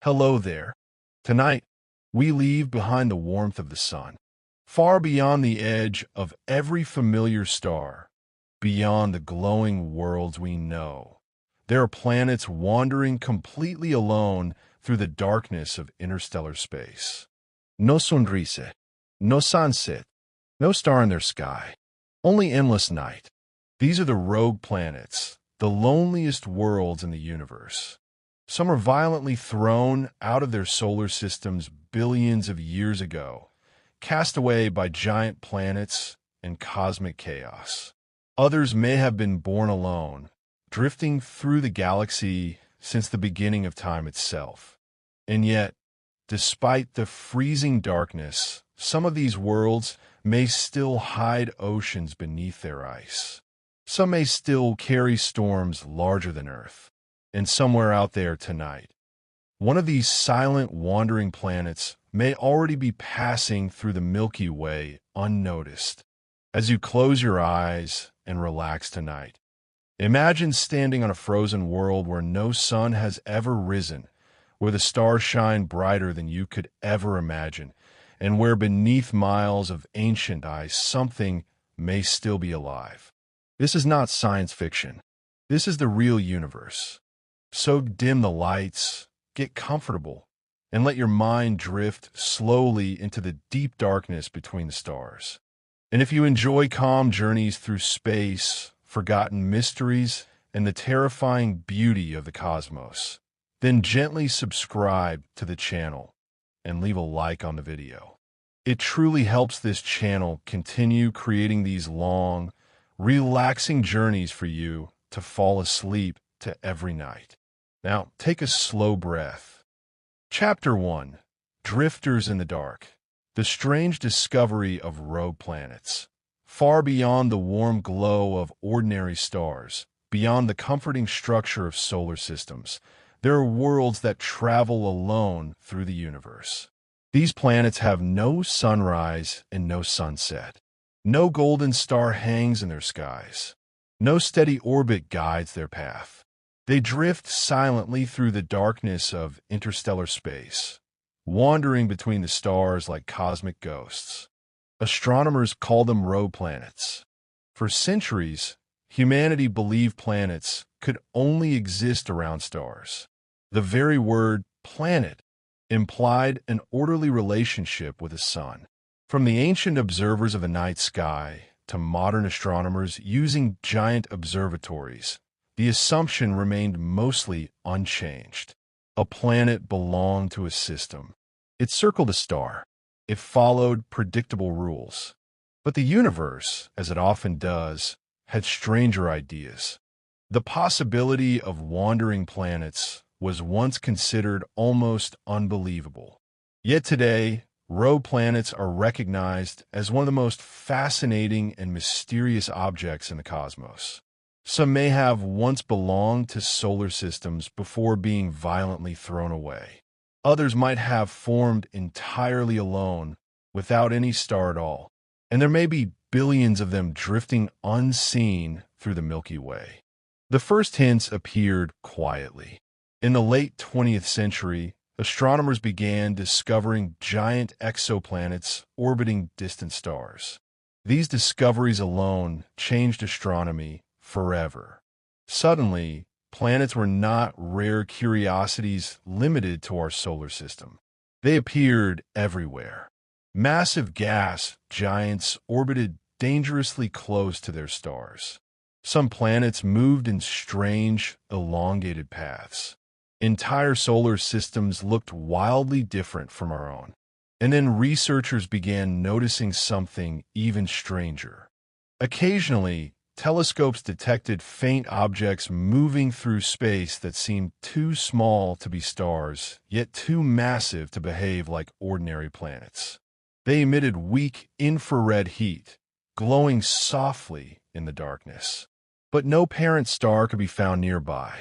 Hello there. Tonight, we leave behind the warmth of the sun, far beyond the edge of every familiar star, beyond the glowing worlds we know. There are planets wandering completely alone through the darkness of interstellar space. No sonrisa, no sunset, no star in their sky, only endless night. These are the rogue planets, the loneliest worlds in the universe. Some are violently thrown out of their solar systems billions of years ago, cast away by giant planets and cosmic chaos. Others may have been born alone, drifting through the galaxy since the beginning of time itself. And yet, despite the freezing darkness, some of these worlds may still hide oceans beneath their ice. Some may still carry storms larger than Earth. And somewhere out there tonight, one of these silent wandering planets may already be passing through the Milky Way unnoticed. As you close your eyes and relax tonight, imagine standing on a frozen world where no sun has ever risen, where the stars shine brighter than you could ever imagine, and where beneath miles of ancient ice something may still be alive. This is not science fiction. This is the real universe. So dim the lights, get comfortable, and let your mind drift slowly into the deep darkness between the stars. And if you enjoy calm journeys through space, forgotten mysteries, and the terrifying beauty of the cosmos, then gently subscribe to the channel and leave a like on the video. It truly helps this channel continue creating these long, relaxing journeys for you to fall asleep to every night. Now, take a slow breath. Chapter 1, Drifters in the Dark. The strange discovery of rogue planets. Far beyond the warm glow of ordinary stars, beyond the comforting structure of solar systems, there are worlds that travel alone through the universe. These planets have no sunrise and no sunset. No golden star hangs in their skies. No steady orbit guides their path. They drift silently through the darkness of interstellar space, wandering between the stars like cosmic ghosts. Astronomers call them rogue planets. For centuries, humanity believed planets could only exist around stars. The very word planet implied an orderly relationship with the sun. From the ancient observers of the night sky to modern astronomers using giant observatories, the assumption remained mostly unchanged. A planet belonged to a system. It circled a star. It followed predictable rules. But the universe, as it often does, had stranger ideas. The possibility of wandering planets was once considered almost unbelievable. Yet today, rogue planets are recognized as one of the most fascinating and mysterious objects in the cosmos. Some may have once belonged to solar systems before being violently thrown away. Others might have formed entirely alone, without any star at all. And there may be billions of them drifting unseen through the Milky Way. The first hints appeared quietly. In the late 20th century, astronomers began discovering giant exoplanets orbiting distant stars. These discoveries alone changed astronomy forever. Suddenly, planets were not rare curiosities limited to our solar system. They appeared everywhere. Massive gas giants orbited dangerously close to their stars. Some planets moved in strange, elongated paths. Entire solar systems looked wildly different from our own. And then researchers began noticing something even stranger. Occasionally, telescopes detected faint objects moving through space that seemed too small to be stars, yet too massive to behave like ordinary planets. They emitted weak infrared heat, glowing softly in the darkness. But no parent star could be found nearby.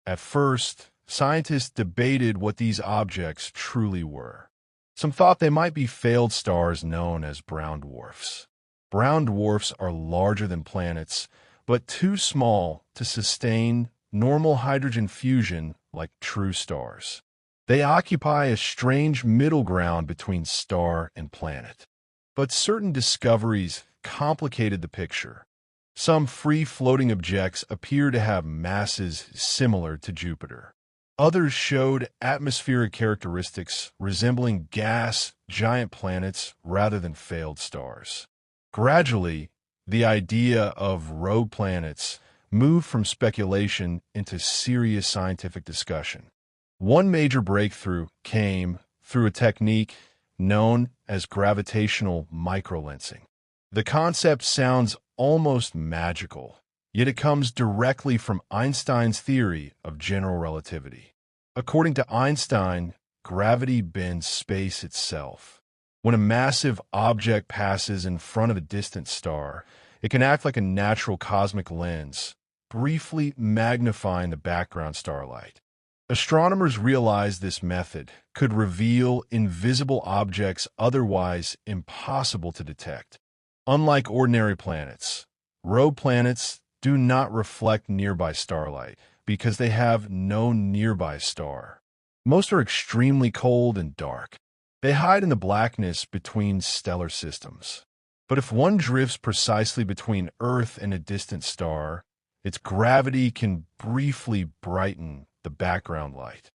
At first, scientists debated what these objects truly were. Some thought they might be failed stars known as brown dwarfs. Brown dwarfs are larger than planets, but too small to sustain normal hydrogen fusion like true stars. They occupy a strange middle ground between star and planet. But certain discoveries complicated the picture. Some free-floating objects appear to have masses similar to Jupiter. Others showed atmospheric characteristics resembling gas giant planets rather than failed stars. Gradually, the idea of rogue planets moved from speculation into serious scientific discussion. One major breakthrough came through a technique known as gravitational microlensing. The concept sounds almost magical, yet it comes directly from Einstein's theory of general relativity. According to Einstein, gravity bends space itself. When a massive object passes in front of a distant star, it can act like a natural cosmic lens, briefly magnifying the background starlight. Astronomers realized this method could reveal invisible objects otherwise impossible to detect. Unlike ordinary planets, rogue planets do not reflect nearby starlight because they have no nearby star. Most are extremely cold and dark. They hide in the blackness between stellar systems. But if one drifts precisely between Earth and a distant star, its gravity can briefly brighten the background light.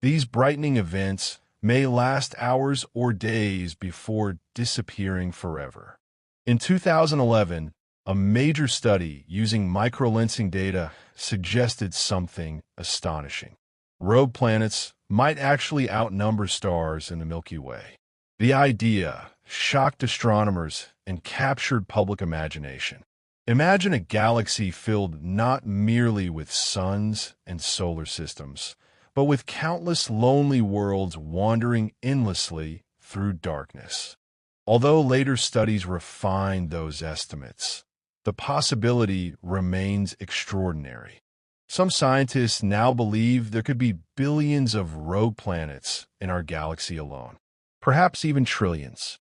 These brightening events may last hours or days before disappearing forever. In 2011, a major study using microlensing data suggested something astonishing. Rogue planets might actually outnumber stars in the Milky Way. The idea shocked astronomers and captured public imagination. Imagine a galaxy filled not merely with suns and solar systems, but with countless lonely worlds wandering endlessly through darkness. Although later studies refined those estimates, the possibility remains extraordinary. Some scientists now believe there could be billions of rogue planets in our galaxy alone, perhaps even trillions.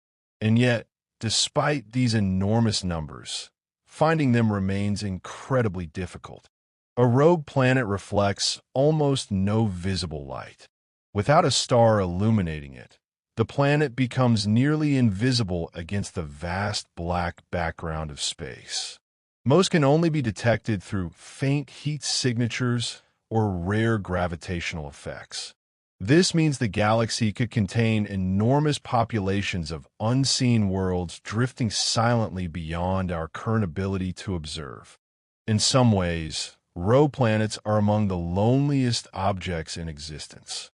And yet, despite these enormous numbers, finding them remains incredibly difficult. A rogue planet reflects almost no visible light. Without a star illuminating it, the planet becomes nearly invisible against the vast black background of space. Most can only be detected through faint heat signatures or rare gravitational effects. This means the galaxy could contain enormous populations of unseen worlds drifting silently beyond our current ability to observe. In some ways, rogue planets are among the loneliest objects in existence.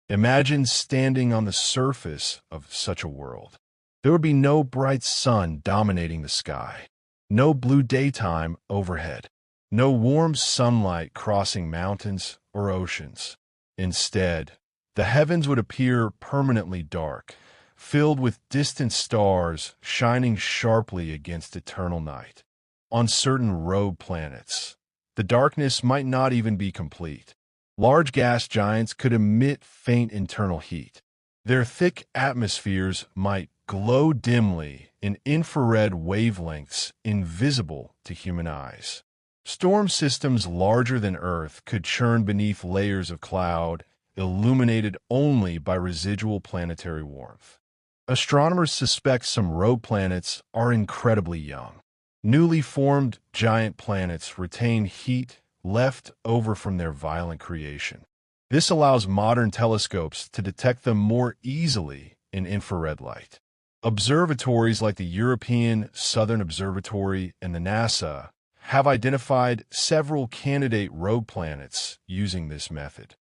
Imagine standing on the surface of such a world. There would be no bright sun dominating the sky, no blue daytime overhead, no warm sunlight crossing mountains or oceans. Instead, the heavens would appear permanently dark, filled with distant stars shining sharply against eternal night. On certain rogue planets, the darkness might not even be complete. Large gas giants could emit faint internal heat. Their thick atmospheres might glow dimly in infrared wavelengths invisible to human eyes. Storm systems larger than Earth could churn beneath layers of cloud, illuminated only by residual planetary warmth. Astronomers suspect some rogue planets are incredibly young. Newly formed giant planets retain heat left over from their violent creation. This allows modern telescopes to detect them more easily in infrared light. Observatories like the European Southern Observatory and the NASA have identified several candidate rogue planets using this method.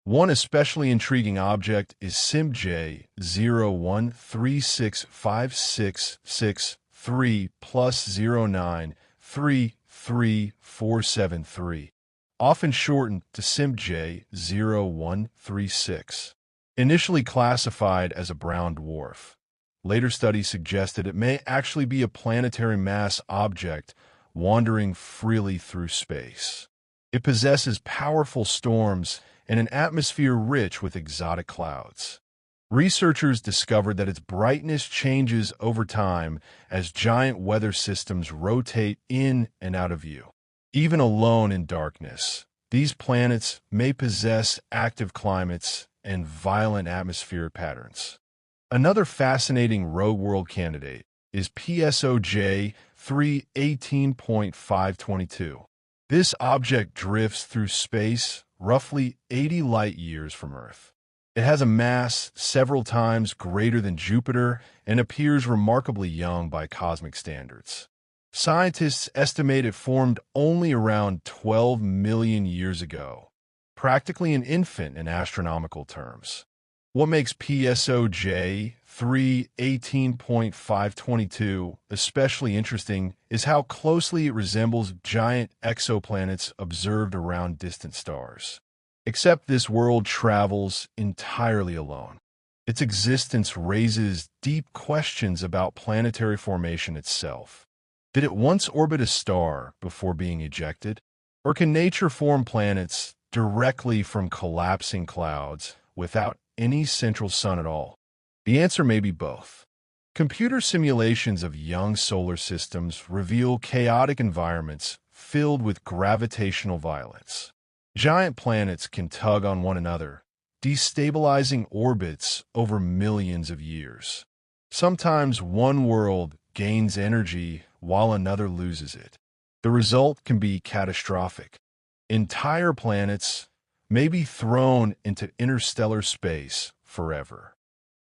One especially intriguing object is SIMJ 01365663 plus 0933473, often shortened to SIMJ 0136. Initially classified as a brown dwarf, later studies suggested it may actually be a planetary mass object wandering freely through space. It possesses powerful storms and an atmosphere rich with exotic clouds. Researchers discovered that its brightness changes over time as giant weather systems rotate in and out of view. Even alone in darkness, these planets may possess active climates and violent atmospheric patterns. Another fascinating rogue world candidate is PSOJ 318.522. This object drifts through space roughly 80 light-years from Earth. It has a mass several times greater than Jupiter and appears remarkably young by cosmic standards. Scientists estimate it formed only around 12 million years ago, practically an infant in astronomical terms. What makes PSOJ 318.522 especially interesting is how closely it resembles giant exoplanets observed around distant stars. Except this world travels entirely alone. Its existence raises deep questions about planetary formation itself. Did it once orbit a star before being ejected? Or can nature form planets directly from collapsing clouds without any central sun at all? The answer may be both. Computer simulations of young solar systems reveal chaotic environments filled with gravitational violence. Giant planets can tug on one another, destabilizing orbits over millions of years. Sometimes one world gains energy while another loses it. The result can be catastrophic. Entire planets may be thrown into interstellar space forever.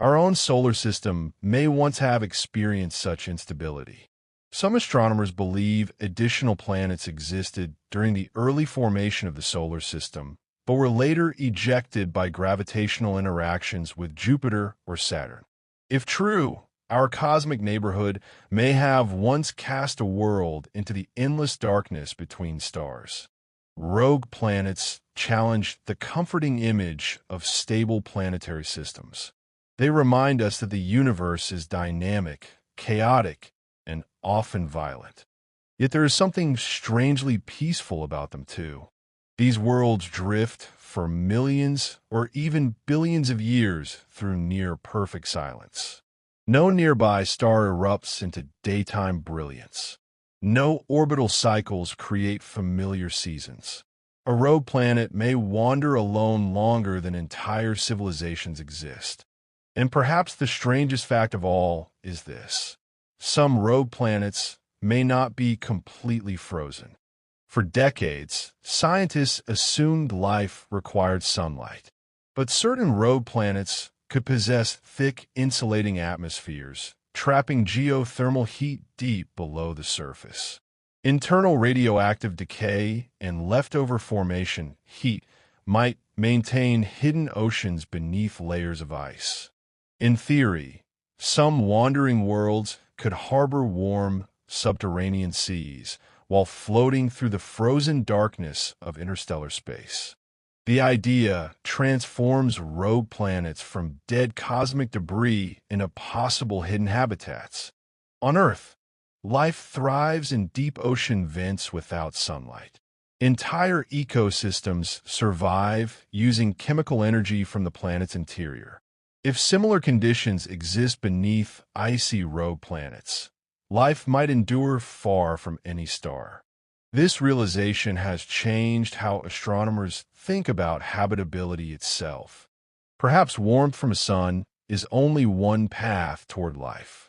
Our own solar system may once have experienced such instability. Some astronomers believe additional planets existed during the early formation of the solar system, but were later ejected by gravitational interactions with Jupiter or Saturn. If true, our cosmic neighborhood may have once cast a world into the endless darkness between stars. Rogue planets challenge the comforting image of stable planetary systems. They remind us that the universe is dynamic, chaotic, and often violent. Yet there is something strangely peaceful about them too. These worlds drift for millions or even billions of years through near-perfect silence. No nearby star erupts into daytime brilliance. No orbital cycles create familiar seasons. A rogue planet may wander alone longer than entire civilizations exist. And perhaps the strangest fact of all is this. Some rogue planets may not be completely frozen. For decades, scientists assumed life required sunlight. But certain rogue planets could possess thick, insulating atmospheres, trapping geothermal heat deep below the surface. Internal radioactive decay and leftover formation heat might maintain hidden oceans beneath layers of ice. In theory, some wandering worlds could harbor warm, subterranean seas while floating through the frozen darkness of interstellar space. The idea transforms rogue planets from dead cosmic debris into possible hidden habitats. On Earth, life thrives in deep ocean vents without sunlight. Entire ecosystems survive using chemical energy from the planet's interior. If similar conditions exist beneath icy rogue planets, life might endure far from any star. This realization has changed how astronomers think about habitability itself. Perhaps warmth from a sun is only one path toward life.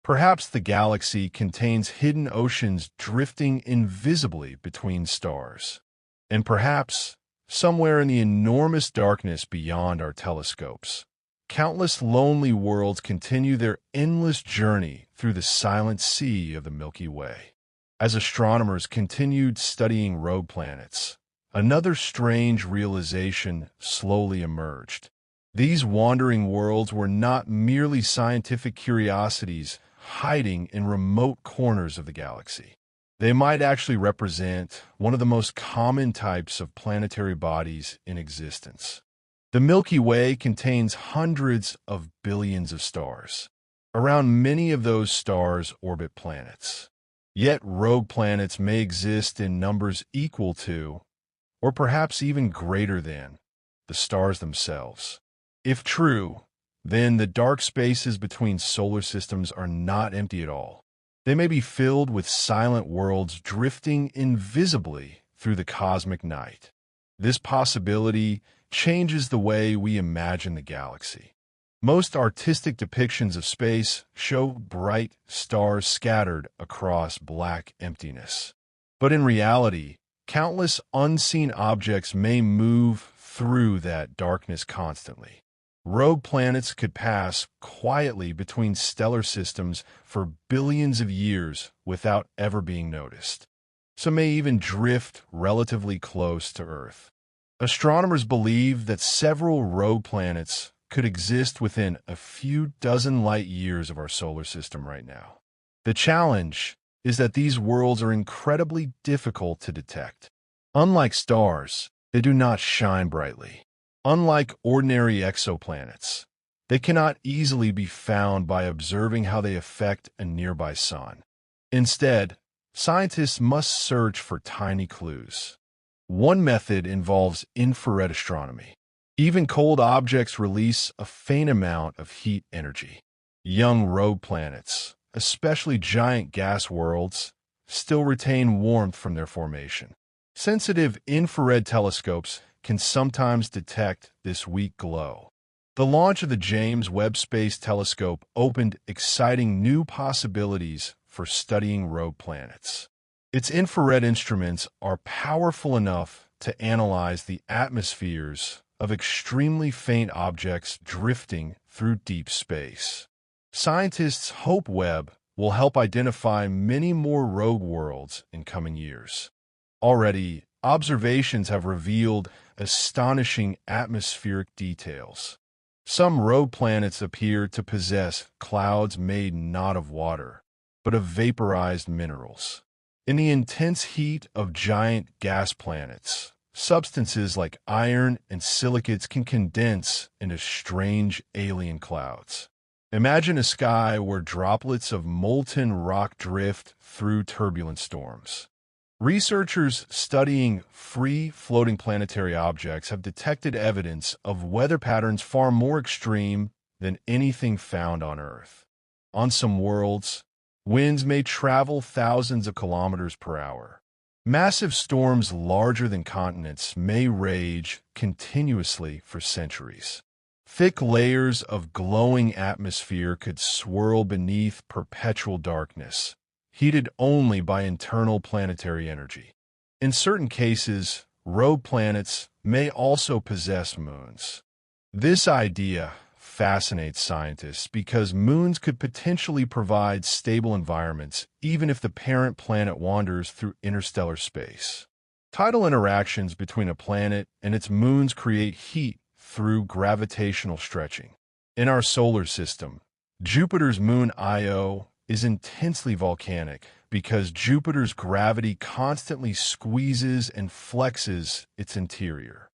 Perhaps the galaxy contains hidden oceans drifting invisibly between stars. And perhaps, somewhere in the enormous darkness beyond our telescopes, countless lonely worlds continue their endless journey through the silent sea of the Milky Way. As astronomers continued studying rogue planets, another strange realization slowly emerged. These wandering worlds were not merely scientific curiosities hiding in remote corners of the galaxy. They might actually represent one of the most common types of planetary bodies in existence. The Milky Way contains hundreds of billions of stars. Around many of those stars orbit planets. Yet rogue planets may exist in numbers equal to, or perhaps even greater than, the stars themselves. If true, then the dark spaces between solar systems are not empty at all. They may be filled with silent worlds drifting invisibly through the cosmic night. This possibility changes the way we imagine the galaxy. Most artistic depictions of space show bright stars scattered across black emptiness. But in reality, countless unseen objects may move through that darkness constantly. Rogue planets could pass quietly between stellar systems for billions of years without ever being noticed. Some may even drift relatively close to Earth. Astronomers believe that several rogue planets could exist within a few dozen light years of our solar system right now. The challenge is that these worlds are incredibly difficult to detect. Unlike stars, they do not shine brightly. Unlike ordinary exoplanets, they cannot easily be found by observing how they affect a nearby sun. Instead, scientists must search for tiny clues. One method involves infrared astronomy. Even cold objects release a faint amount of heat energy. Young rogue planets, especially giant gas worlds, still retain warmth from their formation. Sensitive infrared telescopes can sometimes detect this weak glow. The launch of the James Webb Space Telescope opened exciting new possibilities for studying rogue planets. Its infrared instruments are powerful enough to analyze the atmospheres of extremely faint objects drifting through deep space. Scientists hope Webb will help identify many more rogue worlds in coming years. Already, observations have revealed astonishing atmospheric details. Some rogue planets appear to possess clouds made not of water, but of vaporized minerals. In the intense heat of giant gas planets, substances like iron and silicates can condense into strange alien clouds. Imagine a sky where droplets of molten rock drift through turbulent storms. Researchers studying free-floating planetary objects have detected evidence of weather patterns far more extreme than anything found on Earth. On some worlds, winds may travel thousands of kilometers per hour. Massive storms larger than continents may rage continuously for centuries. Thick layers of glowing atmosphere could swirl beneath perpetual darkness, heated only by internal planetary energy. In certain cases, rogue planets may also possess moons. This idea fascinates scientists because moons could potentially provide stable environments even if the parent planet wanders through interstellar space. Tidal interactions between a planet and its moons create heat through gravitational stretching. In our solar system, Jupiter's moon Io is intensely volcanic because Jupiter's gravity constantly squeezes and flexes its interior.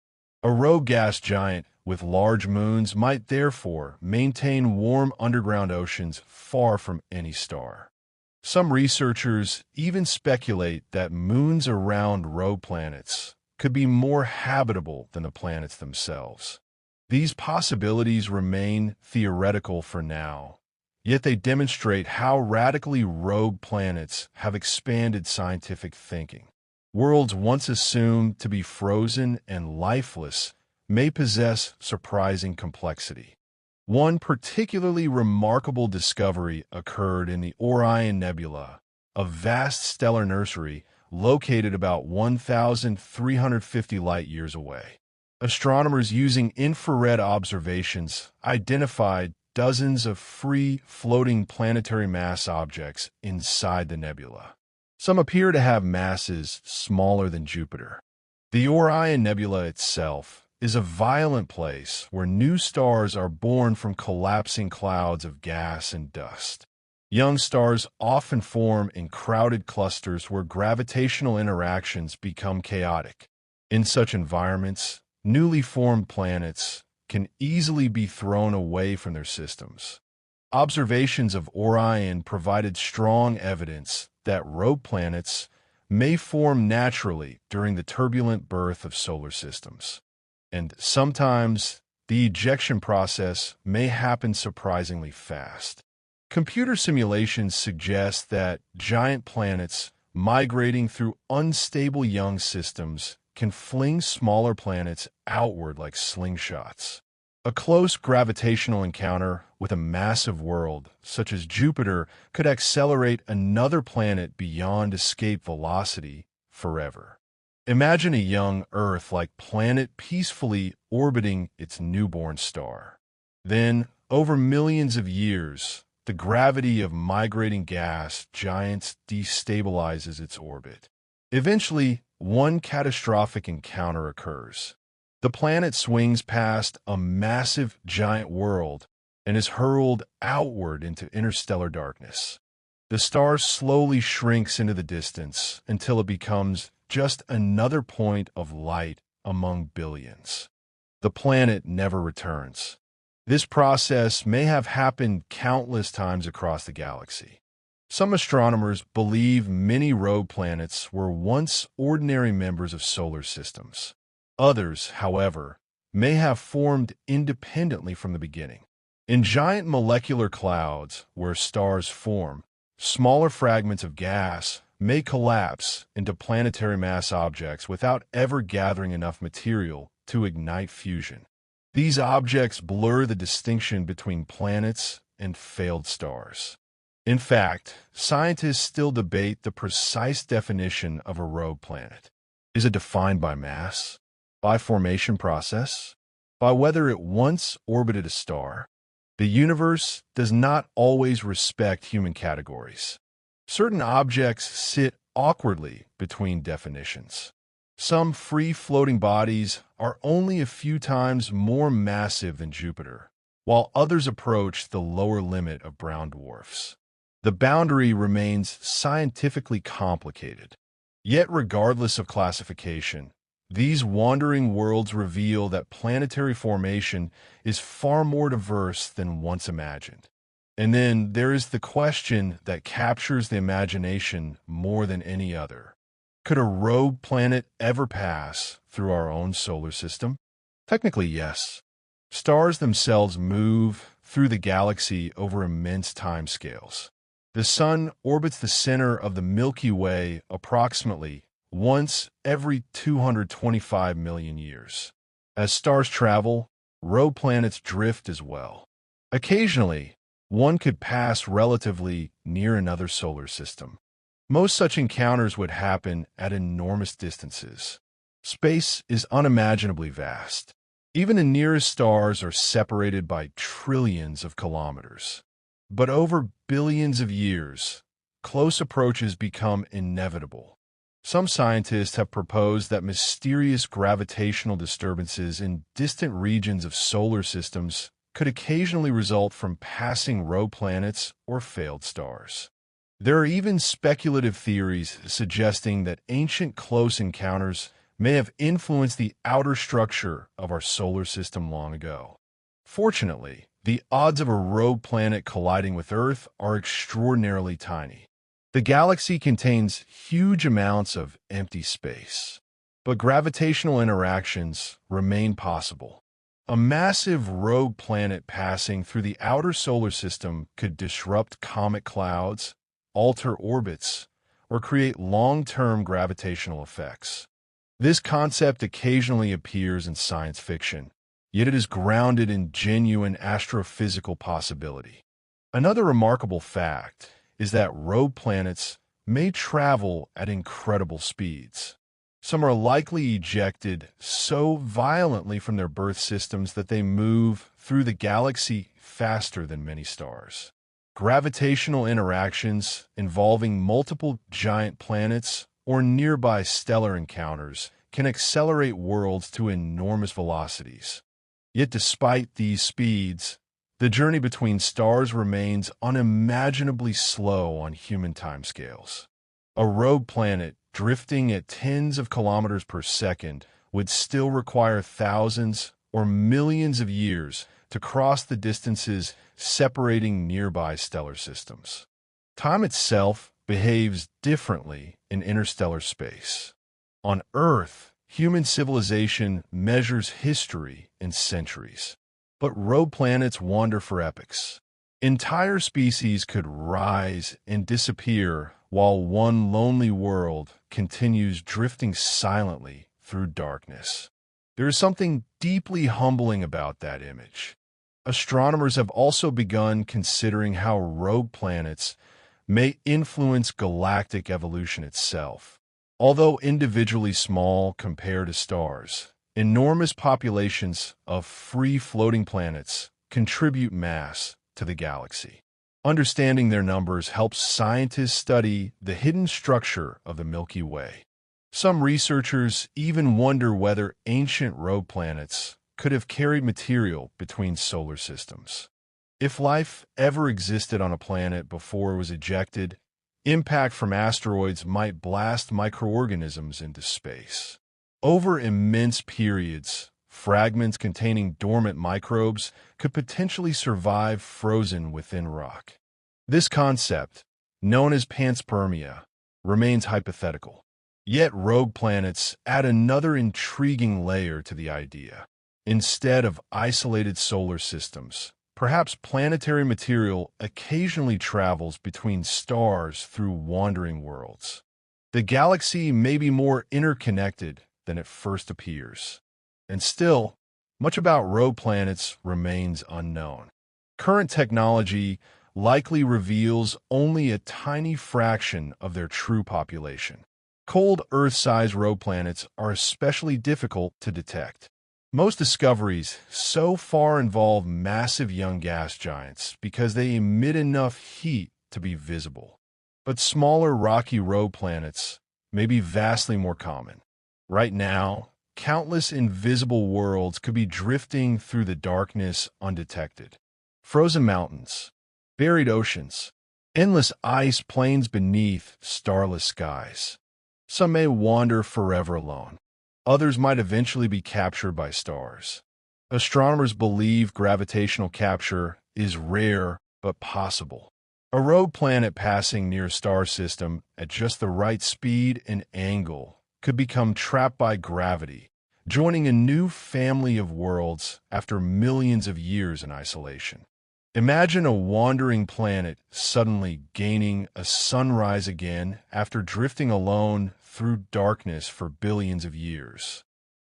A rogue gas giant with large moons might therefore maintain warm underground oceans far from any star. Some researchers even speculate that moons around rogue planets could be more habitable than the planets themselves. These possibilities remain theoretical for now, yet they demonstrate how radically rogue planets have expanded scientific thinking. Worlds once assumed to be frozen and lifeless may possess surprising complexity. One particularly remarkable discovery occurred in the Orion Nebula, a vast stellar nursery located about 1,350 light-years away. Astronomers using infrared observations identified dozens of free-floating planetary mass objects inside the nebula. Some appear to have masses smaller than Jupiter. The Orion Nebula itself is a violent place where new stars are born from collapsing clouds of gas and dust. Young stars often form in crowded clusters where gravitational interactions become chaotic. In such environments, newly formed planets can easily be thrown away from their systems. Observations of Orion provided strong evidence that rogue planets may form naturally during the turbulent birth of solar systems. And sometimes the ejection process may happen surprisingly fast. Computer simulations suggest that giant planets migrating through unstable young systems can fling smaller planets outward like slingshots. A close gravitational encounter with a massive world, such as Jupiter, could accelerate another planet beyond escape velocity forever. Imagine a young Earth-like planet peacefully orbiting its newborn star. Then, over millions of years, the gravity of migrating gas giants destabilizes its orbit. Eventually, one catastrophic encounter occurs. The planet swings past a massive giant world and is hurled outward into interstellar darkness. The star slowly shrinks into the distance until it becomes just another point of light among billions. The planet never returns. This process may have happened countless times across the galaxy. Some astronomers believe many rogue planets were once ordinary members of solar systems. Others, however, may have formed independently from the beginning. In giant molecular clouds where stars form, smaller fragments of gas may collapse into planetary mass objects without ever gathering enough material to ignite fusion. These objects blur the distinction between planets and failed stars. In fact, scientists still debate the precise definition of a rogue planet. Is it defined by mass? By formation process? By whether it once orbited a star? The universe does not always respect human categories. Certain objects sit awkwardly between definitions. Some free-floating bodies are only a few times more massive than Jupiter, while others approach the lower limit of brown dwarfs. The boundary remains scientifically complicated. Yet regardless of classification, these wandering worlds reveal that planetary formation is far more diverse than once imagined. And then there is the question that captures the imagination more than any other. Could a rogue planet ever pass through our own solar system? Technically, yes. Stars themselves move through the galaxy over immense timescales. The Sun orbits the center of the Milky Way approximately once every 225 million years. As stars travel, rogue planets drift as well. Occasionally, one could pass relatively near another solar system. Most such encounters would happen at enormous distances. Space is unimaginably vast. Even the nearest stars are separated by trillions of kilometers. But over billions of years, close approaches become inevitable. Some scientists have proposed that mysterious gravitational disturbances in distant regions of solar systems could occasionally result from passing rogue planets or failed stars. There are even speculative theories suggesting that ancient close encounters may have influenced the outer structure of our solar system long ago. Fortunately, the odds of a rogue planet colliding with Earth are extraordinarily tiny. The galaxy contains huge amounts of empty space, but gravitational interactions remain possible. A massive rogue planet passing through the outer solar system could disrupt comet clouds, alter orbits, or create long-term gravitational effects. This concept occasionally appears in science fiction, yet it is grounded in genuine astrophysical possibility. Another remarkable fact is that rogue planets may travel at incredible speeds. Some are likely ejected so violently from their birth systems that they move through the galaxy faster than many stars. Gravitational interactions involving multiple giant planets or nearby stellar encounters can accelerate worlds to enormous velocities. Yet despite these speeds, the journey between stars remains unimaginably slow on human timescales. A rogue planet drifting at tens of kilometers per second would still require thousands or millions of years to cross the distances separating nearby stellar systems. Time itself behaves differently in interstellar space. On Earth, human civilization measures history in centuries. But rogue planets wander for epochs. Entire species could rise and disappear while one lonely world continues drifting silently through darkness. There is something deeply humbling about that image. Astronomers have also begun considering how rogue planets may influence galactic evolution itself. Although individually small compared to stars, enormous populations of free-floating planets contribute mass to the galaxy. Understanding their numbers helps scientists study the hidden structure of the Milky Way. Some researchers even wonder whether ancient rogue planets could have carried material between solar systems. If life ever existed on a planet before it was ejected, impact from asteroids might blast microorganisms into space. Over immense periods, fragments containing dormant microbes could potentially survive frozen within rock. This concept, known as panspermia, remains hypothetical. Yet rogue planets add another intriguing layer to the idea. Instead of isolated solar systems, perhaps planetary material occasionally travels between stars through wandering worlds. The galaxy may be more interconnected than it first appears. And still, much about rogue planets remains unknown. Current technology likely reveals only a tiny fraction of their true population. Cold Earth-sized rogue planets are especially difficult to detect. Most discoveries so far involve massive young gas giants because they emit enough heat to be visible. But smaller rocky rogue planets may be vastly more common. Right now, countless invisible worlds could be drifting through the darkness undetected. Frozen mountains, buried oceans, endless ice plains beneath starless skies. Some may wander forever alone. Others might eventually be captured by stars. Astronomers believe gravitational capture is rare but possible. A rogue planet passing near a star system at just the right speed and angle could become trapped by gravity, joining a new family of worlds after millions of years in isolation. Imagine a wandering planet suddenly gaining a sunrise again after drifting alone through darkness for billions of years.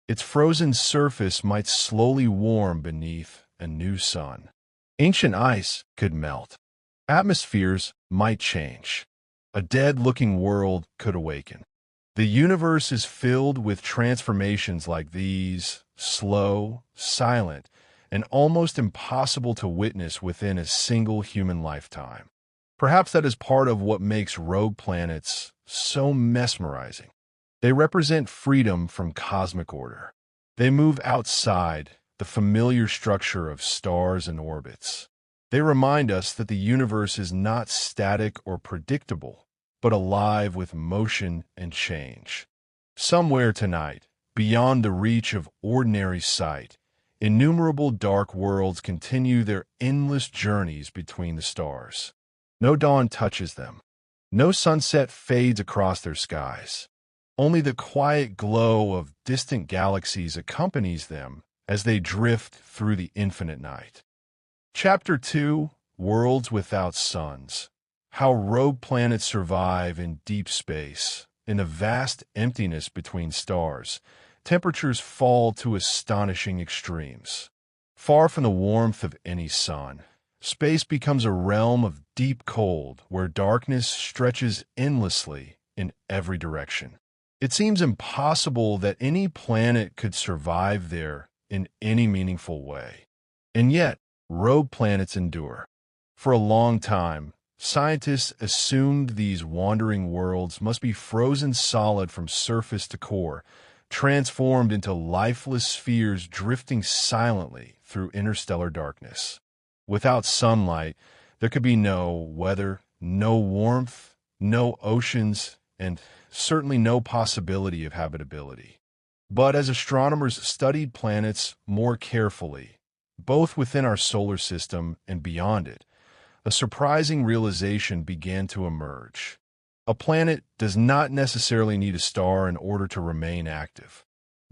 Its frozen surface might slowly warm beneath a new sun. Ancient ice could melt. Atmospheres might change. A dead-looking world could awaken. The universe is filled with transformations like these, slow, silent, and almost impossible to witness within a single human lifetime. Perhaps that is part of what makes rogue planets so mesmerizing. They represent freedom from cosmic order. They move outside the familiar structure of stars and orbits. They remind us that the universe is not static or predictable, but alive with motion and change. Somewhere tonight, beyond the reach of ordinary sight, innumerable dark worlds continue their endless journeys between the stars. No dawn touches them. No sunset fades across their skies. Only the quiet glow of distant galaxies accompanies them as they drift through the infinite night. Chapter 2, Worlds Without Suns. How rogue planets survive in deep space. In the vast emptiness between stars, temperatures fall to astonishing extremes. Far from the warmth of any sun, space becomes a realm of deep cold where darkness stretches endlessly in every direction. It seems impossible that any planet could survive there in any meaningful way. And yet, rogue planets endure. For a long time, scientists assumed these wandering worlds must be frozen solid from surface to core, transformed into lifeless spheres drifting silently through interstellar darkness. Without sunlight, there could be no weather, no warmth, no oceans, and certainly no possibility of habitability. But as astronomers studied planets more carefully, both within our solar system and beyond it, a surprising realization began to emerge. A planet does not necessarily need a star in order to remain active.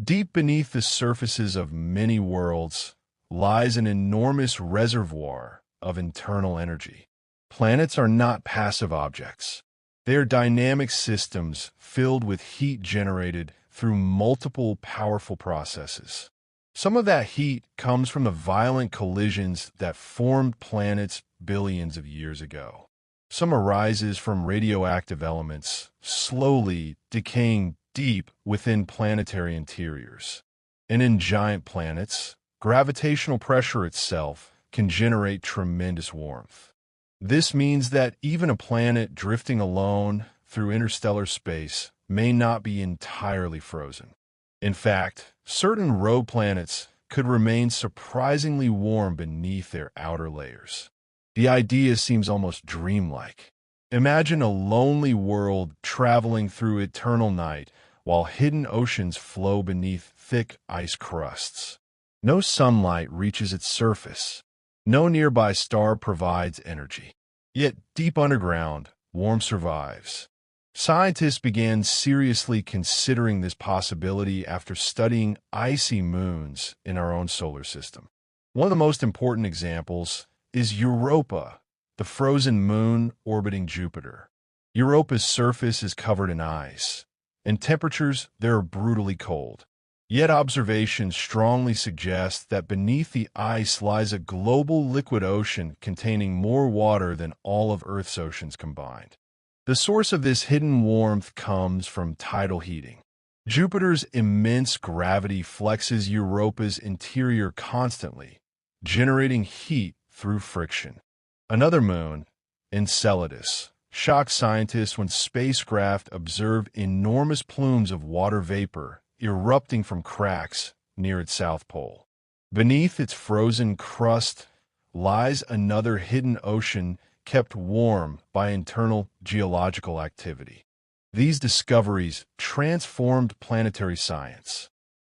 Deep beneath the surfaces of many worlds lies an enormous reservoir of internal energy. Planets are not passive objects. They are dynamic systems filled with heat generated through multiple powerful processes. Some of that heat comes from the violent collisions that formed planets billions of years ago. Some arises from radioactive elements, slowly decaying deep within planetary interiors. And in giant planets, gravitational pressure itself can generate tremendous warmth. This means that even a planet drifting alone through interstellar space may not be entirely frozen. In fact, certain rogue planets could remain surprisingly warm beneath their outer layers. The idea seems almost dreamlike. Imagine a lonely world traveling through eternal night while hidden oceans flow beneath thick ice crusts. No sunlight reaches its surface. No nearby star provides energy. Yet deep underground, warmth survives. Scientists began seriously considering this possibility after studying icy moons in our own solar system. One of the most important examples is Europa, the frozen moon orbiting Jupiter. Europa's surface is covered in ice, and temperatures there are brutally cold. Yet observations strongly suggest that beneath the ice lies a global liquid ocean containing more water than all of Earth's oceans combined. The source of this hidden warmth comes from tidal heating. Jupiter's immense gravity flexes Europa's interior constantly, generating heat through friction. Another moon, Enceladus, shocked scientists when spacecraft observed enormous plumes of water vapor erupting from cracks near its south pole. Beneath its frozen crust lies another hidden ocean kept warm by internal geological activity. These discoveries transformed planetary science.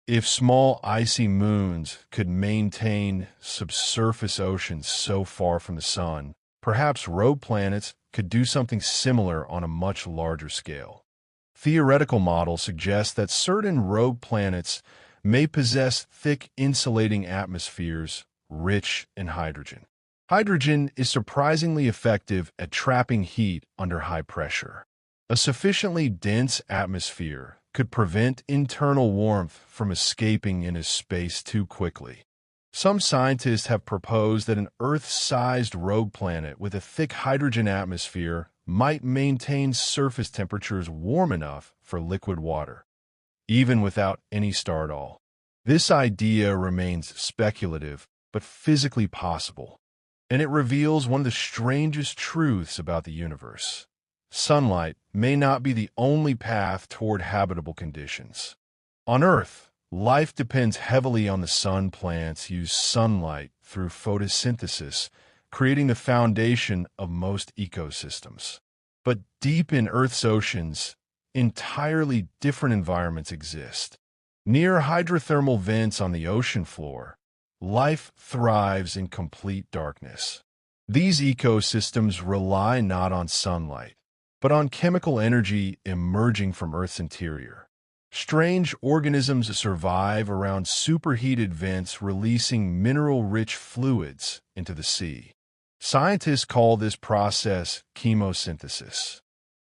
If small icy moons could maintain subsurface oceans so far from the sun, perhaps rogue planets could do something similar on a much larger scale. Theoretical models suggest that certain rogue planets may possess thick insulating atmospheres rich in hydrogen. Hydrogen is surprisingly effective at trapping heat under high pressure. A sufficiently dense atmosphere could prevent internal warmth from escaping into space too quickly. Some scientists have proposed that an Earth-sized rogue planet with a thick hydrogen atmosphere might maintain surface temperatures warm enough for liquid water, even without any star at all. This idea remains speculative, but physically possible, and it reveals one of the strangest truths about the universe. Sunlight may not be the only path toward habitable conditions. On Earth, life depends heavily on the sun. Plants use sunlight through photosynthesis, creating the foundation of most ecosystems. But deep in Earth's oceans, entirely different environments exist. Near hydrothermal vents on the ocean floor, life thrives in complete darkness. These ecosystems rely not on sunlight, but on chemical energy emerging from Earth's interior. Strange organisms survive around superheated vents, releasing mineral-rich fluids into the sea. Scientists call this process chemosynthesis.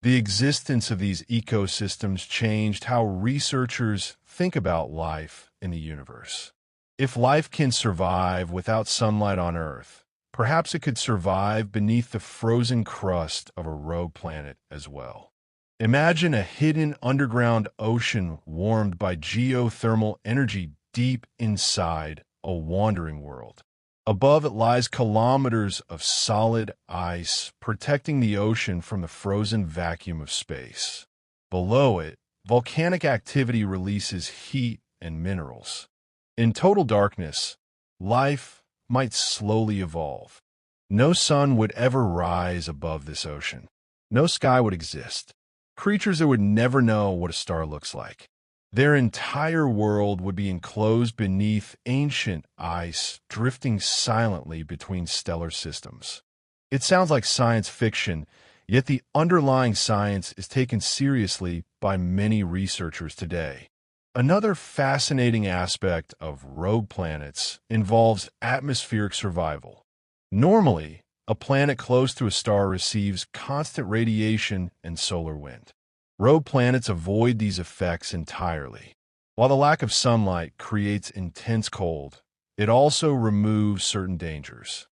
The existence of these ecosystems changed how researchers think about life in the universe. If life can survive without sunlight on Earth, perhaps it could survive beneath the frozen crust of a rogue planet as well. Imagine a hidden underground ocean warmed by geothermal energy deep inside a wandering world. Above it lies kilometers of solid ice, protecting the ocean from the frozen vacuum of space. Below it, volcanic activity releases heat and minerals. In total darkness, life might slowly evolve. No sun would ever rise above this ocean. No sky would exist. Creatures that would never know what a star looks like. Their entire world would be enclosed beneath ancient ice, drifting silently between stellar systems. It sounds like science fiction, yet the underlying science is taken seriously by many researchers today. Another fascinating aspect of rogue planets involves atmospheric survival. Normally, a planet close to a star receives constant radiation and solar wind. Rogue planets avoid these effects entirely. While the lack of sunlight creates intense cold, it also removes certain dangers.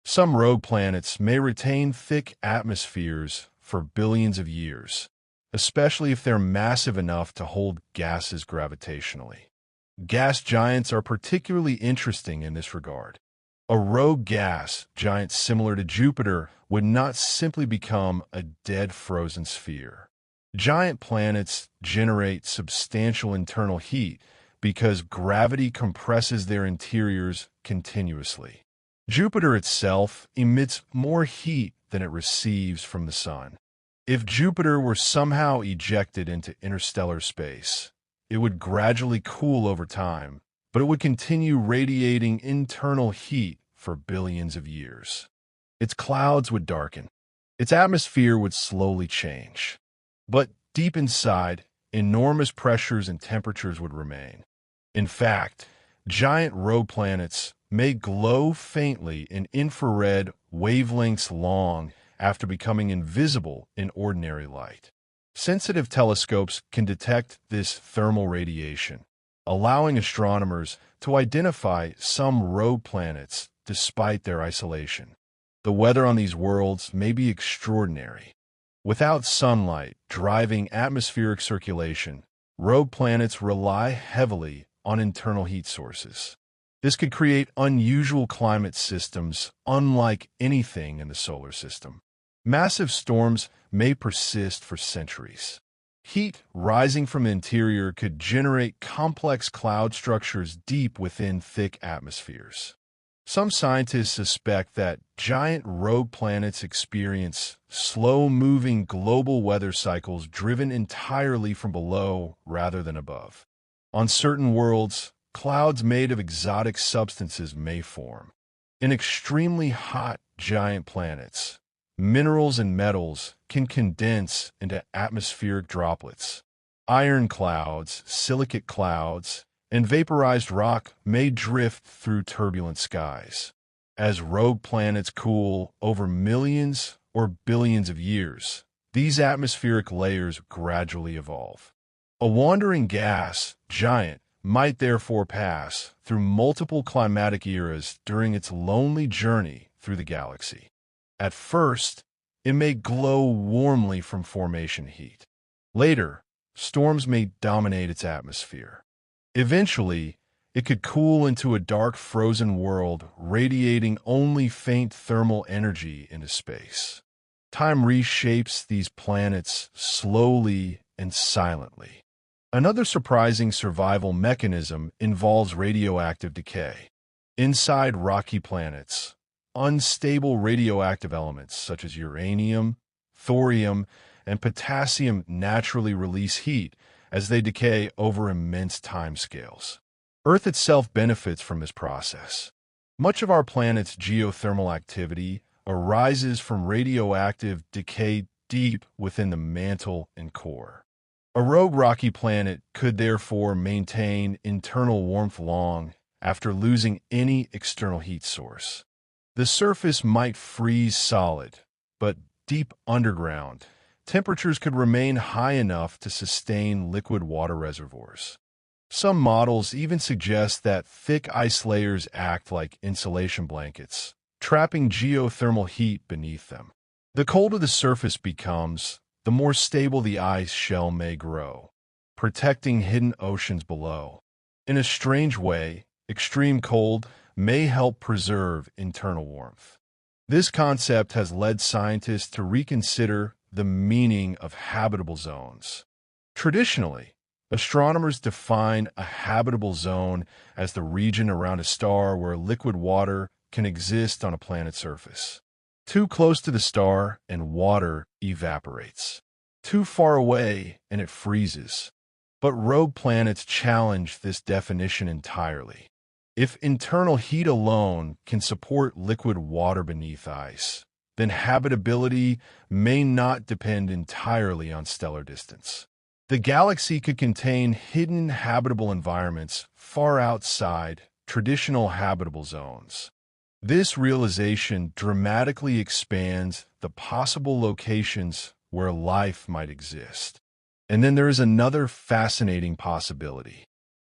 Some rogue planets may retain thick atmospheres for billions of years, especially if they're massive enough to hold gases gravitationally. Gas giants are particularly interesting in this regard. A rogue gas giant similar to Jupiter would not simply become a dead frozen sphere. Giant planets generate substantial internal heat because gravity compresses their interiors continuously. Jupiter itself emits more heat than it receives from the Sun. If Jupiter were somehow ejected into interstellar space, it would gradually cool over time, but it would continue radiating internal heat for billions of years. Its clouds would darken. Its atmosphere would slowly change. But deep inside, enormous pressures and temperatures would remain. In fact, giant rogue planets may glow faintly in infrared wavelengths long after becoming invisible in ordinary light. Sensitive telescopes can detect this thermal radiation, allowing astronomers to identify some rogue planets despite their isolation. The weather on these worlds may be extraordinary. Without sunlight driving atmospheric circulation, rogue planets rely heavily on internal heat sources. This could create unusual climate systems unlike anything in the solar system. Massive storms may persist for centuries. Heat rising from the interior could generate complex cloud structures deep within thick atmospheres. Some scientists suspect that giant rogue planets experience slow-moving global weather cycles driven entirely from below rather than above. On certain worlds, clouds made of exotic substances may form. In extremely hot giant planets, minerals and metals can condense into atmospheric droplets. Iron clouds, silicate clouds, and vaporized rock may drift through turbulent skies. As rogue planets cool over millions or billions of years, these atmospheric layers gradually evolve. A wandering gas giant might therefore pass through multiple climatic eras during its lonely journey through the galaxy. At first, it may glow warmly from formation heat. Later, storms may dominate its atmosphere. Eventually, it could cool into a dark frozen world, radiating only faint thermal energy into space. Time reshapes these planets slowly and silently. Another surprising survival mechanism involves radioactive decay. Inside rocky planets, unstable radioactive elements such as uranium, thorium, and potassium naturally release heat as they decay over immense timescales. Earth itself benefits from this process. Much of our planet's geothermal activity arises from radioactive decay deep within the mantle and core. A rogue rocky planet could therefore maintain internal warmth long after losing any external heat source. The surface might freeze solid, but deep underground, temperatures could remain high enough to sustain liquid water reservoirs. Some models even suggest that thick ice layers act like insulation blankets, trapping geothermal heat beneath them. The colder the surface becomes, the more stable the ice shell may grow, protecting hidden oceans below. In a strange way, extreme cold may help preserve internal warmth. This concept has led scientists to reconsider the meaning of habitable zones. Traditionally, astronomers define a habitable zone as the region around a star where liquid water can exist on a planet's surface. Too close to the star and water evaporates. Too far away and it freezes. But rogue planets challenge this definition entirely. If internal heat alone can support liquid water beneath ice, then habitability may not depend entirely on stellar distance. The galaxy could contain hidden habitable environments far outside traditional habitable zones. This realization dramatically expands the possible locations where life might exist. And then there is another fascinating possibility.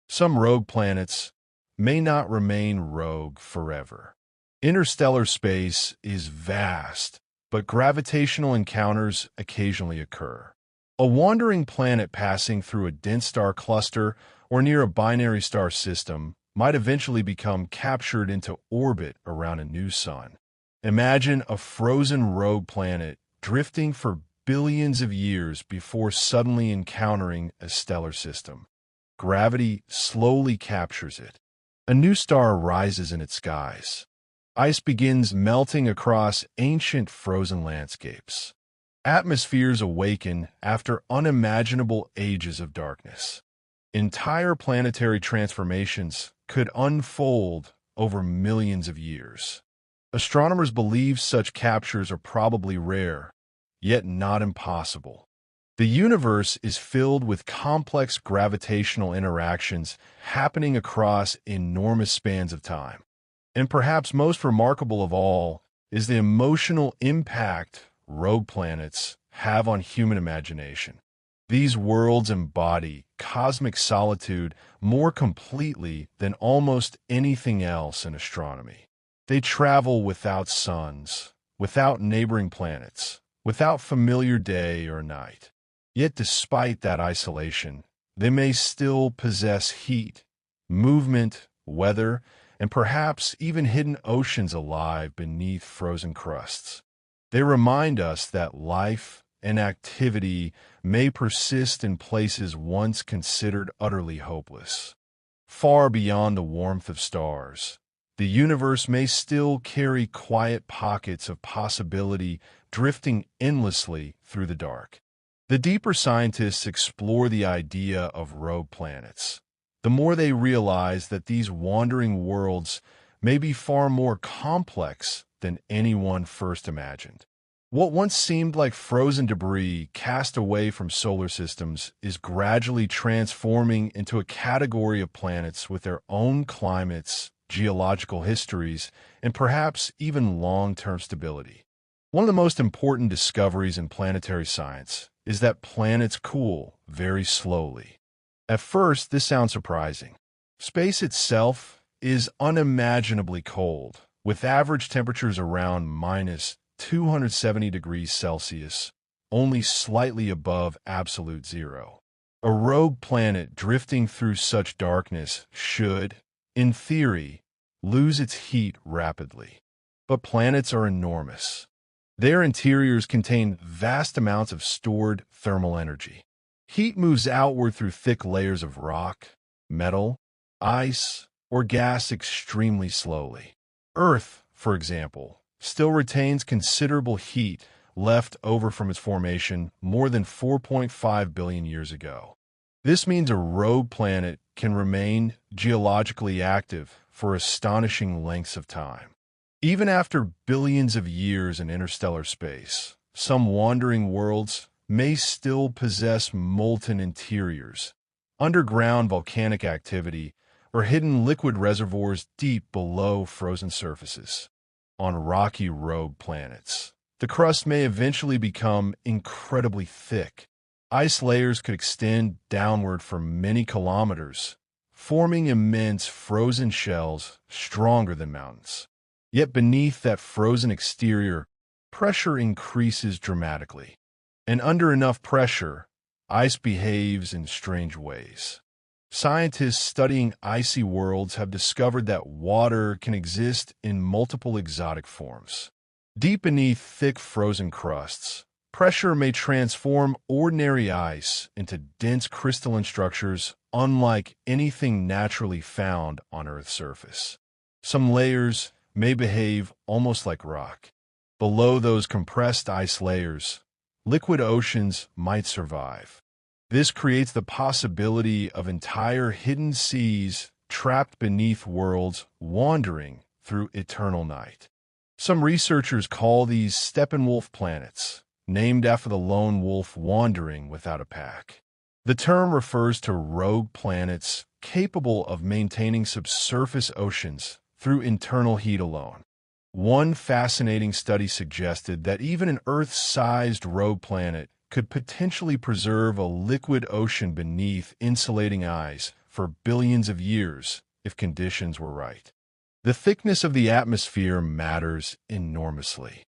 Some rogue planets may not remain rogue forever. Interstellar space is vast, but gravitational encounters occasionally occur. A wandering planet passing through a dense star cluster or near a binary star system might eventually become captured into orbit around a new sun. Imagine a frozen rogue planet drifting for billions of years before suddenly encountering a stellar system. Gravity slowly captures it. A new star rises in its skies. Ice begins melting across ancient frozen landscapes. Atmospheres awaken after unimaginable ages of darkness. Entire planetary transformations could unfold over millions of years. Astronomers believe such captures are probably rare, yet not impossible. The universe is filled with complex gravitational interactions happening across enormous spans of time. And perhaps most remarkable of all is the emotional impact rogue planets have on human imagination. These worlds embody cosmic solitude more completely than almost anything else in astronomy. They travel without suns, without neighboring planets, without familiar day or night. Yet despite that isolation, they may still possess heat, movement, weather, and perhaps even hidden oceans alive beneath frozen crusts. They remind us that life and activity may persist in places once considered utterly hopeless. Far beyond the warmth of stars, the universe may still carry quiet pockets of possibility drifting endlessly through the dark. The deeper scientists explore the idea of rogue planets, the more they realize that these wandering worlds may be far more complex than anyone first imagined. What once seemed like frozen debris cast away from solar systems is gradually transforming into a category of planets with their own climates, geological histories, and perhaps even long-term stability. One of the most important discoveries in planetary science is that planets cool very slowly. At first, this sounds surprising. Space itself is unimaginably cold, with average temperatures around minus 270 degrees Celsius, only slightly above absolute zero. A rogue planet drifting through such darkness should, in theory, lose its heat rapidly. But planets are enormous. Their interiors contain vast amounts of stored thermal energy. Heat moves outward through thick layers of rock, metal, ice, or gas extremely slowly. Earth, for example, still retains considerable heat left over from its formation more than 4.5 billion years ago. This means a rogue planet can remain geologically active for astonishing lengths of time. Even after billions of years in interstellar space, some wandering worlds may still possess molten interiors, underground volcanic activity, or hidden liquid reservoirs deep below frozen surfaces. On rocky rogue planets, the crust may eventually become incredibly thick. Ice layers could extend downward for many kilometers, forming immense frozen shells stronger than mountains. Yet beneath that frozen exterior, pressure increases dramatically. And under enough pressure, ice behaves in strange ways. Scientists studying icy worlds have discovered that water can exist in multiple exotic forms. Deep beneath thick frozen crusts, pressure may transform ordinary ice into dense crystalline structures unlike anything naturally found on Earth's surface. Some layers may behave almost like rock. Below those compressed ice layers, liquid oceans might survive. This creates the possibility of entire hidden seas trapped beneath worlds wandering through eternal night. Some researchers call these Steppenwolf planets, named after the lone wolf wandering without a pack. The term refers to rogue planets capable of maintaining subsurface oceans through internal heat alone. One fascinating study suggested that even an Earth-sized rogue planet could potentially preserve a liquid ocean beneath insulating ice for billions of years if conditions were right. The thickness of the atmosphere matters enormously.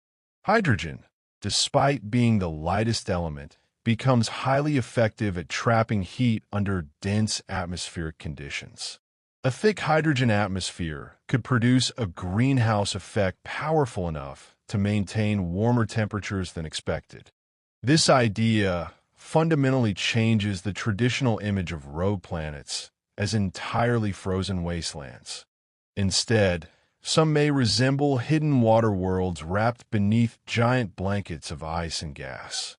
Hydrogen, despite being the lightest element, becomes highly effective at trapping heat under dense atmospheric conditions. A thick hydrogen atmosphere could produce a greenhouse effect powerful enough to maintain warmer temperatures than expected. This idea fundamentally changes the traditional image of rogue planets as entirely frozen wastelands. Instead, some may resemble hidden water worlds wrapped beneath giant blankets of ice and gas.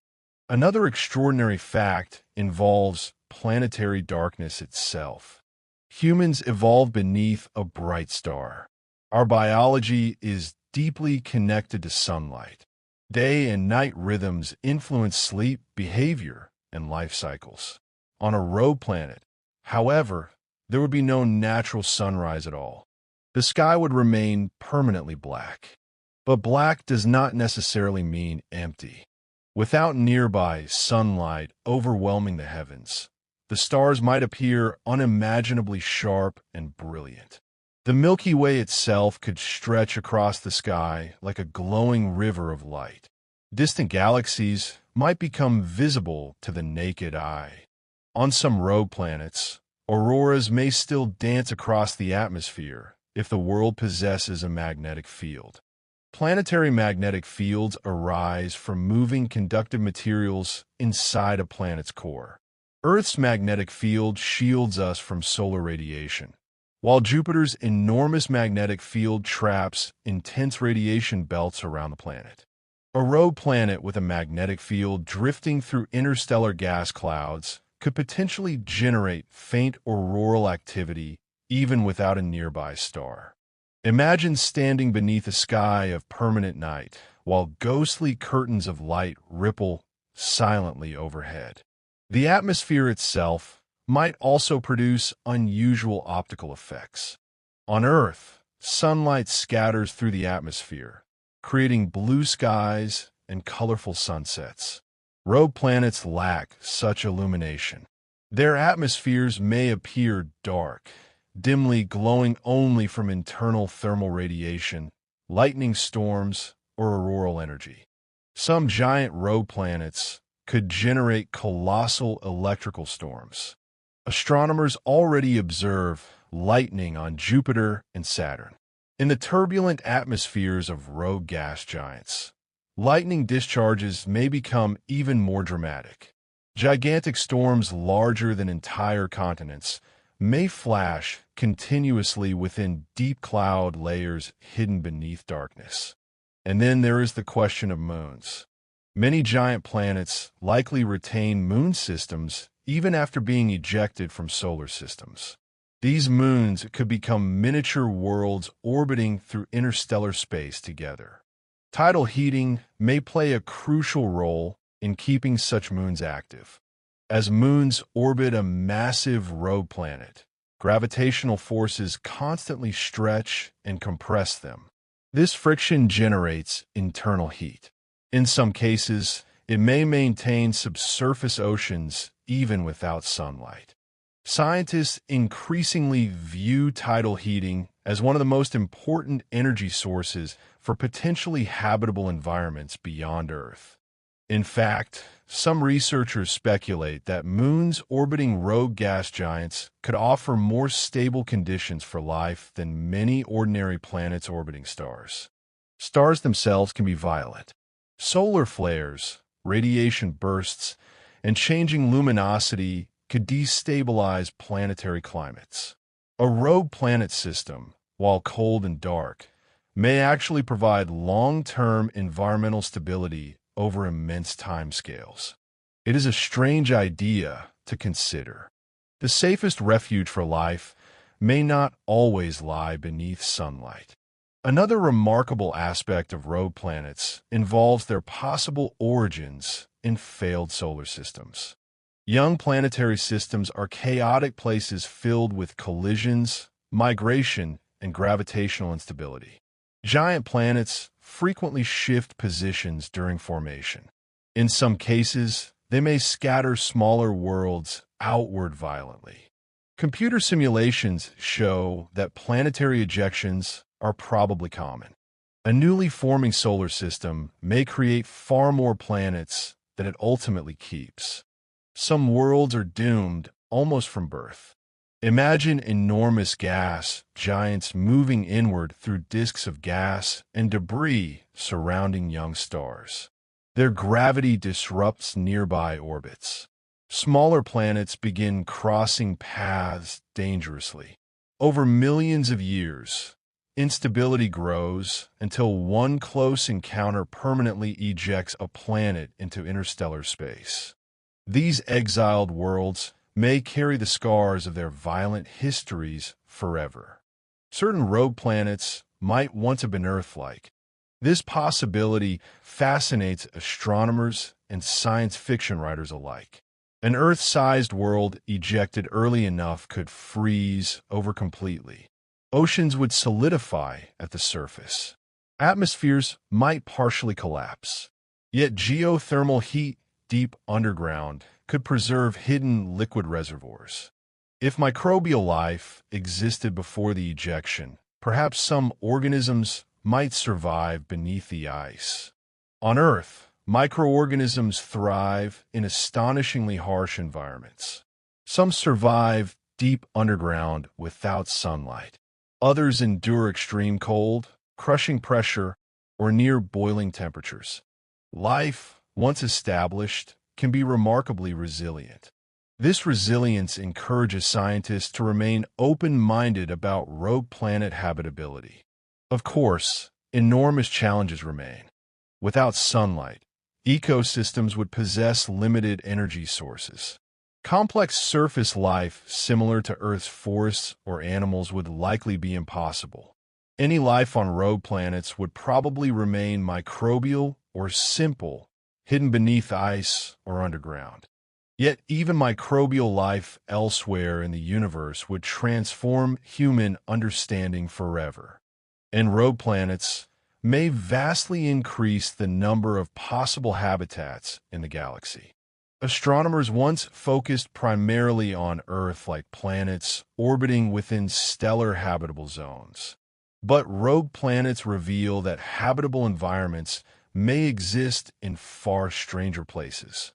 Another extraordinary fact involves planetary darkness itself. Humans evolved beneath a bright star. Our biology is deeply connected to sunlight. Day and night rhythms influence sleep, behavior, and life cycles. On a rogue planet, however, there would be no natural sunrise at all. The sky would remain permanently black. But black does not necessarily mean empty. Without nearby sunlight overwhelming the heavens, the stars might appear unimaginably sharp and brilliant. The Milky Way itself could stretch across the sky like a glowing river of light. Distant galaxies might become visible to the naked eye. On some rogue planets, auroras may still dance across the atmosphere if the world possesses a magnetic field. Planetary magnetic fields arise from moving conductive materials inside a planet's core. Earth's magnetic field shields us from solar radiation, while Jupiter's enormous magnetic field traps intense radiation belts around the planet. A rogue planet with a magnetic field drifting through interstellar gas clouds could potentially generate faint auroral activity even without a nearby star. Imagine standing beneath a sky of permanent night while ghostly curtains of light ripple silently overhead. The atmosphere itself might also produce unusual optical effects. On Earth, sunlight scatters through the atmosphere, creating blue skies and colorful sunsets. Rogue planets lack such illumination. Their atmospheres may appear dark, dimly glowing only from internal thermal radiation, lightning storms, or auroral energy. Some giant rogue planets could generate colossal electrical storms. Astronomers already observe lightning on Jupiter and Saturn. In the turbulent atmospheres of rogue gas giants, lightning discharges may become even more dramatic. Gigantic storms larger than entire continents may flash continuously within deep cloud layers hidden beneath darkness. And then there is the question of moons. Many giant planets likely retain moon systems even after being ejected from solar systems. These moons could become miniature worlds orbiting through interstellar space together. Tidal heating may play a crucial role in keeping such moons active. As moons orbit a massive rogue planet, gravitational forces constantly stretch and compress them. This friction generates internal heat. In some cases, it may maintain subsurface oceans even without sunlight. Scientists increasingly view tidal heating as one of the most important energy sources for potentially habitable environments beyond Earth. In fact, some researchers speculate that moons orbiting rogue gas giants could offer more stable conditions for life than many ordinary planets orbiting stars. Stars themselves can be violent. Solar flares, radiation bursts, and changing luminosity could destabilize planetary climates. A rogue planet system, while cold and dark, may actually provide long-term environmental stability over immense timescales. It is a strange idea to consider. The safest refuge for life may not always lie beneath sunlight. Another remarkable aspect of rogue planets involves their possible origins in failed solar systems. Young planetary systems are chaotic places filled with collisions, migration, and gravitational instability. Giant planets frequently shift positions during formation. In some cases, they may scatter smaller worlds outward violently. Computer simulations show that planetary ejections are probably common. A newly forming solar system may create far more planets than it ultimately keeps. Some worlds are doomed almost from birth. Imagine enormous gas giants moving inward through disks of gas and debris surrounding young stars. Their gravity disrupts nearby orbits. Smaller planets begin crossing paths dangerously. Over millions of years, instability grows until one close encounter permanently ejects a planet into interstellar space. These exiled worlds may carry the scars of their violent histories forever. Certain rogue planets might once have been Earth-like. This possibility fascinates astronomers and science fiction writers alike. An Earth-sized world ejected early enough could freeze over completely. Oceans would solidify at the surface. Atmospheres might partially collapse. Yet geothermal heat deep underground could preserve hidden liquid reservoirs. If microbial life existed before the ejection, perhaps some organisms might survive beneath the ice. On Earth, microorganisms thrive in astonishingly harsh environments. Some survive deep underground without sunlight. Others endure extreme cold, crushing pressure, or near boiling temperatures. Life, once established, can be remarkably resilient. This resilience encourages scientists to remain open-minded about rogue planet habitability. Of course, enormous challenges remain. Without sunlight, ecosystems would possess limited energy sources. Complex surface life similar to Earth's forests or animals would likely be impossible. Any life on rogue planets would probably remain microbial or simple, hidden beneath ice or underground. Yet even microbial life elsewhere in the universe would transform human understanding forever. And rogue planets may vastly increase the number of possible habitats in the galaxy. Astronomers once focused primarily on Earth-like planets orbiting within stellar habitable zones. But rogue planets reveal that habitable environments may exist in far stranger places.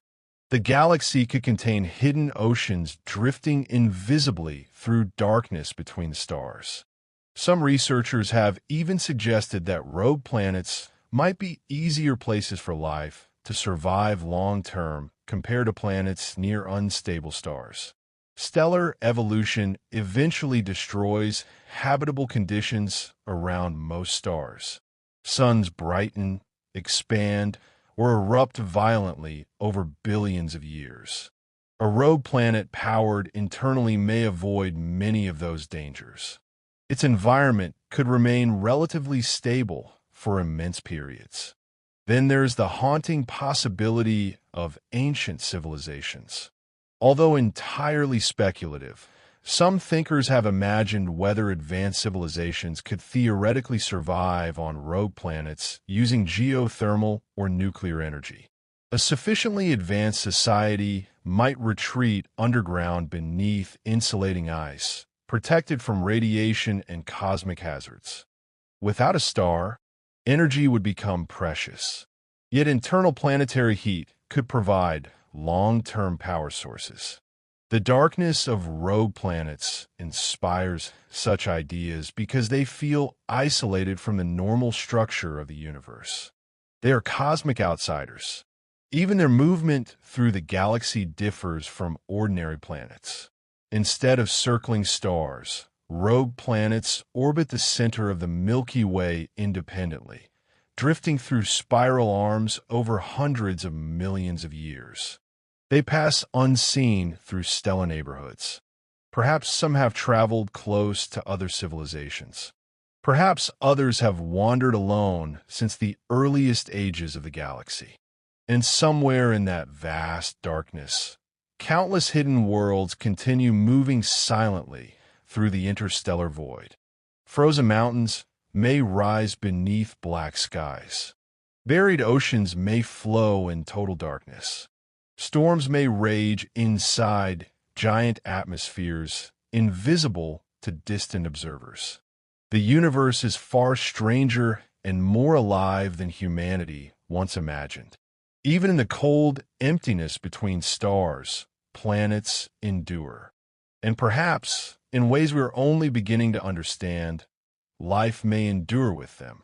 The galaxy could contain hidden oceans drifting invisibly through darkness between the stars. Some researchers have even suggested that rogue planets might be easier places for life to survive long-term compared to planets near unstable stars. Stellar evolution eventually destroys habitable conditions around most stars. Suns brighten, expand, or erupt violently over billions of years. A rogue planet powered internally may avoid many of those dangers. Its environment could remain relatively stable for immense periods. Then there's the haunting possibility of ancient civilizations. Although entirely speculative, some thinkers have imagined whether advanced civilizations could theoretically survive on rogue planets using geothermal or nuclear energy. A sufficiently advanced society might retreat underground beneath insulating ice, protected from radiation and cosmic hazards. Without a star, energy would become precious. Yet internal planetary heat could provide long-term power sources. The darkness of rogue planets inspires such ideas because they feel isolated from the normal structure of the universe. They are cosmic outsiders. Even their movement through the galaxy differs from ordinary planets. Instead of circling stars, rogue planets orbit the center of the Milky Way independently, drifting through spiral arms over hundreds of millions of years. They pass unseen through stellar neighborhoods. Perhaps some have traveled close to other civilizations. Perhaps others have wandered alone since the earliest ages of the galaxy. And somewhere in that vast darkness, countless hidden worlds continue moving silently through the interstellar void. Frozen mountains may rise beneath black skies. Buried oceans may flow in total darkness. Storms may rage inside giant atmospheres invisible to distant observers. The universe is far stranger and more alive than humanity once imagined. Even in the cold emptiness between stars, planets endure. And perhaps, in ways we are only beginning to understand, life may endure with them.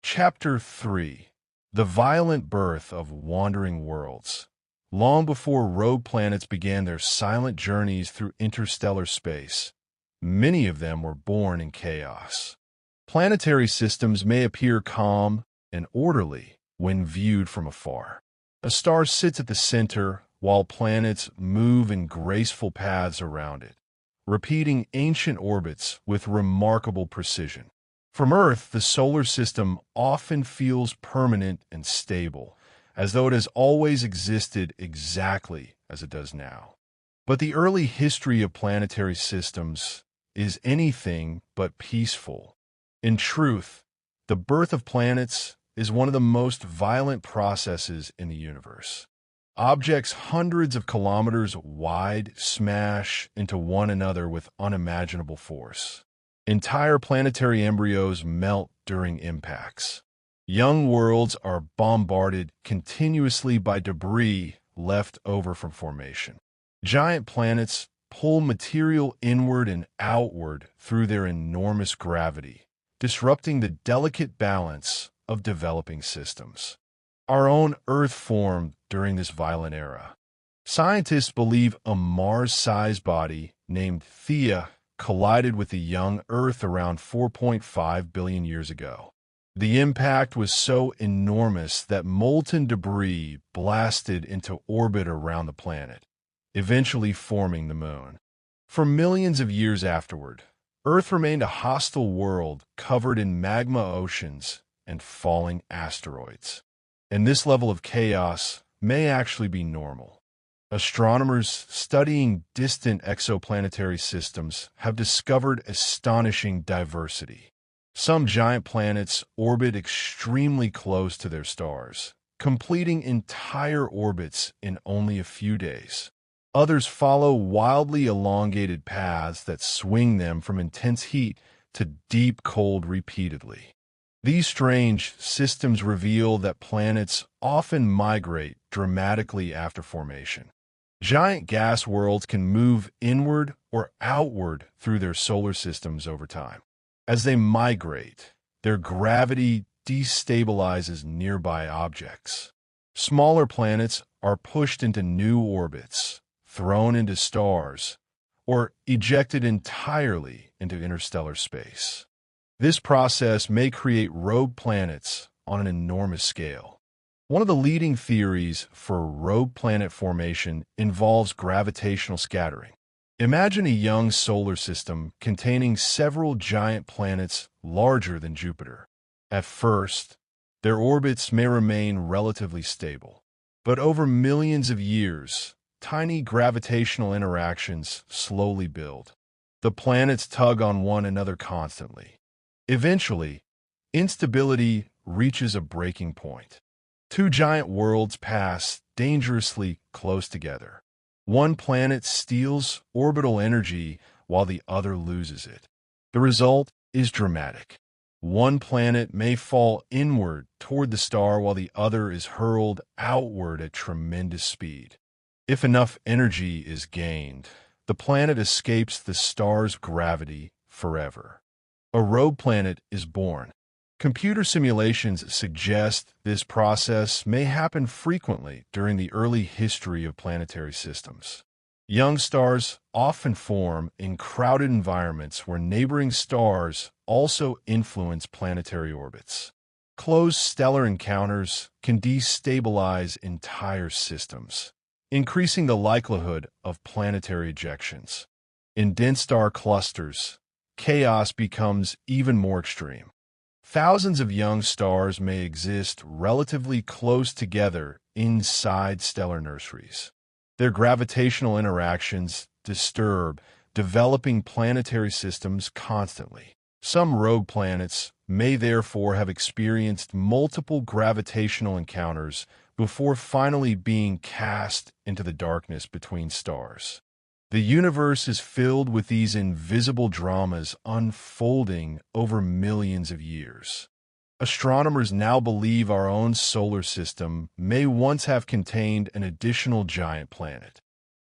Chapter 3: The Violent Birth of Wandering Worlds. Long before rogue planets began their silent journeys through interstellar space, many of them were born in chaos. Planetary systems may appear calm and orderly when viewed from afar. A star sits at the center while planets move in graceful paths around it, repeating ancient orbits with remarkable precision. From Earth, the solar system often feels permanent and stable, as though it has always existed exactly as it does now. But the early history of planetary systems is anything but peaceful. In truth, the birth of planets is one of the most violent processes in the universe. Objects hundreds of kilometers wide smash into one another with unimaginable force. Entire planetary embryos melt during impacts. Young worlds are bombarded continuously by debris left over from formation. Giant planets pull material inward and outward through their enormous gravity, disrupting the delicate balance of developing systems. Our own Earth formed during this violent era. Scientists believe a Mars-sized body named Theia collided with the young Earth around 4.5 billion years ago. The impact was so enormous that molten debris blasted into orbit around the planet, eventually forming the Moon. For millions of years afterward, Earth remained a hostile world covered in magma oceans and falling asteroids. And this level of chaos may actually be normal. Astronomers studying distant exoplanetary systems have discovered astonishing diversity. Some giant planets orbit extremely close to their stars, completing entire orbits in only a few days. Others follow wildly elongated paths that swing them from intense heat to deep cold repeatedly. These strange systems reveal that planets often migrate dramatically after formation. Giant gas worlds can move inward or outward through their solar systems over time. As they migrate, their gravity destabilizes nearby objects. Smaller planets are pushed into new orbits, thrown into stars, or ejected entirely into interstellar space. This process may create rogue planets on an enormous scale. One of the leading theories for rogue planet formation involves gravitational scattering. Imagine a young solar system containing several giant planets larger than Jupiter. At first, their orbits may remain relatively stable, but over millions of years, tiny gravitational interactions slowly build. The planets tug on one another constantly. Eventually, instability reaches a breaking point. Two giant worlds pass dangerously close together. One planet steals orbital energy while the other loses it. The result is dramatic. One planet may fall inward toward the star while the other is hurled outward at tremendous speed. If enough energy is gained, the planet escapes the star's gravity forever. A rogue planet is born. Computer simulations suggest this process may happen frequently during the early history of planetary systems. Young stars often form in crowded environments where neighboring stars also influence planetary orbits. Close stellar encounters can destabilize entire systems, increasing the likelihood of planetary ejections. In dense star clusters, chaos becomes even more extreme. Thousands of young stars may exist relatively close together inside stellar nurseries. Their gravitational interactions disturb developing planetary systems constantly. Some rogue planets may therefore have experienced multiple gravitational encounters before finally being cast into the darkness between stars. The universe is filled with these invisible dramas unfolding over millions of years. Astronomers now believe our own solar system may once have contained an additional giant planet.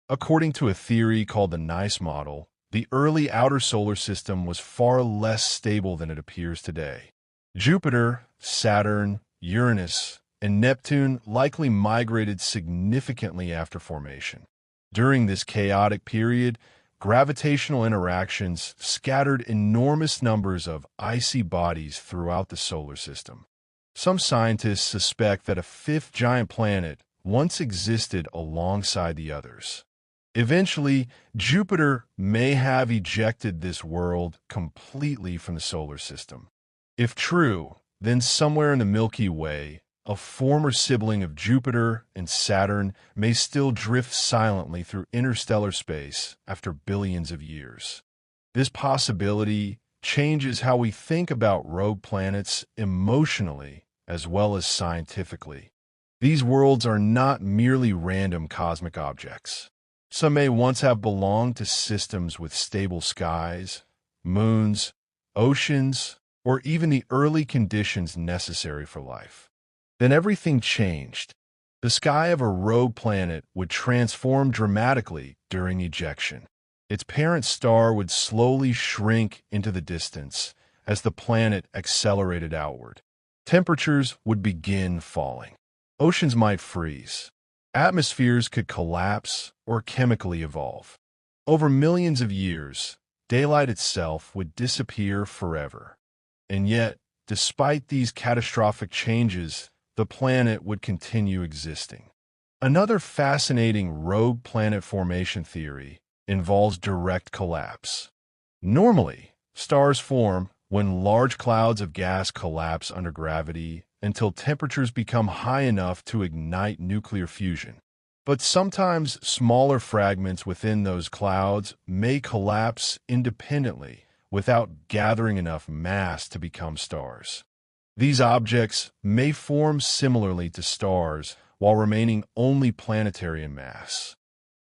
According to a theory called the Nice model, the early outer solar system was far less stable than it appears today. Jupiter, Saturn, Uranus, and Neptune likely migrated significantly after formation. During this chaotic period, gravitational interactions scattered enormous numbers of icy bodies throughout the solar system. Some scientists suspect that a fifth giant planet once existed alongside the others. Eventually, Jupiter may have ejected this world completely from the solar system. If true, then somewhere in the Milky Way, a former sibling of Jupiter and Saturn may still drift silently through interstellar space after billions of years. This possibility changes how we think about rogue planets emotionally as well as scientifically. These worlds are not merely random cosmic objects. Some may once have belonged to systems with stable skies, moons, oceans, or even the early conditions necessary for life. Then everything changed. The sky of a rogue planet would transform dramatically during ejection. Its parent star would slowly shrink into the distance as the planet accelerated outward. Temperatures would begin falling. Oceans might freeze. Atmospheres could collapse or chemically evolve. Over millions of years, daylight itself would disappear forever. And yet, despite these catastrophic changes, the planet would continue existing. Another fascinating rogue planet formation theory involves direct collapse. Normally, stars form when large clouds of gas collapse under gravity until temperatures become high enough to ignite nuclear fusion. But sometimes smaller fragments within those clouds may collapse independently without gathering enough mass to become stars. These objects may form similarly to stars while remaining only planetary in mass.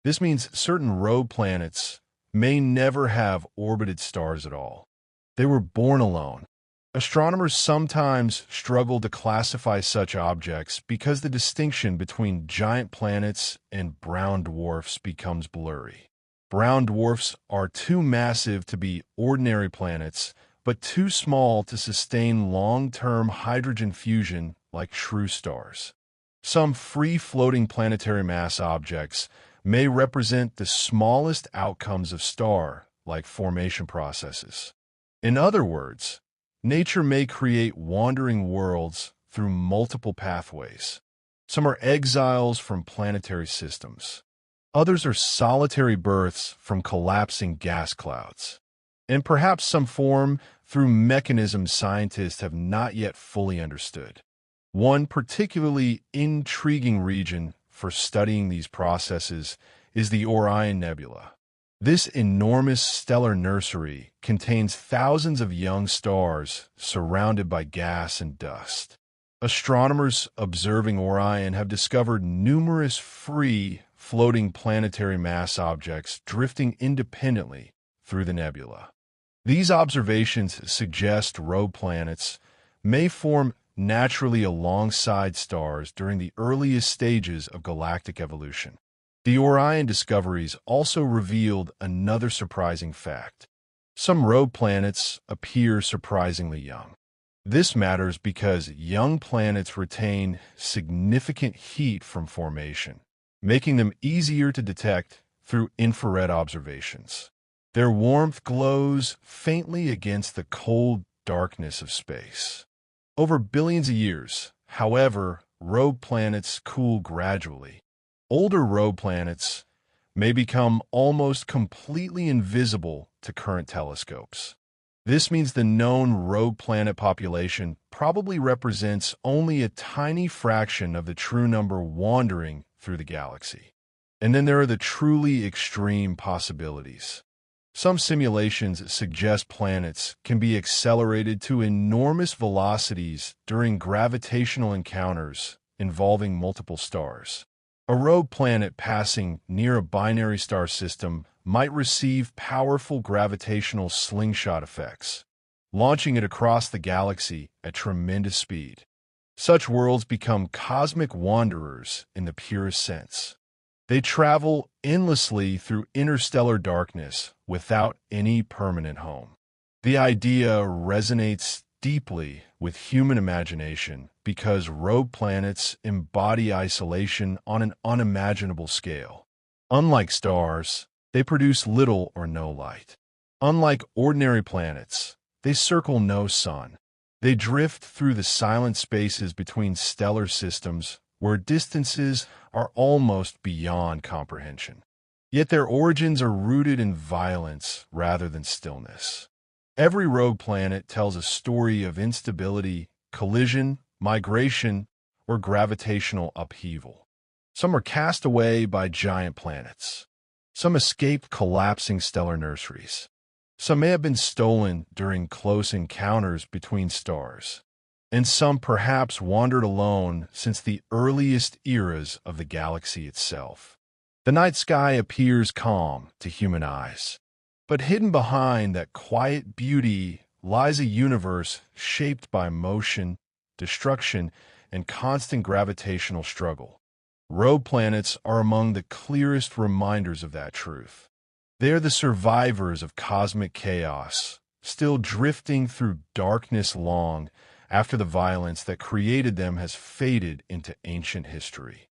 This means certain rogue planets may never have orbited stars at all. They were born alone. Astronomers sometimes struggle to classify such objects because the distinction between giant planets and brown dwarfs becomes blurry. Brown dwarfs are too massive to be ordinary planets, but too small to sustain long-term hydrogen fusion like true stars. Some free-floating planetary mass objects may represent the smallest outcomes of star-like formation processes. In other words, nature may create wandering worlds through multiple pathways. Some are exiles from planetary systems. Others are solitary births from collapsing gas clouds. And perhaps some form through mechanisms scientists have not yet fully understood. One particularly intriguing region for studying these processes is the Orion Nebula. This enormous stellar nursery contains thousands of young stars surrounded by gas and dust. Astronomers observing Orion have discovered numerous free, floating planetary mass objects drifting independently through the nebula. These observations suggest rogue planets may form naturally alongside stars during the earliest stages of galactic evolution. The Orion discoveries also revealed another surprising fact. Some rogue planets appear surprisingly young. This matters because young planets retain significant heat from formation, making them easier to detect through infrared observations. Their warmth glows faintly against the cold darkness of space. Over billions of years, however, rogue planets cool gradually. Older rogue planets may become almost completely invisible to current telescopes. This means the known rogue planet population probably represents only a tiny fraction of the true number wandering through the galaxy. And then there are the truly extreme possibilities. Some simulations suggest planets can be accelerated to enormous velocities during gravitational encounters involving multiple stars. A rogue planet passing near a binary star system might receive powerful gravitational slingshot effects, launching it across the galaxy at tremendous speed. Such worlds become cosmic wanderers in the purest sense. They travel endlessly through interstellar darkness without any permanent home. The idea resonates deeply with human imagination because rogue planets embody isolation on an unimaginable scale. Unlike stars, they produce little or no light. Unlike ordinary planets, they circle no sun. They drift through the silent spaces between stellar systems where distances are almost beyond comprehension. Yet their origins are rooted in violence rather than stillness. Every rogue planet tells a story of instability, collision, migration, or gravitational upheaval. Some are cast away by giant planets. Some escaped collapsing stellar nurseries. Some may have been stolen during close encounters between stars. And some perhaps wandered alone since the earliest eras of the galaxy itself. The night sky appears calm to human eyes. But hidden behind that quiet beauty lies a universe shaped by motion, destruction, and constant gravitational struggle. Rogue planets are among the clearest reminders of that truth. They are the survivors of cosmic chaos, still drifting through darkness long after the violence that created them has faded into ancient history.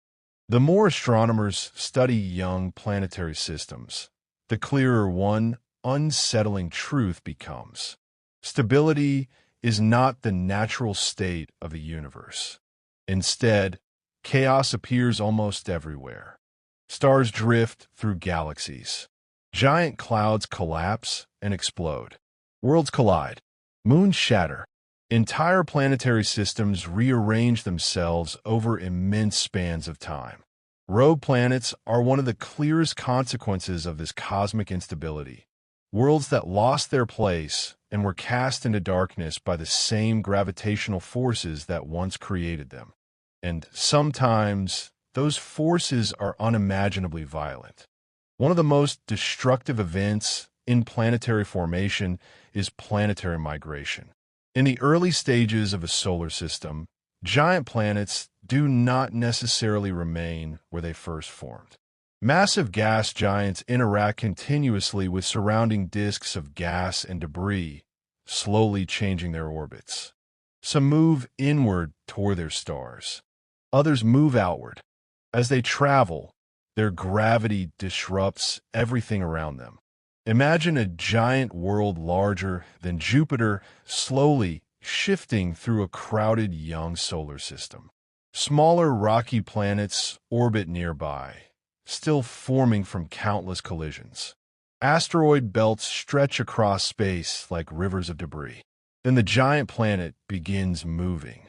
The more astronomers study young planetary systems, the clearer one unsettling truth becomes. Stability is not the natural state of the universe. Instead, chaos appears almost everywhere. Stars drift through galaxies. Giant clouds collapse and explode. Worlds collide. Moons shatter. Entire planetary systems rearrange themselves over immense spans of time. Rogue planets are one of the clearest consequences of this cosmic instability. Worlds that lost their place and were cast into darkness by the same gravitational forces that once created them. And sometimes, those forces are unimaginably violent. One of the most destructive events in planetary formation is planetary migration. In the early stages of a solar system, giant planets do not necessarily remain where they first formed. Massive gas giants interact continuously with surrounding disks of gas and debris, slowly changing their orbits. Some move inward toward their stars. Others move outward. As they travel, their gravity disrupts everything around them. Imagine a giant world larger than Jupiter slowly shifting through a crowded young solar system. Smaller rocky planets orbit nearby, still forming from countless collisions. Asteroid belts stretch across space like rivers of debris. Then the giant planet begins moving.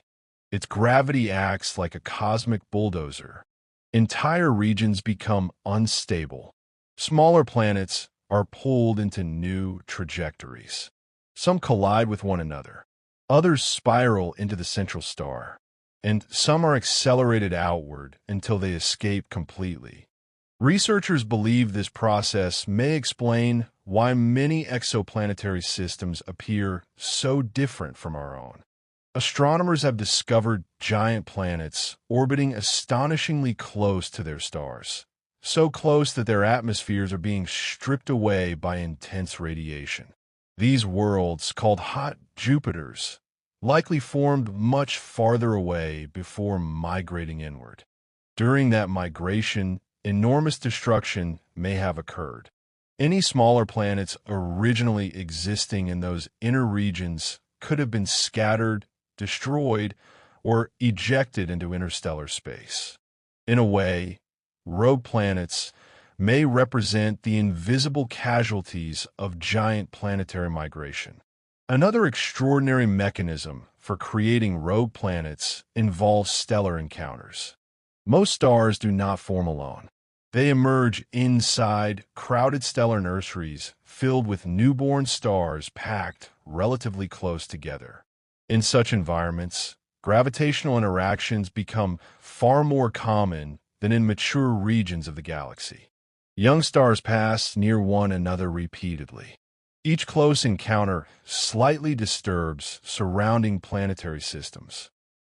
Its gravity acts like a cosmic bulldozer. Entire regions become unstable. Smaller planets are pulled into new trajectories. Some collide with one another. Others spiral into the central star. And some are accelerated outward until they escape completely. Researchers believe this process may explain why many exoplanetary systems appear so different from our own. Astronomers have discovered giant planets orbiting astonishingly close to their stars, so close that their atmospheres are being stripped away by intense radiation. These worlds, called hot Jupiters, likely formed much farther away before migrating inward. During that migration, enormous destruction may have occurred. Any smaller planets originally existing in those inner regions could have been scattered, destroyed, or ejected into interstellar space. In a way, rogue planets may represent the invisible casualties of giant planetary migration. Another extraordinary mechanism for creating rogue planets involves stellar encounters. Most stars do not form alone. They emerge inside crowded stellar nurseries filled with newborn stars packed relatively close together. In such environments, gravitational interactions become far more common than in mature regions of the galaxy. Young stars pass near one another repeatedly. Each close encounter slightly disturbs surrounding planetary systems.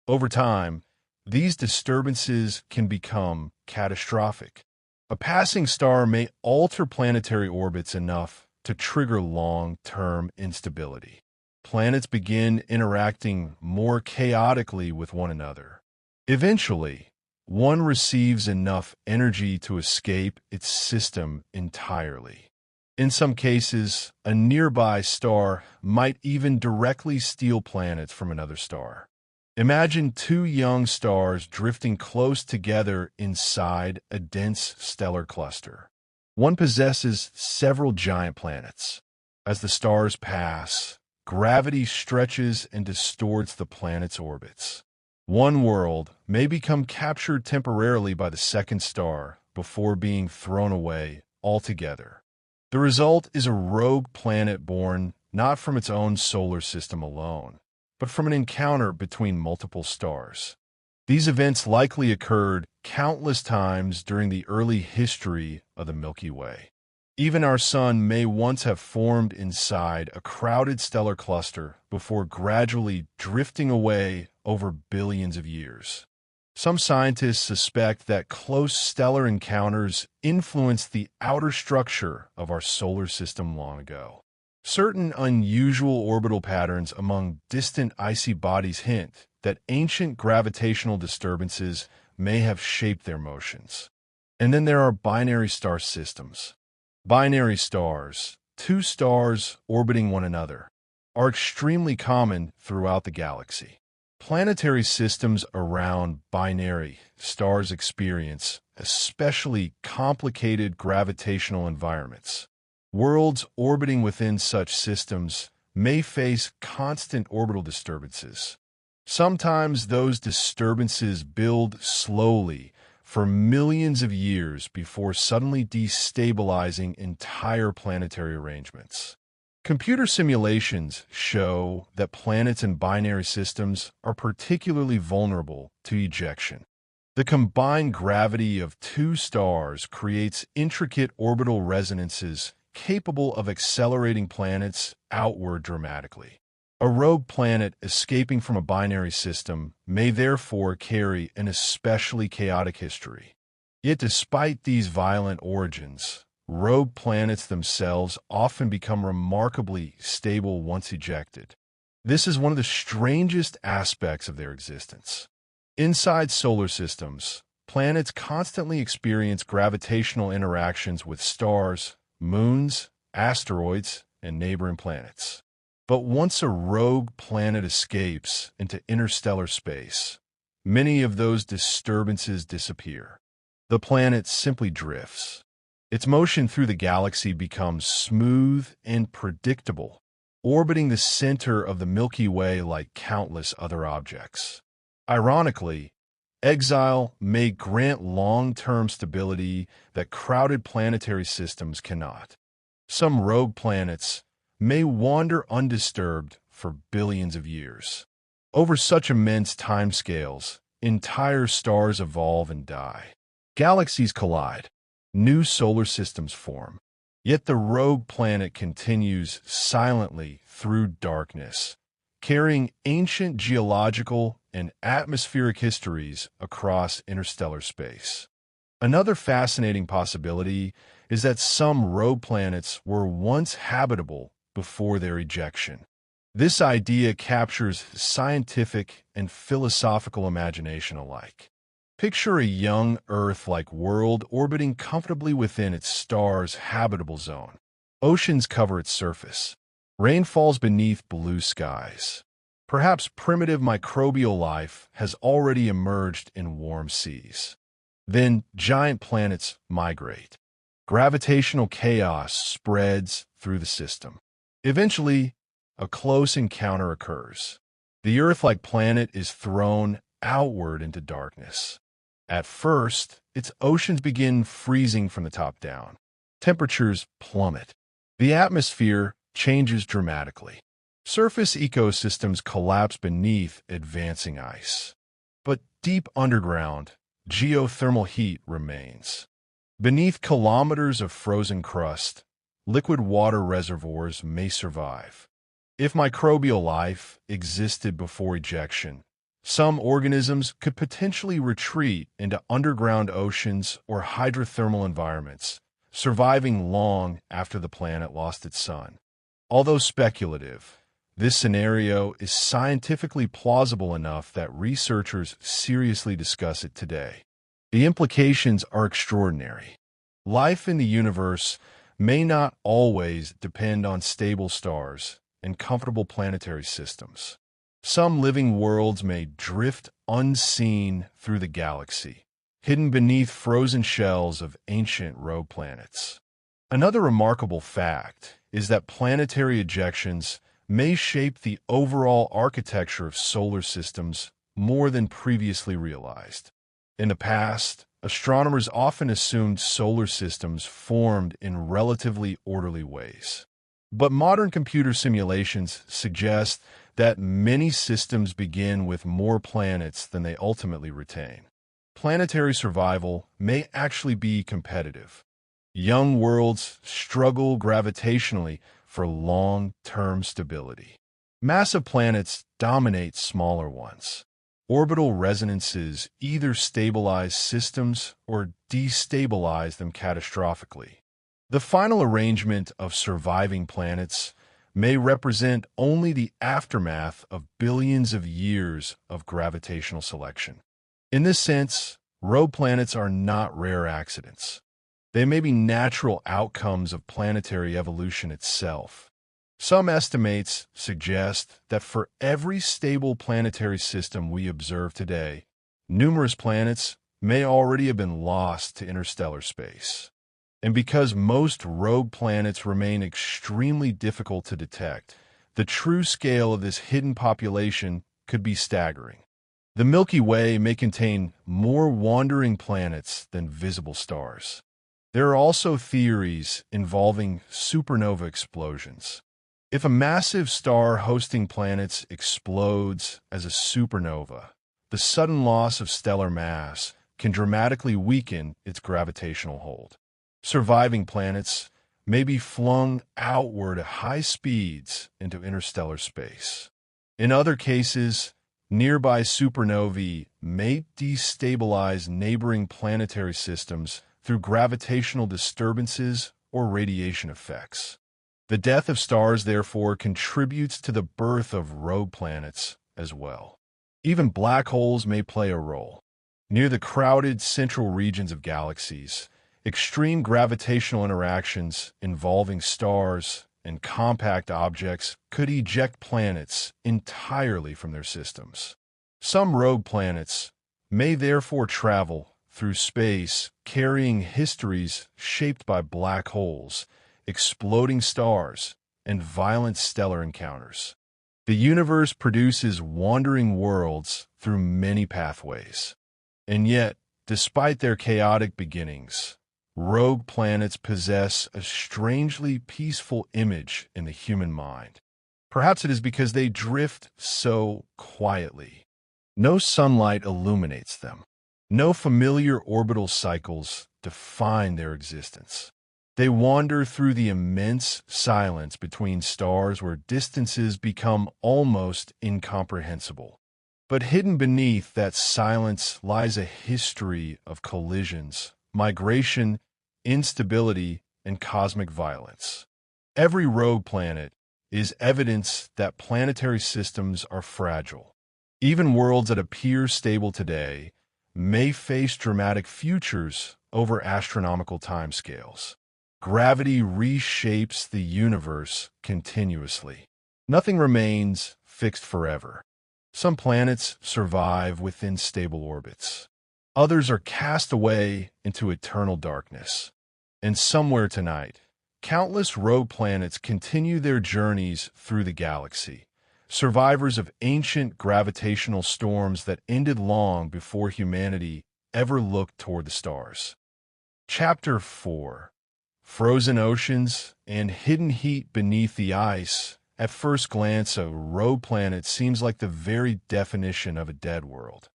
Over time, these disturbances can become catastrophic. A passing star may alter planetary orbits enough to trigger long-term instability. Planets begin interacting more chaotically with one another. Eventually, one receives enough energy to escape its system entirely. In some cases, a nearby star might even directly steal planets from another star. Imagine two young stars drifting close together inside a dense stellar cluster. One possesses several giant planets. As the stars pass, gravity stretches and distorts the planet's orbits. One world may become captured temporarily by the second star before being thrown away altogether. The result is a rogue planet born not from its own solar system alone, but from an encounter between multiple stars. These events likely occurred countless times during the early history of the Milky Way. Even our Sun may once have formed inside a crowded stellar cluster before gradually drifting away over billions of years. Some scientists suspect that close stellar encounters influenced the outer structure of our solar system long ago. Certain unusual orbital patterns among distant icy bodies hint that ancient gravitational disturbances may have shaped their motions. And then there are binary star systems. Binary stars, two stars orbiting one another, are extremely common throughout the galaxy. Planetary systems around binary stars experience especially complicated gravitational environments. Worlds orbiting within such systems may face constant orbital disturbances. Sometimes those disturbances build slowly for millions of years before suddenly destabilizing entire planetary arrangements. Computer simulations show that planets in binary systems are particularly vulnerable to ejection. The combined gravity of two stars creates intricate orbital resonances capable of accelerating planets outward dramatically. A rogue planet escaping from a binary system may therefore carry an especially chaotic history. Yet despite these violent origins, rogue planets themselves often become remarkably stable once ejected. This is one of the strangest aspects of their existence. Inside solar systems, planets constantly experience gravitational interactions with stars, moons, asteroids, and neighboring planets. But once a rogue planet escapes into interstellar space, many of those disturbances disappear. The planet simply drifts. Its motion through the galaxy becomes smooth and predictable, orbiting the center of the Milky Way like countless other objects. Ironically, exile may grant long-term stability that crowded planetary systems cannot. Some rogue planets may wander undisturbed for billions of years. Over such immense timescales, entire stars evolve and die. Galaxies collide. New solar systems form. Yet the rogue planet continues silently through darkness, carrying ancient geological and atmospheric histories across interstellar space. Another fascinating possibility is that some rogue planets were once habitable before their ejection. This idea captures scientific and philosophical imagination alike. Picture a young Earth-like world orbiting comfortably within its star's habitable zone. Oceans cover its surface. Rain falls beneath blue skies. Perhaps primitive microbial life has already emerged in warm seas. Then giant planets migrate. Gravitational chaos spreads through the system. Eventually, a close encounter occurs. The Earth-like planet is thrown outward into darkness. At first, its oceans begin freezing from the top down. Temperatures plummet. The atmosphere changes dramatically. Surface ecosystems collapse beneath advancing ice. But deep underground, geothermal heat remains. Beneath kilometers of frozen crust, liquid water reservoirs may survive. If microbial life existed before ejection, some organisms could potentially retreat into underground oceans or hydrothermal environments, surviving long after the planet lost its sun. Although speculative, this scenario is scientifically plausible enough that researchers seriously discuss it today. The implications are extraordinary. Life in the universe may not always depend on stable stars and comfortable planetary systems. Some living worlds may drift unseen through the galaxy, hidden beneath frozen shells of ancient rogue planets. Another remarkable fact is that planetary ejections may shape the overall architecture of solar systems more than previously realized. In the past, astronomers often assumed solar systems formed in relatively orderly ways. But modern computer simulations suggest that many systems begin with more planets than they ultimately retain. Planetary survival may actually be competitive. Young worlds struggle gravitationally for long-term stability. Massive planets dominate smaller ones. Orbital resonances either stabilize systems or destabilize them catastrophically. The final arrangement of surviving planets may represent only the aftermath of billions of years of gravitational selection. In this sense, rogue planets are not rare accidents. They may be natural outcomes of planetary evolution itself. Some estimates suggest that for every stable planetary system we observe today, numerous planets may already have been lost to interstellar space. And because most rogue planets remain extremely difficult to detect, the true scale of this hidden population could be staggering. The Milky Way may contain more wandering planets than visible stars. There are also theories involving supernova explosions. If a massive star hosting planets explodes as a supernova, the sudden loss of stellar mass can dramatically weaken its gravitational hold. Surviving planets may be flung outward at high speeds into interstellar space. In other cases, nearby supernovae may destabilize neighboring planetary systems through gravitational disturbances or radiation effects. The death of stars, therefore, contributes to the birth of rogue planets as well. Even black holes may play a role. Near the crowded central regions of galaxies, extreme gravitational interactions involving stars and compact objects could eject planets entirely from their systems. Some rogue planets may therefore travel through space carrying histories shaped by black holes, exploding stars, and violent stellar encounters. The universe produces wandering worlds through many pathways. And yet, despite their chaotic beginnings, rogue planets possess a strangely peaceful image in the human mind. Perhaps it is because they drift so quietly. No sunlight illuminates them. No familiar orbital cycles define their existence. They wander through the immense silence between stars where distances become almost incomprehensible. But hidden beneath that silence lies a history of collisions, migration, instability, and cosmic violence. Every rogue planet is evidence that planetary systems are fragile. Even worlds that appear stable today may face dramatic futures over astronomical timescales. Gravity reshapes the universe continuously. Nothing remains fixed forever. Some planets survive within stable orbits. Others are cast away into eternal darkness. And somewhere tonight, countless rogue planets continue their journeys through the galaxy, survivors of ancient gravitational storms that ended long before humanity ever looked toward the stars. Chapter 4. Frozen oceans and hidden heat beneath the ice. At first glance, a rogue planet seems like the very definition of a dead world.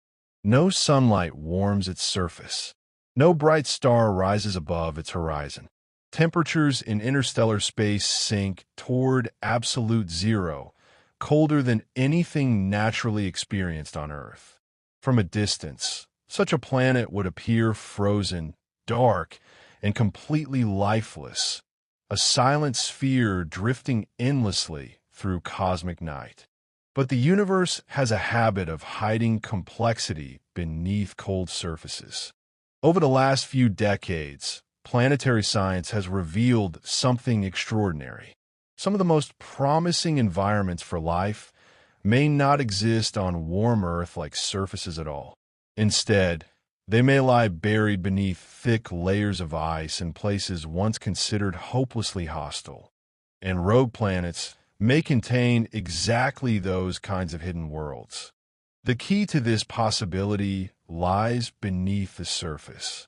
No sunlight warms its surface. No bright star rises above its horizon. Temperatures in interstellar space sink toward absolute zero, colder than anything naturally experienced on Earth. From a distance, such a planet would appear frozen, dark, and completely lifeless, a silent sphere drifting endlessly through cosmic night. But the universe has a habit of hiding complexity beneath cold surfaces. Over the last few decades, planetary science has revealed something extraordinary. Some of the most promising environments for life may not exist on warm Earth-like surfaces at all. Instead, they may lie buried beneath thick layers of ice in places once considered hopelessly hostile. And rogue planets may contain exactly those kinds of hidden worlds. The key to this possibility lies beneath the surface.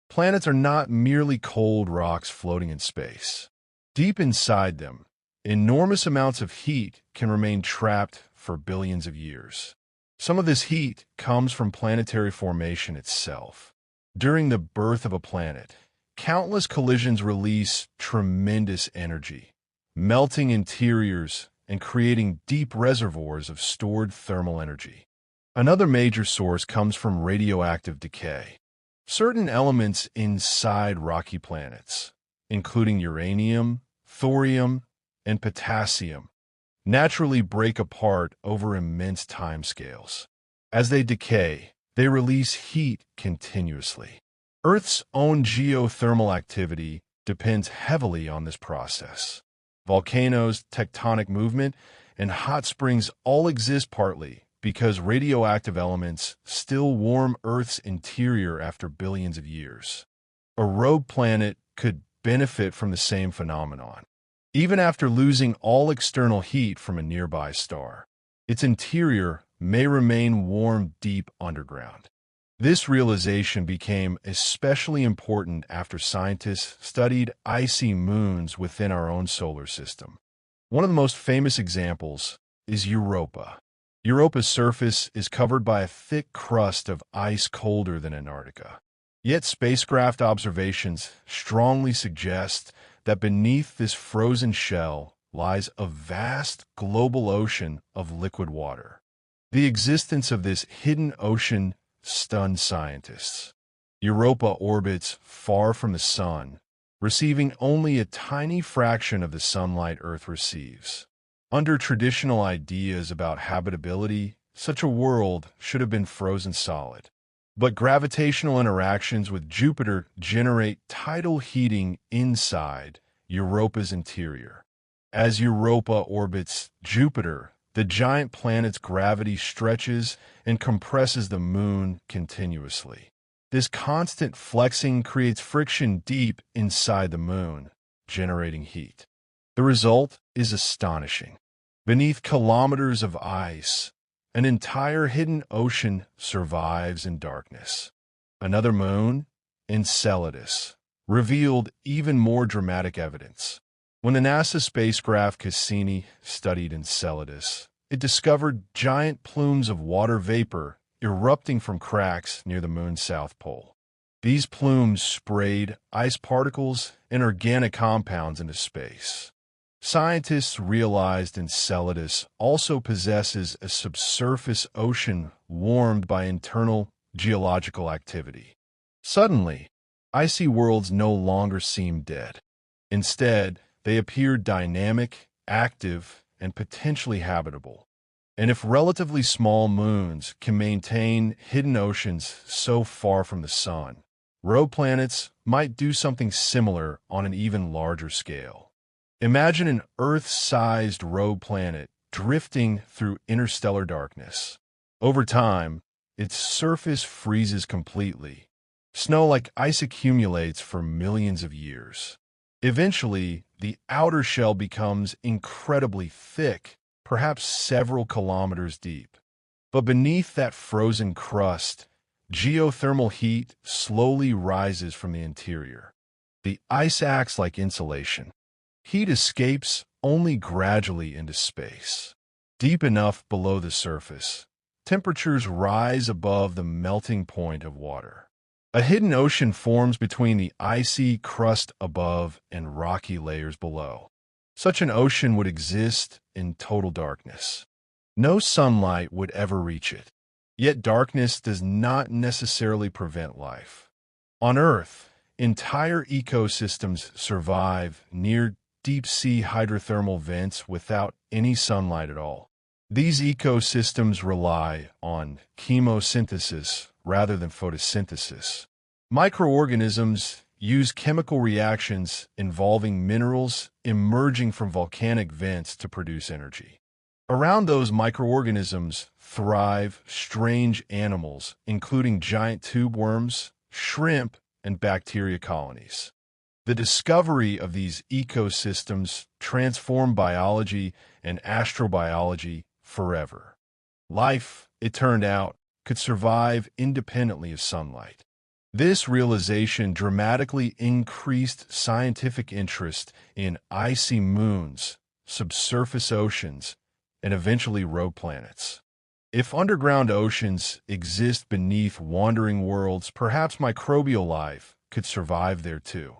Planets are not merely cold rocks floating in space. Deep inside them, enormous amounts of heat can remain trapped for billions of years. Some of this heat comes from planetary formation itself. During the birth of a planet, countless collisions release tremendous energy, melting interiors and creating deep reservoirs of stored thermal energy. Another major source comes from radioactive decay. Certain elements inside rocky planets, including uranium, thorium, and potassium, naturally break apart over immense timescales. As they decay, they release heat continuously. Earth's own geothermal activity depends heavily on this process. Volcanoes, tectonic movement, and hot springs all exist partly because radioactive elements still warm Earth's interior after billions of years. A rogue planet could benefit from the same phenomenon. Even after losing all external heat from a nearby star, its interior may remain warm deep underground. This realization became especially important after scientists studied icy moons within our own solar system. One of the most famous examples is Europa. Europa's surface is covered by a thick crust of ice colder than Antarctica. Yet spacecraft observations strongly suggest that beneath this frozen shell lies a vast global ocean of liquid water. The existence of this hidden ocean stunned scientists. Europa orbits far from the Sun, receiving only a tiny fraction of the sunlight Earth receives. Under traditional ideas about habitability, such a world should have been frozen solid. But gravitational interactions with Jupiter generate tidal heating inside Europa's interior. As Europa orbits Jupiter, the giant planet's gravity stretches and compresses the Moon continuously. This constant flexing creates friction deep inside the Moon, generating heat. The result is astonishing. Beneath kilometers of ice, an entire hidden ocean survives in darkness. Another moon, Enceladus, revealed even more dramatic evidence. When the NASA spacecraft Cassini studied Enceladus, it discovered giant plumes of water vapor erupting from cracks near the moon's south pole. These plumes sprayed ice particles and organic compounds into space. Scientists realized Enceladus also possesses a subsurface ocean warmed by internal geological activity. Suddenly, icy worlds no longer seemed dead. Instead, they appeared dynamic, active, and potentially habitable. And if relatively small moons can maintain hidden oceans so far from the Sun, rogue planets might do something similar on an even larger scale. Imagine an Earth-sized rogue planet drifting through interstellar darkness. Over time, its surface freezes completely. Snow like ice accumulates for millions of years. Eventually, the outer shell becomes incredibly thick, perhaps several kilometers deep. But beneath that frozen crust, geothermal heat slowly rises from the interior. The ice acts like insulation. Heat escapes only gradually into space. Deep enough below the surface, temperatures rise above the melting point of water. A hidden ocean forms between the icy crust above and rocky layers below. Such an ocean would exist in total darkness. No sunlight would ever reach it. Yet darkness does not necessarily prevent life. On Earth, entire ecosystems survive near deep-sea hydrothermal vents without any sunlight at all. These ecosystems rely on chemosynthesis rather than photosynthesis. Microorganisms use chemical reactions involving minerals emerging from volcanic vents to produce energy. Around those microorganisms thrive strange animals, including giant tube worms, shrimp, and bacteria colonies. The discovery of these ecosystems transformed biology and astrobiology forever. Life, it turned out, could survive independently of sunlight. This realization dramatically increased scientific interest in icy moons, subsurface oceans, and eventually rogue planets. If underground oceans exist beneath wandering worlds, perhaps microbial life could survive there too.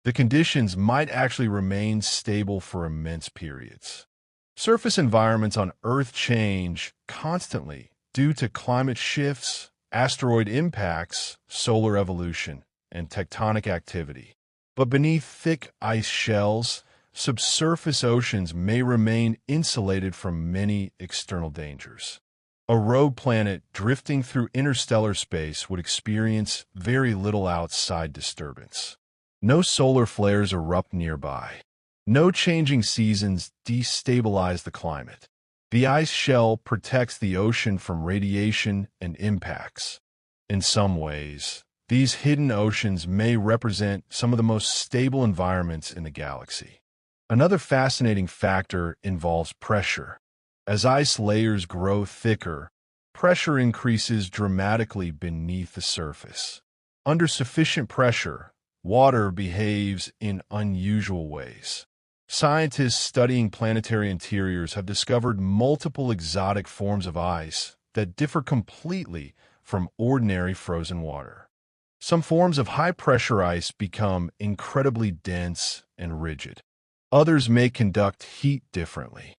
The conditions might actually remain stable for immense periods. Surface environments on Earth change constantly due to climate shifts, asteroid impacts, solar evolution, and tectonic activity. But beneath thick ice shells, subsurface oceans may remain insulated from many external dangers. A rogue planet drifting through interstellar space would experience very little outside disturbance. No solar flares erupt nearby. No changing seasons destabilize the climate. The ice shell protects the ocean from radiation and impacts. In some ways, these hidden oceans may represent some of the most stable environments in the galaxy. Another fascinating factor involves pressure. As ice layers grow thicker, pressure increases dramatically beneath the surface. Under sufficient pressure, water behaves in unusual ways. Scientists studying planetary interiors have discovered multiple exotic forms of ice that differ completely from ordinary frozen water. Some forms of high-pressure ice become incredibly dense and rigid. Others may conduct heat differently.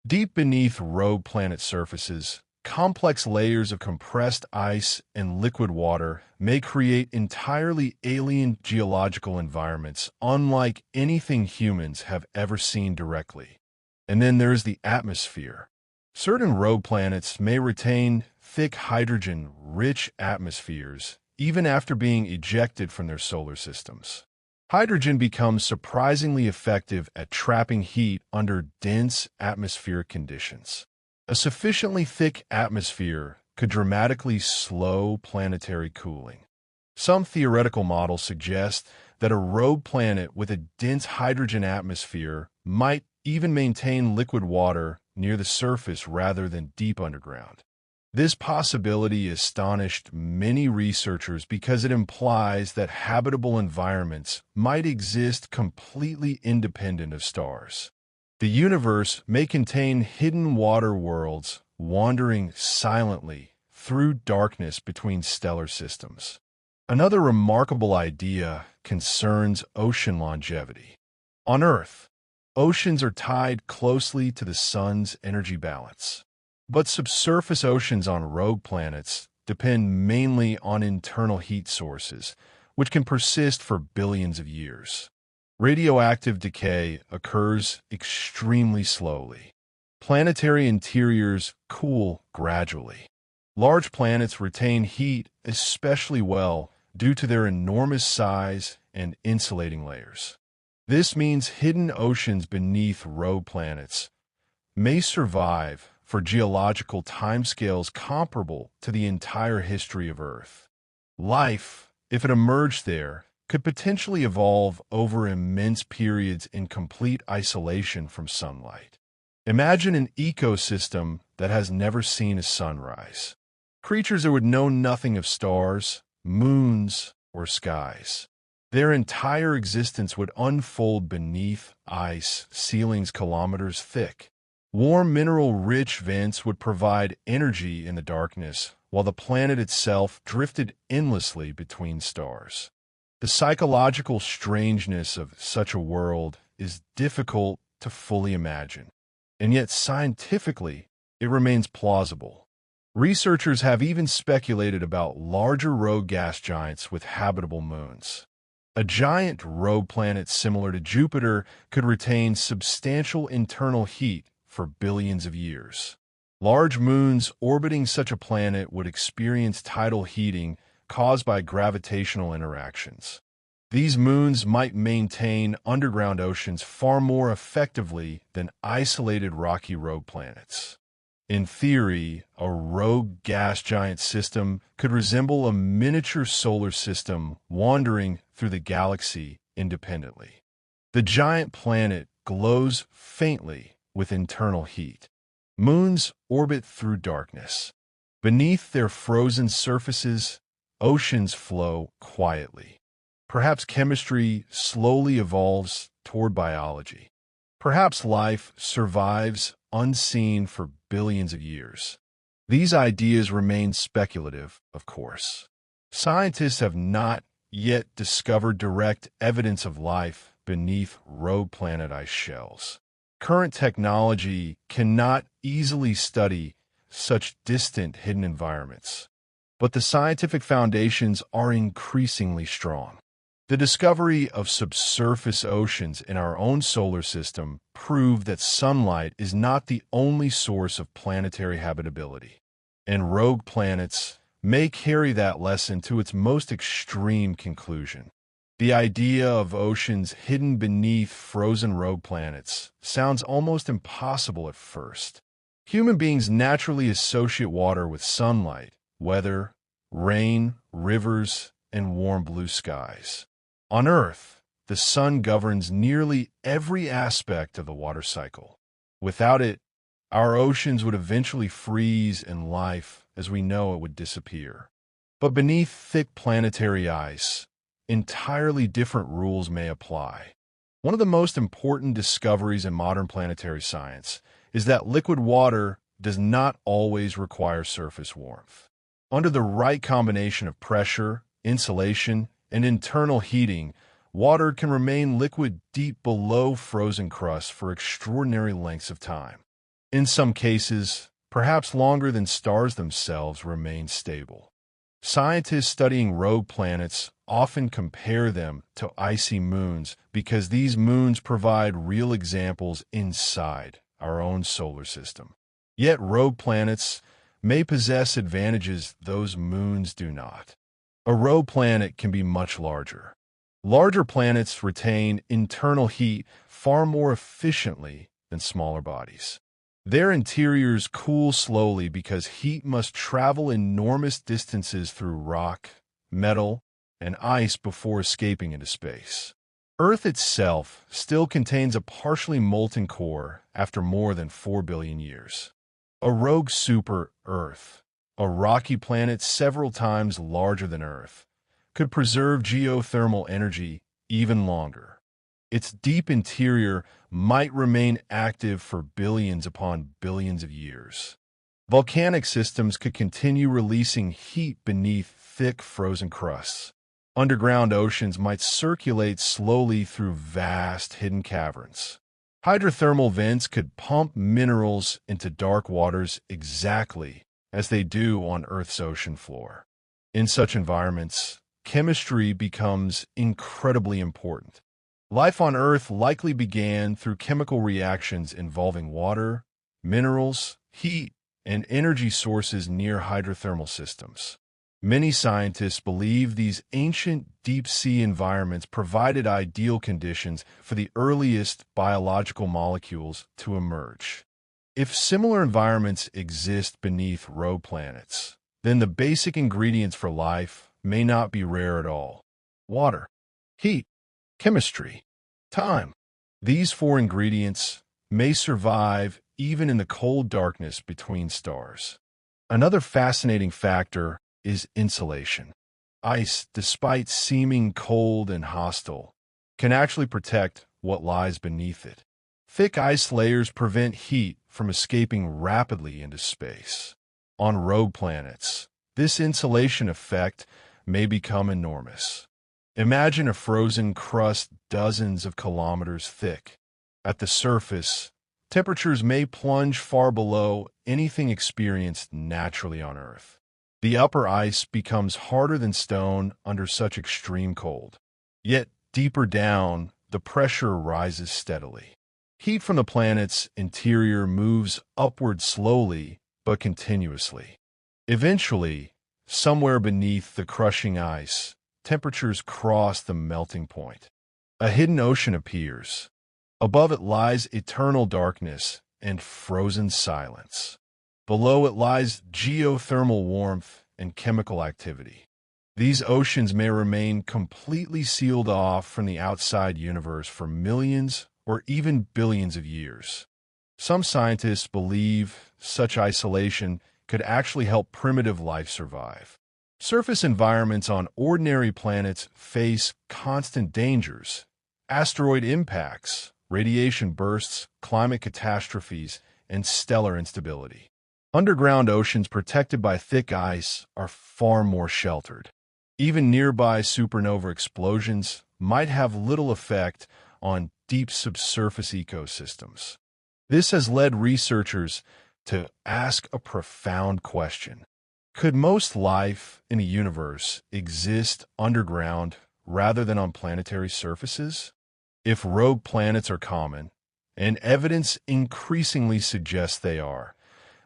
Deep beneath rogue planet surfaces, complex layers of compressed ice and liquid water may create entirely alien geological environments unlike anything humans have ever seen directly. And then there's the atmosphere. Certain rogue planets may retain thick hydrogen-rich atmospheres even after being ejected from their solar systems. Hydrogen becomes surprisingly effective at trapping heat under dense atmospheric conditions. A sufficiently thick atmosphere could dramatically slow planetary cooling. Some theoretical models suggest that a rogue planet with a dense hydrogen atmosphere might even maintain liquid water near the surface rather than deep underground. This possibility astonished many researchers because it implies that habitable environments might exist completely independent of stars. The universe may contain hidden water worlds wandering silently through darkness between stellar systems. Another remarkable idea concerns ocean longevity. On Earth, oceans are tied closely to the sun's energy balance. But subsurface oceans on rogue planets depend mainly on internal heat sources, which can persist for billions of years. Radioactive decay occurs extremely slowly. Planetary interiors cool gradually. Large planets retain heat especially well due to their enormous size and insulating layers. This means hidden oceans beneath rogue planets may survive for geological timescales comparable to the entire history of Earth. Life, if it emerged there, could potentially evolve over immense periods in complete isolation from sunlight. Imagine an ecosystem that has never seen a sunrise. Creatures that would know nothing of stars, moons, or skies. Their entire existence would unfold beneath ice ceilings kilometers thick. Warm mineral-rich vents would provide energy in the darkness, while the planet itself drifted endlessly between stars. The psychological strangeness of such a world is difficult to fully imagine, and yet scientifically, it remains plausible. Researchers have even speculated about larger rogue gas giants with habitable moons. A giant rogue planet similar to Jupiter could retain substantial internal heat for billions of years. Large moons orbiting such a planet would experience tidal heating caused by gravitational interactions. These moons might maintain underground oceans far more effectively than isolated rocky rogue planets. In theory, a rogue gas giant system could resemble a miniature solar system wandering through the galaxy independently. The giant planet glows faintly with internal heat. Moons orbit through darkness. Beneath their frozen surfaces, oceans flow quietly. Perhaps chemistry slowly evolves toward biology. Perhaps life survives unseen for billions of years. These ideas remain speculative, of course. Scientists have not yet discovered direct evidence of life beneath rogue planet ice shells. Current technology cannot easily study such distant hidden environments, but the scientific foundations are increasingly strong. The discovery of subsurface oceans in our own solar system prove that sunlight is not the only source of planetary habitability, and rogue planets may carry that lesson to its most extreme conclusion. The idea of oceans hidden beneath frozen rogue planets sounds almost impossible at first. Human beings naturally associate water with sunlight, weather, rain, rivers, and warm blue skies. On Earth, the sun governs nearly every aspect of the water cycle. Without it, our oceans would eventually freeze and life, as we know it, would disappear. But beneath thick planetary ice, entirely different rules may apply. One of the most important discoveries in modern planetary science is that liquid water does not always require surface warmth. Under the right combination of pressure, insulation, and internal heating, water can remain liquid deep below frozen crust for extraordinary lengths of time. In some cases, perhaps longer than stars themselves remain stable. Scientists studying rogue planets often compare them to icy moons because these moons provide real examples inside our own solar system. Yet rogue planets may possess advantages those moons do not. A rogue planet can be much larger. Larger planets retain internal heat far more efficiently than smaller bodies. Their interiors cool slowly because heat must travel enormous distances through rock, metal, and ice before escaping into space. Earth itself still contains a partially molten core after more than 4 billion years. A rogue super-Earth, a rocky planet several times larger than Earth, could preserve geothermal energy even longer. Its deep interior might remain active for billions upon billions of years. Volcanic systems could continue releasing heat beneath thick frozen crusts. Underground oceans might circulate slowly through vast hidden caverns. Hydrothermal vents could pump minerals into dark waters exactly as they do on Earth's ocean floor. In such environments, chemistry becomes incredibly important. Life on Earth likely began through chemical reactions involving water, minerals, heat, and energy sources near hydrothermal systems. Many scientists believe these ancient deep-sea environments provided ideal conditions for the earliest biological molecules to emerge. If similar environments exist beneath rogue planets, then the basic ingredients for life may not be rare at all. Water, heat, chemistry, time. These four ingredients may survive even in the cold darkness between stars. Another fascinating factor is insulation. Ice, despite seeming cold and hostile, can actually protect what lies beneath it. Thick ice layers prevent heat from escaping rapidly into space. On rogue planets, this insulation effect may become enormous. Imagine a frozen crust dozens of kilometers thick. At the surface, temperatures may plunge far below anything experienced naturally on Earth. The upper ice becomes harder than stone under such extreme cold. Yet, deeper down, the pressure rises steadily. Heat from the planet's interior moves upward slowly but continuously. Eventually, somewhere beneath the crushing ice, temperatures cross the melting point. A hidden ocean appears. Above it lies eternal darkness and frozen silence. Below it lies geothermal warmth and chemical activity. These oceans may remain completely sealed off from the outside universe for millions or even billions of years. Some scientists believe such isolation could actually help primitive life survive. Surface environments on ordinary planets face constant dangers: asteroid impacts, radiation bursts, climate catastrophes, and stellar instability. Underground oceans protected by thick ice are far more sheltered. Even nearby supernova explosions might have little effect on deep subsurface ecosystems. This has led researchers to ask a profound question. Could most life in the universe exist underground rather than on planetary surfaces? If rogue planets are common, and evidence increasingly suggests they are,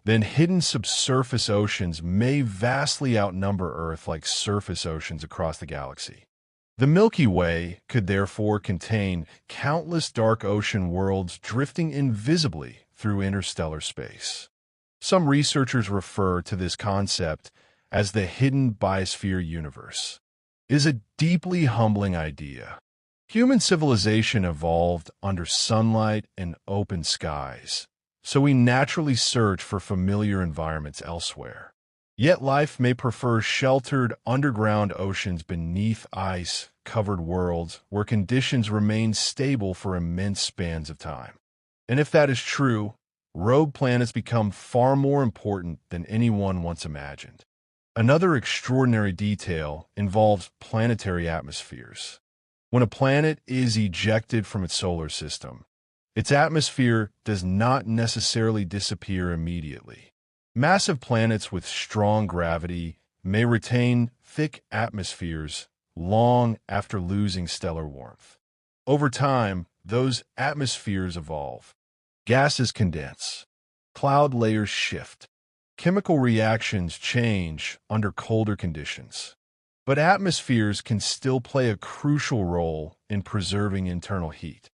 then hidden subsurface oceans may vastly outnumber Earth-like surface oceans across the galaxy. The Milky Way could therefore contain countless dark ocean worlds drifting invisibly through interstellar space. Some researchers refer to this concept as the hidden biosphere universe. It is a deeply humbling idea. Human civilization evolved under sunlight and open skies, so we naturally search for familiar environments elsewhere. Yet life may prefer sheltered underground oceans beneath ice-covered worlds where conditions remain stable for immense spans of time. And if that is true, rogue planets become far more important than anyone once imagined. Another extraordinary detail involves planetary atmospheres. When a planet is ejected from its solar system, its atmosphere does not necessarily disappear immediately. Massive planets with strong gravity may retain thick atmospheres long after losing stellar warmth. Over time, those atmospheres evolve. Gases condense. Cloud layers shift. Chemical reactions change under colder conditions. But atmospheres can still play a crucial role in preserving internal heat.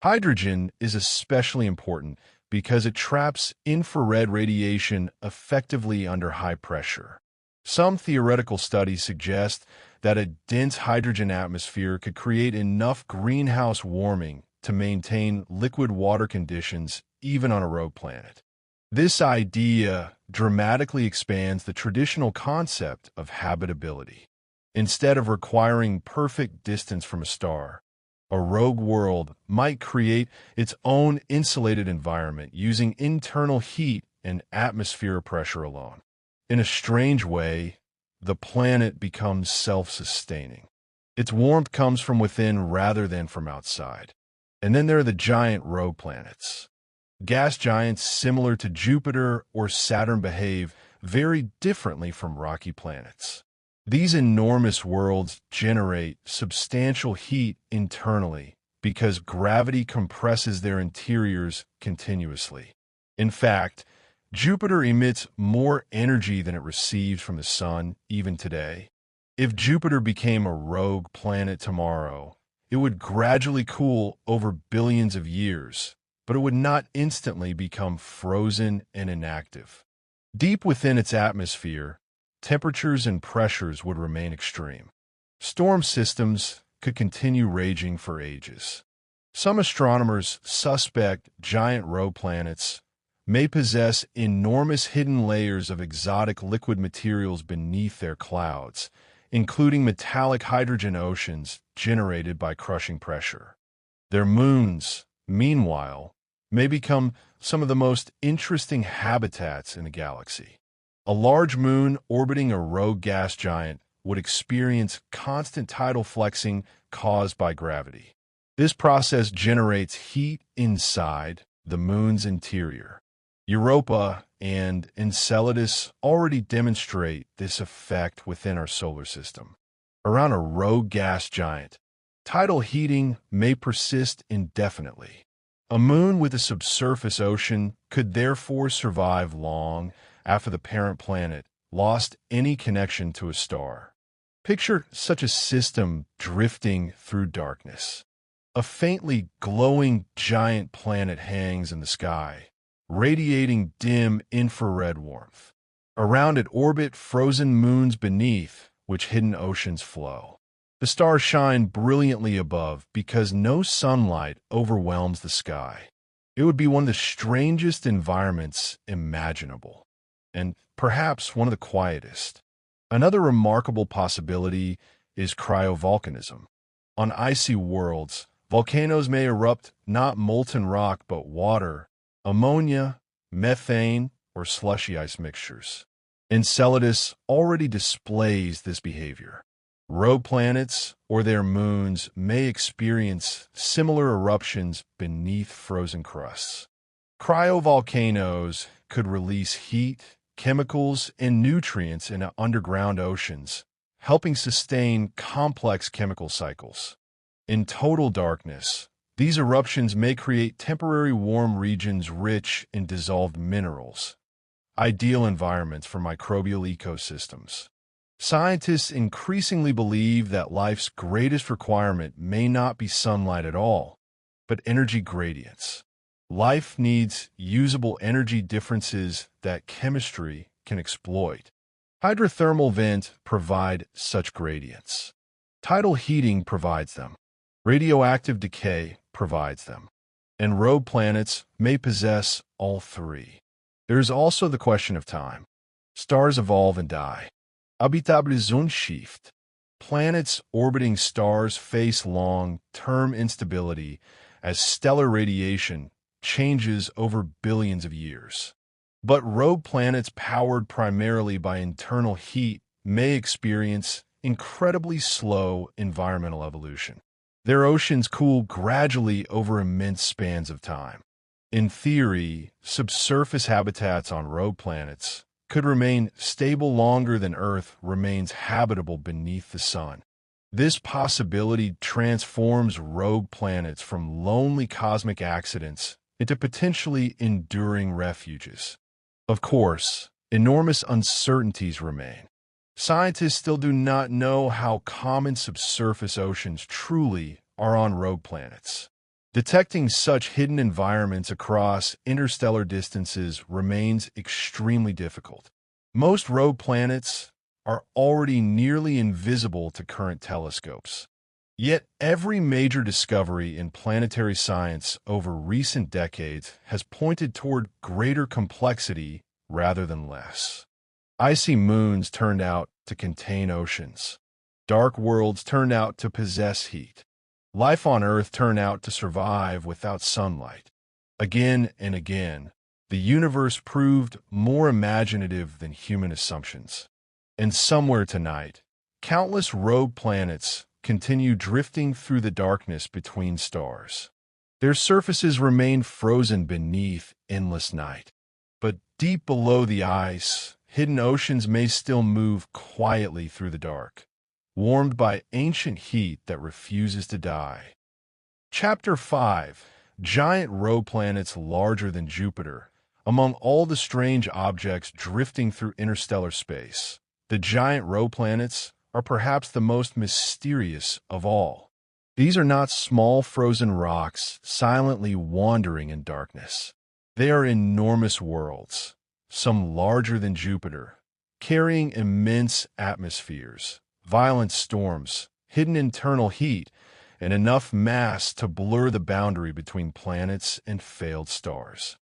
Hydrogen is especially important because it traps infrared radiation effectively under high pressure. Some theoretical studies suggest that a dense hydrogen atmosphere could create enough greenhouse warming to maintain liquid water conditions even on a rogue planet. This idea dramatically expands the traditional concept of habitability. Instead of requiring perfect distance from a star, a rogue world might create its own insulated environment using internal heat and atmosphere pressure alone. In a strange way, the planet becomes self-sustaining. Its warmth comes from within rather than from outside. And then there are the giant rogue planets. Gas giants similar to Jupiter or Saturn behave very differently from rocky planets. These enormous worlds generate substantial heat internally because gravity compresses their interiors continuously. In fact, Jupiter emits more energy than it receives from the Sun even today. If Jupiter became a rogue planet tomorrow, it would gradually cool over billions of years, but it would not instantly become frozen and inactive. Deep within its atmosphere, temperatures and pressures would remain extreme. Storm systems could continue raging for ages. Some astronomers suspect giant rogue planets may possess enormous hidden layers of exotic liquid materials beneath their clouds, including metallic hydrogen oceans generated by crushing pressure. Their moons, meanwhile, may become some of the most interesting habitats in the galaxy. A large moon orbiting a rogue gas giant would experience constant tidal flexing caused by gravity. This process generates heat inside the moon's interior. Europa and Enceladus already demonstrate this effect within our solar system. Around a rogue gas giant, tidal heating may persist indefinitely. A moon with a subsurface ocean could therefore survive long after the parent planet lost any connection to a star. Picture such a system drifting through darkness. A faintly glowing giant planet hangs in the sky, radiating dim infrared warmth. Around it orbit frozen moons beneath which hidden oceans flow. The stars shine brilliantly above because no sunlight overwhelms the sky. It would be one of the strangest environments imaginable, and perhaps one of the quietest. Another remarkable possibility is cryovolcanism. On icy worlds, volcanoes may erupt not molten rock but water, ammonia, methane, or slushy ice mixtures. Enceladus already displays this behavior. Rogue planets or their moons may experience similar eruptions beneath frozen crusts. Cryovolcanoes could release heat, chemicals, and nutrients into underground oceans, helping sustain complex chemical cycles. In total darkness, these eruptions may create temporary warm regions rich in dissolved minerals, ideal environments for microbial ecosystems. Scientists increasingly believe that life's greatest requirement may not be sunlight at all, but energy gradients. Life needs usable energy differences that chemistry can exploit. Hydrothermal vents provide such gradients. Tidal heating provides them. Radioactive decay provides them. And rogue planets may possess all three. There is also the question of time. Stars evolve and die. Habitabilisierungsshift. Planets orbiting stars face long-term instability as stellar radiation changes over billions of years. But rogue planets powered primarily by internal heat may experience incredibly slow environmental evolution. Their oceans cool gradually over immense spans of time. In theory, subsurface habitats on rogue planets could remain stable longer than Earth remains habitable beneath the sun. This possibility transforms rogue planets from lonely cosmic accidents into potentially enduring refuges. Of course, enormous uncertainties remain. Scientists still do not know how common subsurface oceans truly are on rogue planets. Detecting such hidden environments across interstellar distances remains extremely difficult. Most rogue planets are already nearly invisible to current telescopes. Yet every major discovery in planetary science over recent decades has pointed toward greater complexity rather than less. Icy moons turned out to contain oceans. Dark worlds turned out to possess heat. Life on Earth turned out to survive without sunlight. Again and again, the universe proved more imaginative than human assumptions. And somewhere tonight, countless rogue planets continue drifting through the darkness between stars. Their surfaces remain frozen beneath endless night. But deep below the ice, hidden oceans may still move quietly through the dark, warmed by ancient heat that refuses to die. Chapter 5: Giant Rogue Planets Larger Than Jupiter. Among all the strange objects drifting through interstellar space, the giant rogue planets are perhaps the most mysterious of all. These are not small frozen rocks silently wandering in darkness. They are enormous worlds, some larger than Jupiter, carrying immense atmospheres, violent storms, hidden internal heat, and enough mass to blur the boundary between planets and failed stars.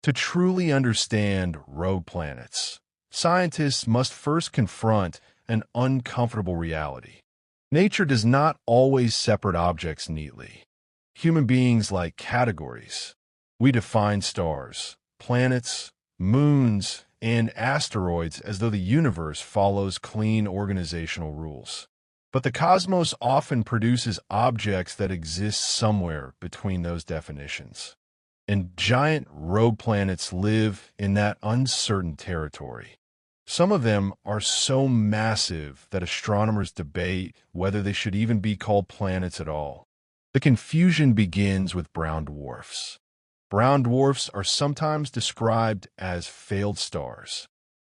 To truly understand rogue planets, scientists must first confront an uncomfortable reality. Nature does not always separate objects neatly. Human beings like categories. We define stars, planets, moons, and asteroids as though the universe follows clean organizational rules. But the cosmos often produces objects that exist somewhere between those definitions. And giant rogue planets live in that uncertain territory. Some of them are so massive that astronomers debate whether they should even be called planets at all. The confusion begins with brown dwarfs. Brown dwarfs are sometimes described as failed stars.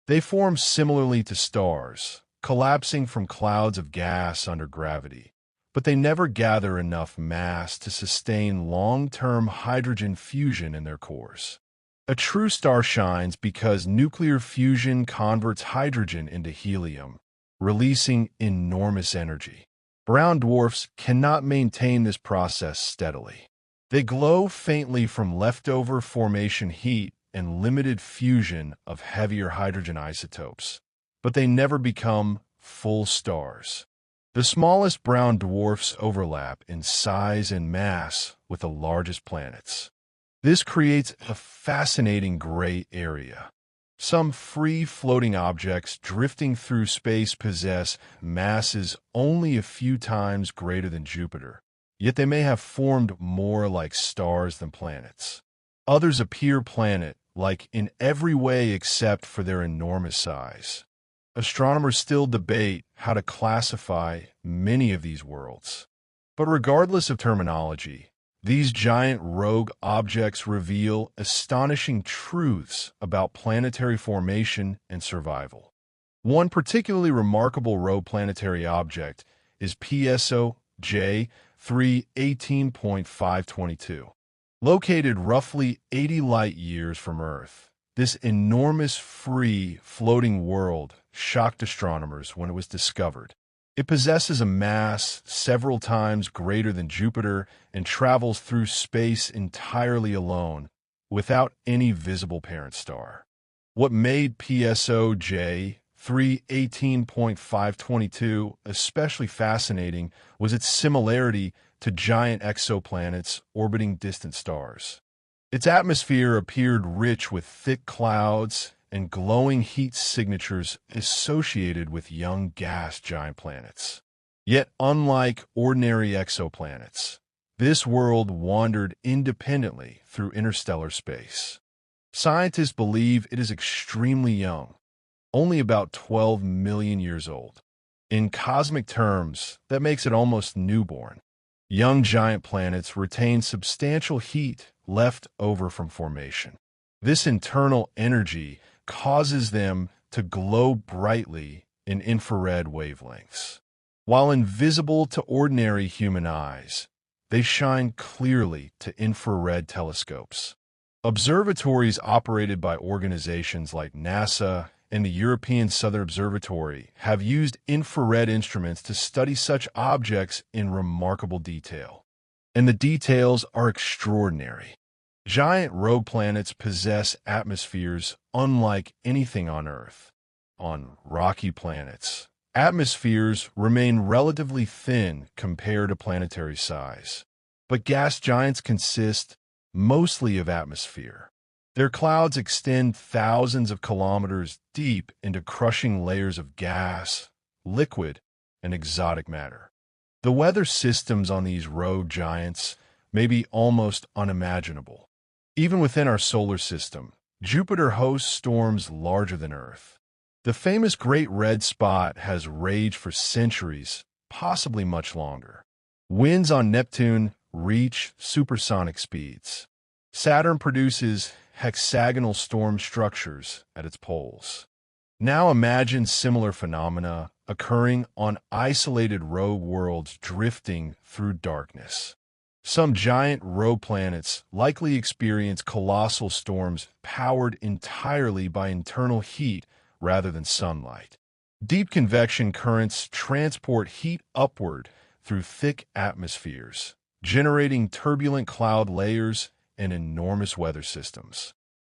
They form similarly to stars, collapsing from clouds of gas under gravity, but they never gather enough mass to sustain long-term hydrogen fusion in their cores. A true star shines because nuclear fusion converts hydrogen into helium, releasing enormous energy. Brown dwarfs cannot maintain this process steadily. They glow faintly from leftover formation heat and limited fusion of heavier hydrogen isotopes, but they never become full stars. The smallest brown dwarfs overlap in size and mass with the largest planets. This creates a fascinating gray area. Some free-floating objects drifting through space possess masses only a few times greater than Jupiter, yet they may have formed more like stars than planets. Others appear planet-like in every way except for their enormous size. Astronomers still debate how to classify many of these worlds. But regardless of terminology, these giant rogue objects reveal astonishing truths about planetary formation and survival. One particularly remarkable rogue planetary object is PSO-J 318.522. Located roughly 80 light-years from Earth, this enormous free floating world shocked astronomers when it was discovered. It possesses a mass several times greater than Jupiter and travels through space entirely alone, without any visible parent star. What made PSO-J 318.522 especially fascinating was its similarity to giant exoplanets orbiting distant stars. Its atmosphere appeared rich with thick clouds and glowing heat signatures associated with young gas giant planets. Yet, unlike ordinary exoplanets, this world wandered independently through interstellar space. Scientists believe it is extremely young, only about 12 million years old. In cosmic terms, that makes it almost newborn. Young giant planets retain substantial heat left over from formation. This internal energy causes them to glow brightly in infrared wavelengths. While invisible to ordinary human eyes, they shine clearly to infrared telescopes. Observatories operated by organizations like NASA and the European Southern Observatory have used infrared instruments to study such objects in remarkable detail. And the details are extraordinary. Giant rogue planets possess atmospheres unlike anything on Earth. On rocky planets, atmospheres remain relatively thin compared to planetary size. But gas giants consist mostly of atmosphere. Their clouds extend thousands of kilometers deep into crushing layers of gas, liquid, and exotic matter. The weather systems on these rogue giants may be almost unimaginable. Even within our solar system, Jupiter hosts storms larger than Earth. The famous Great Red Spot has raged for centuries, possibly much longer. Winds on Neptune reach supersonic speeds. Saturn produces hexagonal storm structures at its poles. Now imagine similar phenomena occurring on isolated rogue worlds drifting through darkness. Some giant rogue planets likely experience colossal storms powered entirely by internal heat rather than sunlight. Deep convection currents transport heat upward through thick atmospheres, generating turbulent cloud layers and enormous weather systems.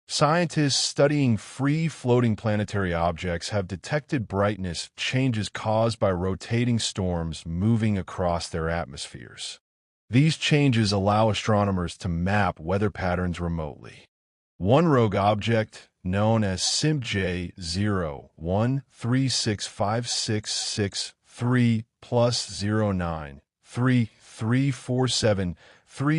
Scientists studying free-floating planetary objects have detected brightness changes caused by rotating storms moving across their atmospheres. These changes allow astronomers to map weather patterns remotely. One rogue object, known as SIMJ 0136566 plus 093347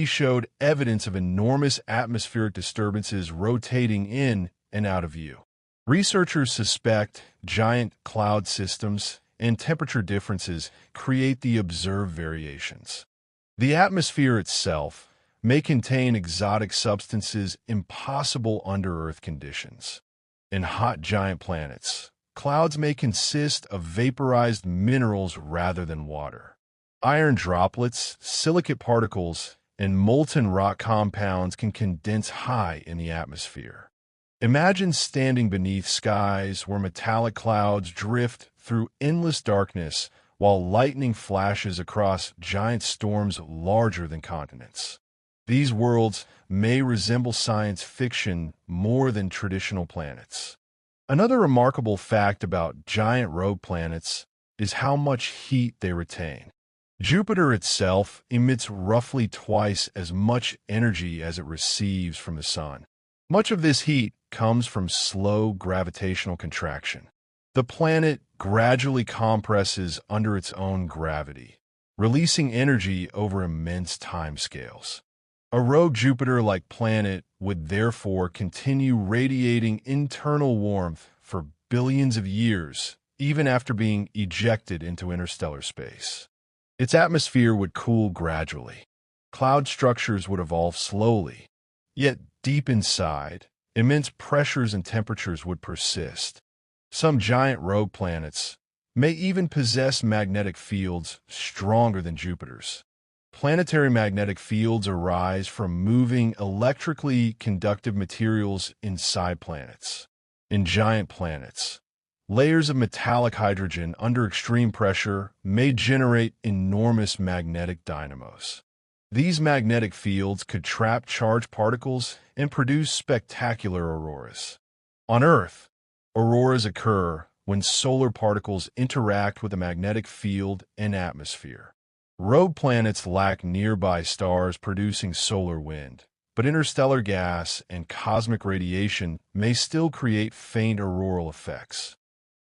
showed evidence of enormous atmospheric disturbances rotating in and out of view. Researchers suspect giant cloud systems and temperature differences create the observed variations. The atmosphere itself may contain exotic substances impossible under Earth conditions. In hot giant planets, clouds may consist of vaporized minerals rather than water. Iron droplets, silicate particles, and molten rock compounds can condense high in the atmosphere. Imagine standing beneath skies where metallic clouds drift through endless darkness while lightning flashes across giant storms larger than continents. These worlds may resemble science fiction more than traditional planets. Another remarkable fact about giant rogue planets is how much heat they retain. Jupiter itself emits roughly twice as much energy as it receives from the Sun. Much of this heat comes from slow gravitational contraction. The planet gradually compresses under its own gravity, releasing energy over immense timescales. A rogue Jupiter-like planet would therefore continue radiating internal warmth for billions of years, even after being ejected into interstellar space. Its atmosphere would cool gradually. Cloud structures would evolve slowly. Yet deep inside, immense pressures and temperatures would persist. Some giant rogue planets may even possess magnetic fields stronger than Jupiter's. Planetary magnetic fields arise from moving electrically conductive materials inside planets. In giant planets, layers of metallic hydrogen under extreme pressure may generate enormous magnetic dynamos. These magnetic fields could trap charged particles and produce spectacular auroras. On Earth, auroras occur when solar particles interact with the magnetic field and atmosphere. Rogue planets lack nearby stars producing solar wind, but interstellar gas and cosmic radiation may still create faint auroral effects.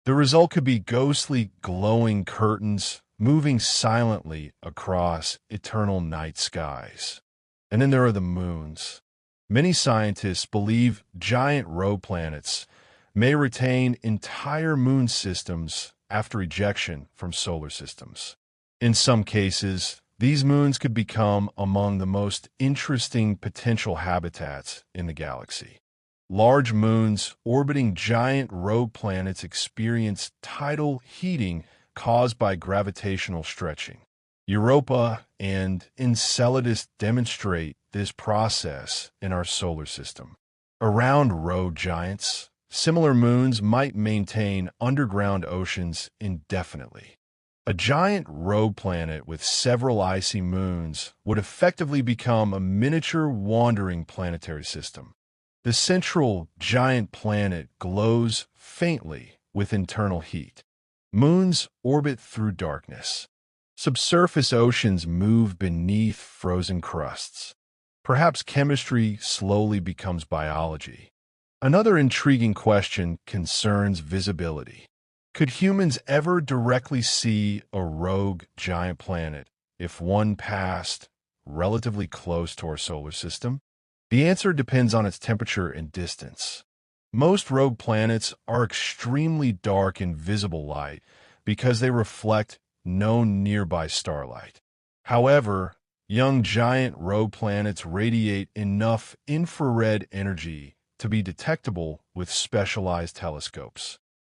The result could be ghostly, glowing curtains moving silently across eternal night skies. And then there are the moons. Many scientists believe giant rogue planets may retain entire moon systems after ejection from solar systems. In some cases, these moons could become among the most interesting potential habitats in the galaxy. Large moons orbiting giant rogue planets experience tidal heating caused by gravitational stretching. Europa and Enceladus demonstrate this process in our solar system. Around rogue giants, similar moons might maintain underground oceans indefinitely. A giant rogue planet with several icy moons would effectively become a miniature wandering planetary system. The central giant planet glows faintly with internal heat. Moons orbit through darkness. Subsurface oceans move beneath frozen crusts. Perhaps chemistry slowly becomes biology. Another intriguing question concerns visibility. Could humans ever directly see a rogue giant planet if one passed relatively close to our solar system? The answer depends on its temperature and distance. Most rogue planets are extremely dark in visible light because they reflect no nearby starlight. However, young giant rogue planets radiate enough infrared energy to be detectable with specialized telescopes.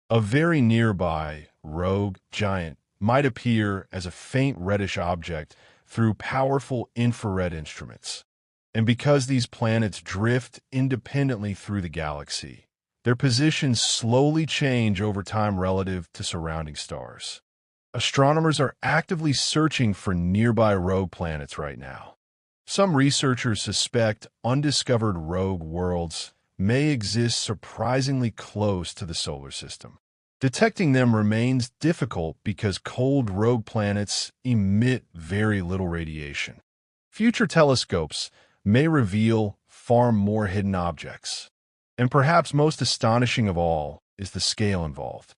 A very nearby rogue giant might appear as a faint reddish object through powerful infrared instruments. And because these planets drift independently through the galaxy, their positions slowly change over time relative to surrounding stars. Astronomers are actively searching for nearby rogue planets right now. Some researchers suspect undiscovered rogue worlds may exist surprisingly close to the solar system. Detecting them remains difficult because cold rogue planets emit very little radiation. Future telescopes may reveal far more hidden objects. And perhaps most astonishing of all is the scale involved.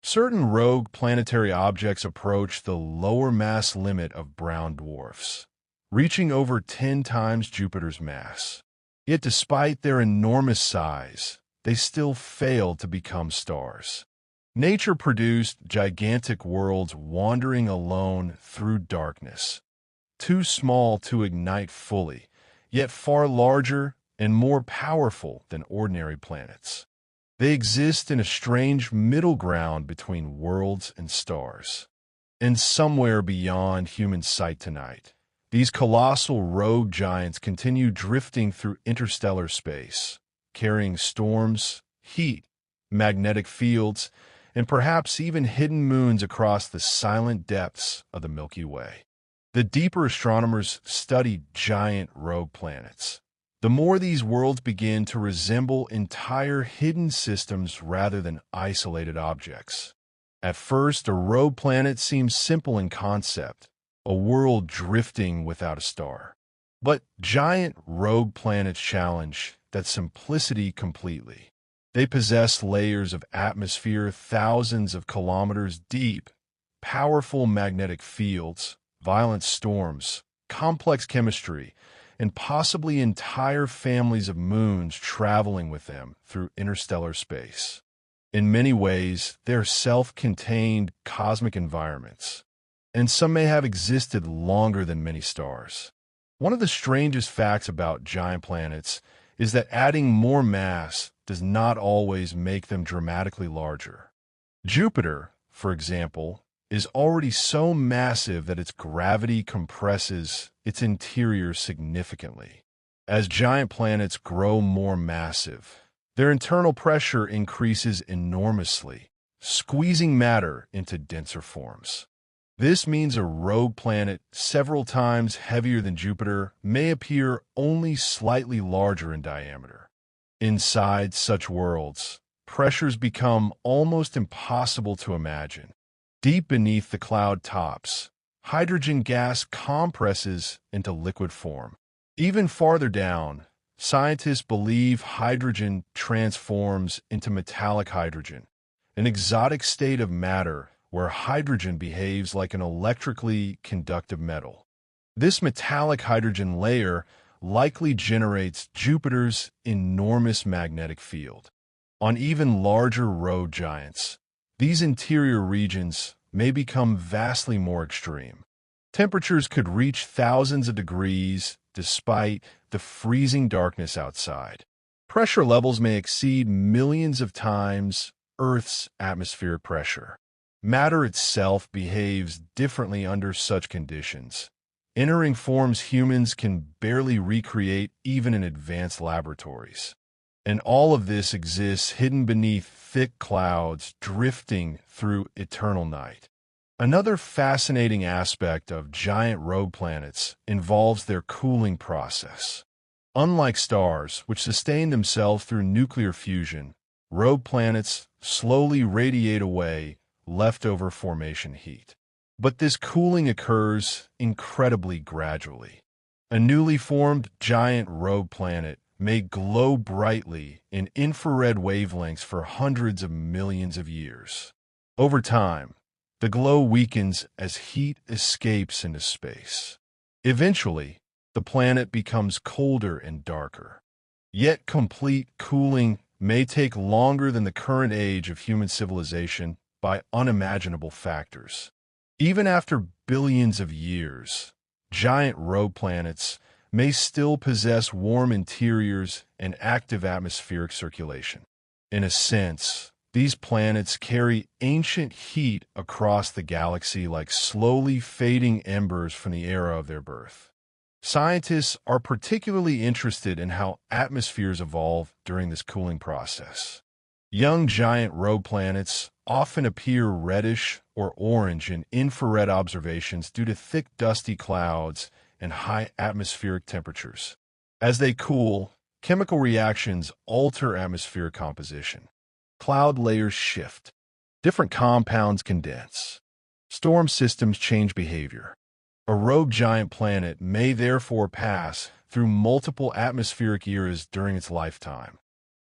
Certain rogue planetary objects approach the lower mass limit of brown dwarfs, reaching over 10 times Jupiter's mass. Yet despite their enormous size, they still fail to become stars. Nature produced gigantic worlds wandering alone through darkness, too small to ignite fully, yet far larger and more powerful than ordinary planets. They exist in a strange middle ground between worlds and stars. And somewhere beyond human sight tonight, these colossal rogue giants continue drifting through interstellar space, carrying storms, heat, magnetic fields, and perhaps even hidden moons across the silent depths of the Milky Way. The deeper astronomers study giant rogue planets, the more these worlds begin to resemble entire hidden systems rather than isolated objects. At first, a rogue planet seems simple in concept, a world drifting without a star. But giant rogue planets challenge that simplicity completely. They possess layers of atmosphere thousands of kilometers deep, powerful magnetic fields, violent storms, complex chemistry, and possibly entire families of moons traveling with them through interstellar space. In many ways, they're self-contained cosmic environments, and some may have existed longer than many stars. One of the strangest facts about giant planets is that adding more mass does not always make them dramatically larger. Jupiter, for example, is already so massive that its gravity compresses its interior significantly. As giant planets grow more massive, their internal pressure increases enormously, squeezing matter into denser forms. This means a rogue planet several times heavier than Jupiter may appear only slightly larger in diameter. Inside such worlds, pressures become almost impossible to imagine. Deep beneath the cloud tops, hydrogen gas compresses into liquid form. Even farther down, scientists believe hydrogen transforms into metallic hydrogen, an exotic state of matter where hydrogen behaves like an electrically conductive metal. This metallic hydrogen layer likely generates Jupiter's enormous magnetic field. On even larger rogue giants, these interior regions may become vastly more extreme. Temperatures could reach thousands of degrees despite the freezing darkness outside. Pressure levels may exceed millions of times Earth's atmospheric pressure. Matter itself behaves differently under such conditions, entering forms humans can barely recreate even in advanced laboratories. And all of this exists hidden beneath thick clouds drifting through eternal night. Another fascinating aspect of giant rogue planets involves their cooling process. Unlike stars, which sustain themselves through nuclear fusion, rogue planets slowly radiate away leftover formation heat. But this cooling occurs incredibly gradually. A newly formed giant rogue planet may glow brightly in infrared wavelengths for hundreds of millions of years. Over time, the glow weakens as heat escapes into space. Eventually, the planet becomes colder and darker. Yet complete cooling may take longer than the current age of human civilization by unimaginable factors. Even after billions of years, giant rogue planets may still possess warm interiors and active atmospheric circulation. In a sense, these planets carry ancient heat across the galaxy like slowly fading embers from the era of their birth. Scientists are particularly interested in how atmospheres evolve during this cooling process. Young giant rogue planets often appear reddish or orange in infrared observations due to thick dusty clouds and high atmospheric temperatures. As they cool, chemical reactions alter atmospheric composition. Cloud layers shift. Different compounds condense. Storm systems change behavior. A rogue giant planet may therefore pass through multiple atmospheric eras during its lifetime.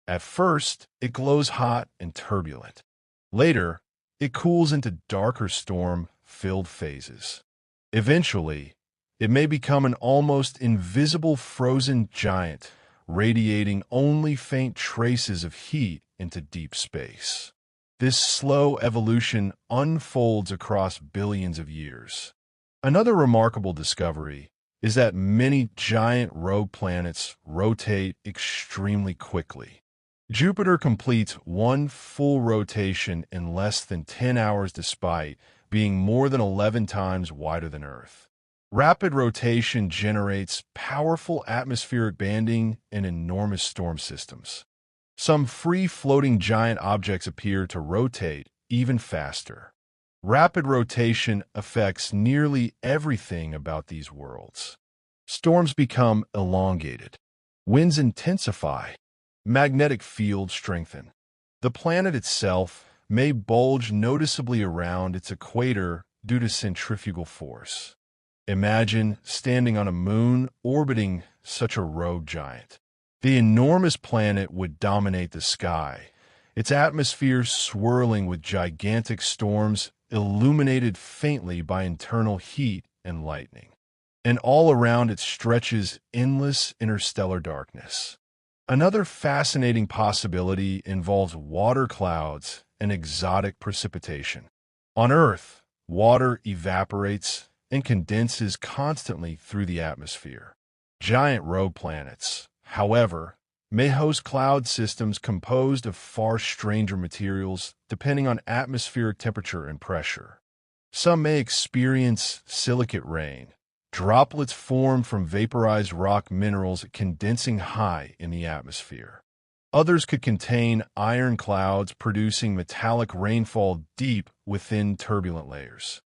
At first, it glows hot and turbulent. Later, it cools into darker storm-filled phases. Eventually, it may become an almost invisible frozen giant, radiating only faint traces of heat into deep space. This slow evolution unfolds across billions of years. Another remarkable discovery is that many giant rogue planets rotate extremely quickly. Jupiter completes one full rotation in less than 10 hours despite being more than 11 times wider than Earth. Rapid rotation generates powerful atmospheric banding and enormous storm systems. Some free-floating giant objects appear to rotate even faster. Rapid rotation affects nearly everything about these worlds. Storms become elongated. Winds intensify. Magnetic fields strengthen. The planet itself may bulge noticeably around its equator due to centrifugal force. Imagine standing on a moon orbiting such a rogue giant. The enormous planet would dominate the sky, its atmosphere swirling with gigantic storms illuminated faintly by internal heat and lightning. And all around it stretches endless interstellar darkness. Another fascinating possibility involves water clouds and exotic precipitation. On Earth, water evaporates and condenses constantly through the atmosphere. Giant rogue planets, however, may host cloud systems composed of far stranger materials depending on atmospheric temperature and pressure. Some may experience silicate rain. Droplets form from vaporized rock minerals condensing high in the atmosphere. Others could contain iron clouds producing metallic rainfall deep within turbulent layers.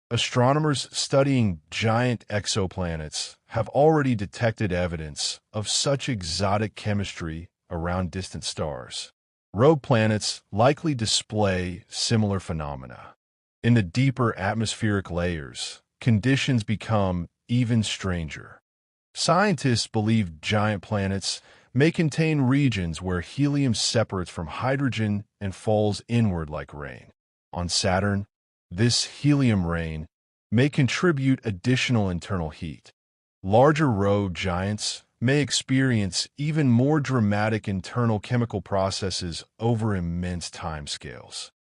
Astronomers studying giant exoplanets have already detected evidence of such exotic chemistry around distant stars. Rogue planets likely display similar phenomena. In the deeper atmospheric layers, conditions become even stranger. Scientists believe giant planets may contain regions where helium separates from hydrogen and falls inward like rain. On Saturn, this helium rain may contribute additional internal heat. Larger rogue giants may experience even more dramatic internal chemical processes over immense timescales.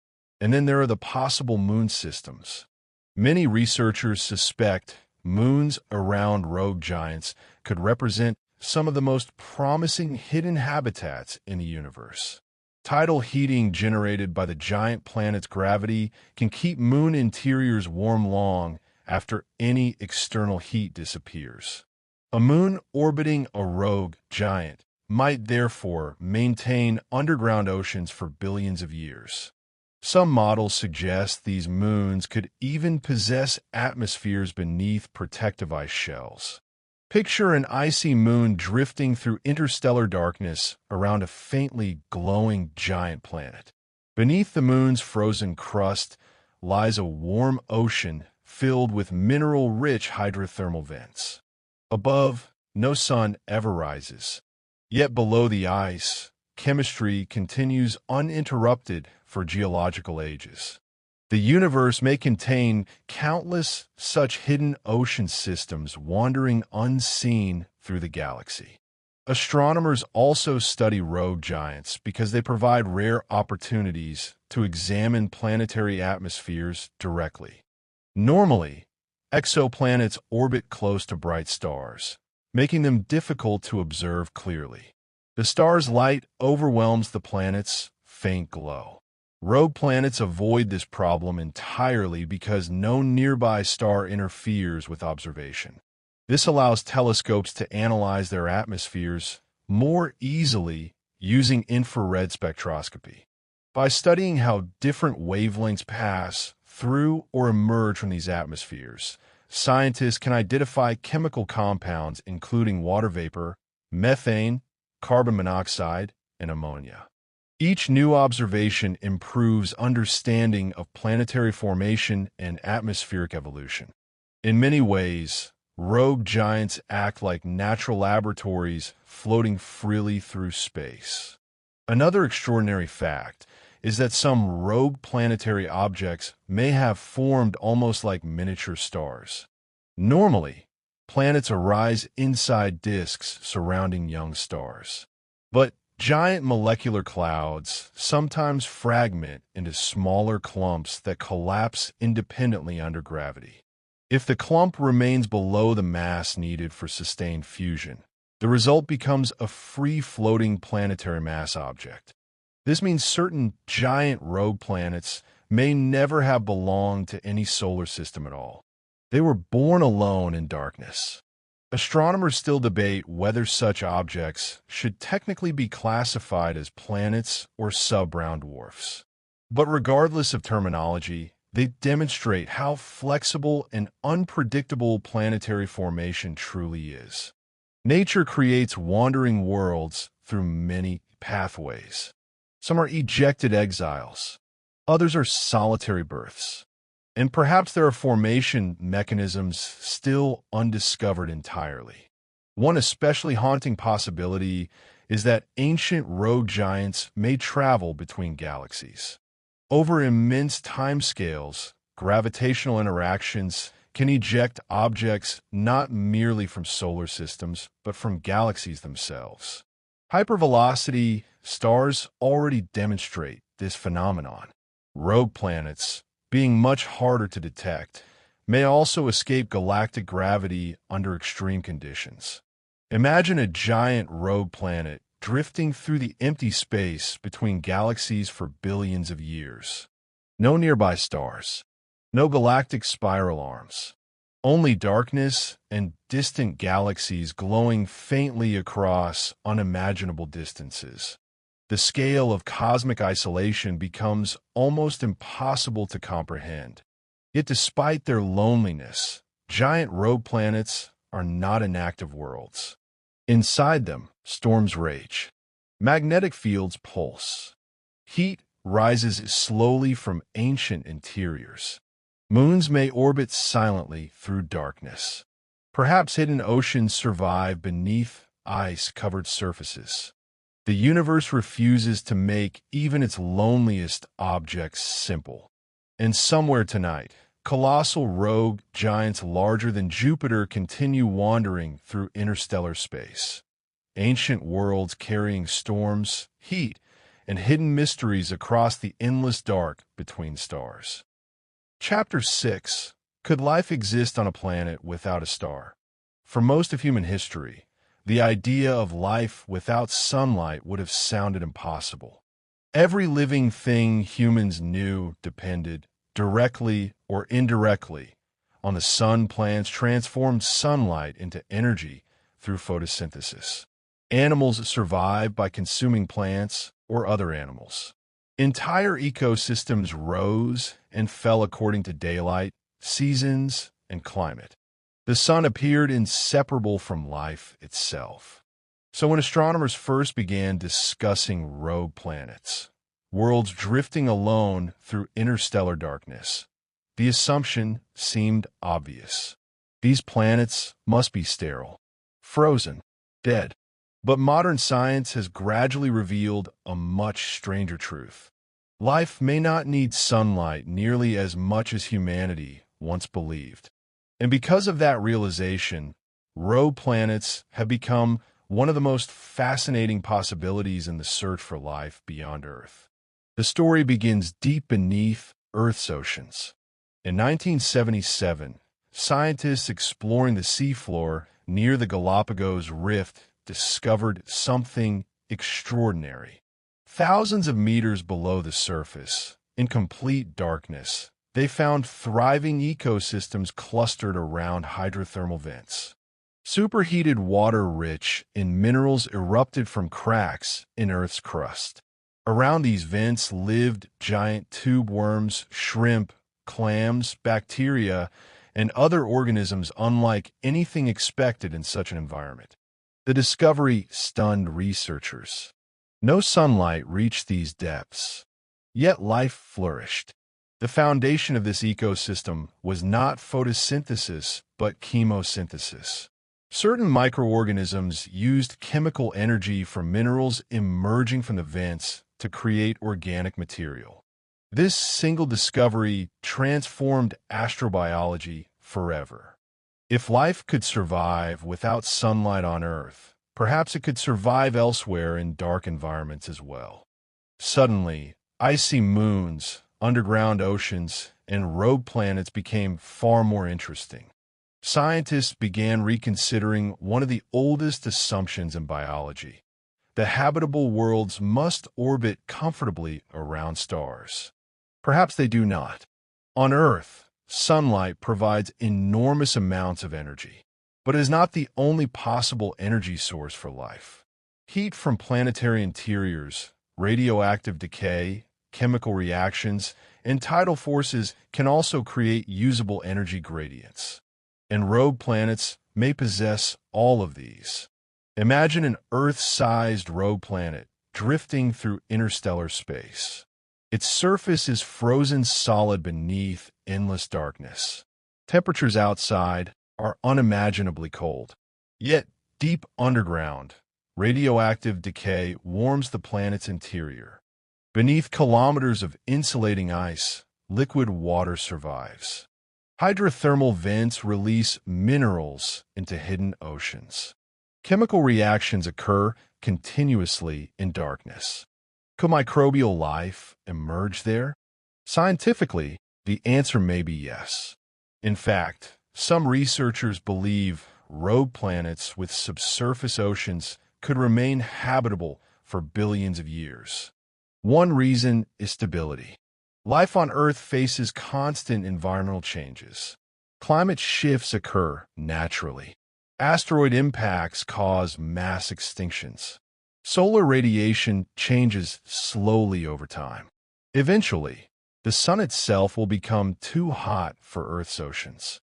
And then there are the possible moon systems. Many researchers suspect moons around rogue giants could represent some of the most promising hidden habitats in the universe. Tidal heating generated by the giant planet's gravity can keep moon interiors warm long after any external heat disappears. A moon orbiting a rogue giant might therefore maintain underground oceans for billions of years. Some models suggest these moons could even possess atmospheres beneath protective ice shells. Picture an icy moon drifting through interstellar darkness around a faintly glowing giant planet. Beneath the moon's frozen crust lies a warm ocean filled with mineral-rich hydrothermal vents. Above, no sun ever rises. Yet below the ice, chemistry continues uninterrupted for geological ages. The universe may contain countless such hidden ocean systems wandering unseen through the galaxy. Astronomers also study rogue giants because they provide rare opportunities to examine planetary atmospheres directly. Normally, exoplanets orbit close to bright stars, making them difficult to observe clearly. The star's light overwhelms the planet's faint glow. Rogue planets avoid this problem entirely because no nearby star interferes with observation. This allows telescopes to analyze their atmospheres more easily using infrared spectroscopy. By studying how different wavelengths pass through or emerge from these atmospheres, scientists can identify chemical compounds including water vapor, methane, carbon monoxide, and ammonia. Each new observation improves understanding of planetary formation and atmospheric evolution. In many ways, rogue giants act like natural laboratories floating freely through space. Another extraordinary fact is that some rogue planetary objects may have formed almost like miniature stars. Normally, planets arise inside disks surrounding young stars. But giant molecular clouds sometimes fragment into smaller clumps that collapse independently under gravity. If the clump remains below the mass needed for sustained fusion, the result becomes a free-floating planetary mass object. This means certain giant rogue planets may never have belonged to any solar system at all. They were born alone in darkness. Astronomers still debate whether such objects should technically be classified as planets or sub-brown dwarfs. But regardless of terminology, they demonstrate how flexible and unpredictable planetary formation truly is. Nature creates wandering worlds through many pathways. Some are ejected exiles. Others are solitary births. And perhaps there are formation mechanisms still undiscovered entirely. One especially haunting possibility is that ancient rogue giants may travel between galaxies. Over immense timescales, gravitational interactions can eject objects not merely from solar systems, but from galaxies themselves. Hypervelocity stars already demonstrate this phenomenon. Rogue planets, being much harder to detect, may also escape galactic gravity under extreme conditions. Imagine a giant rogue planet drifting through the empty space between galaxies for billions of years. No nearby stars, no galactic spiral arms, only darkness and distant galaxies glowing faintly across unimaginable distances. The scale of cosmic isolation becomes almost impossible to comprehend. Yet despite their loneliness, giant rogue planets are not inactive worlds. Inside them, storms rage. Magnetic fields pulse. Heat rises slowly from ancient interiors. Moons may orbit silently through darkness. Perhaps hidden oceans survive beneath ice-covered surfaces. The universe refuses to make even its loneliest objects simple. And somewhere tonight, colossal rogue giants larger than Jupiter continue wandering through interstellar space. Ancient worlds carrying storms, heat, and hidden mysteries across the endless dark between stars. Chapter 6. Could life exist on a planet without a star? For most of human history, the idea of life without sunlight would have sounded impossible. Every living thing humans knew depended, directly or indirectly, on the sun. Plants transformed sunlight into energy through photosynthesis. Animals survived by consuming plants or other animals. Entire ecosystems rose and fell according to daylight, seasons, and climate. The sun appeared inseparable from life itself. So when astronomers first began discussing rogue planets, worlds drifting alone through interstellar darkness, the assumption seemed obvious. These planets must be sterile, frozen, dead. But modern science has gradually revealed a much stranger truth. Life may not need sunlight nearly as much as humanity once believed. And because of that realization, rogue planets have become one of the most fascinating possibilities in the search for life beyond Earth. The story begins deep beneath Earth's oceans. In 1977, scientists exploring the seafloor near the Galapagos Rift discovered something extraordinary. Thousands of meters below the surface, in complete darkness, they found thriving ecosystems clustered around hydrothermal vents. Superheated water rich in minerals erupted from cracks in Earth's crust. Around these vents lived giant tube worms, shrimp, clams, bacteria, and other organisms unlike anything expected in such an environment. The discovery stunned researchers. No sunlight reached these depths, yet life flourished. The foundation of this ecosystem was not photosynthesis, but chemosynthesis. Certain microorganisms used chemical energy from minerals emerging from the vents to create organic material. This single discovery transformed astrobiology forever. If life could survive without sunlight on Earth, perhaps it could survive elsewhere in dark environments as well. Suddenly, icy moons, underground oceans, and rogue planets became far more interesting. Scientists began reconsidering one of the oldest assumptions in biology. The habitable worlds must orbit comfortably around stars. Perhaps they do not. On Earth, sunlight provides enormous amounts of energy, but is not the only possible energy source for life. Heat from planetary interiors, radioactive decay, chemical reactions, and tidal forces can also create usable energy gradients. And rogue planets may possess all of these. Imagine an Earth-sized rogue planet drifting through interstellar space. Its surface is frozen solid beneath endless darkness. Temperatures outside are unimaginably cold. Yet, deep underground, radioactive decay warms the planet's interior. Beneath kilometers of insulating ice, liquid water survives. Hydrothermal vents release minerals into hidden oceans. Chemical reactions occur continuously in darkness. Could microbial life emerge there? Scientifically, the answer may be yes. In fact, some researchers believe rogue planets with subsurface oceans could remain habitable for billions of years. One reason is stability. Life on Earth faces constant environmental changes. Climate shifts occur naturally. Asteroid impacts cause mass extinctions. Solar radiation changes slowly over time. Eventually, the sun itself will become too hot for Earth's oceans.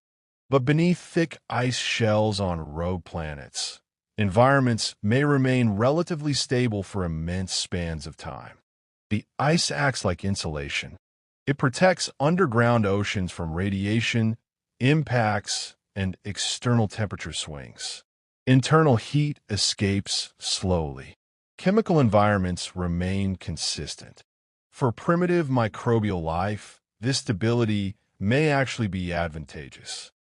But beneath thick ice shells on rogue planets, environments may remain relatively stable for immense spans of time. The ice acts like insulation. It protects underground oceans from radiation, impacts, and external temperature swings. Internal heat escapes slowly. Chemical environments remain consistent. For primitive microbial life, this stability may actually be advantageous.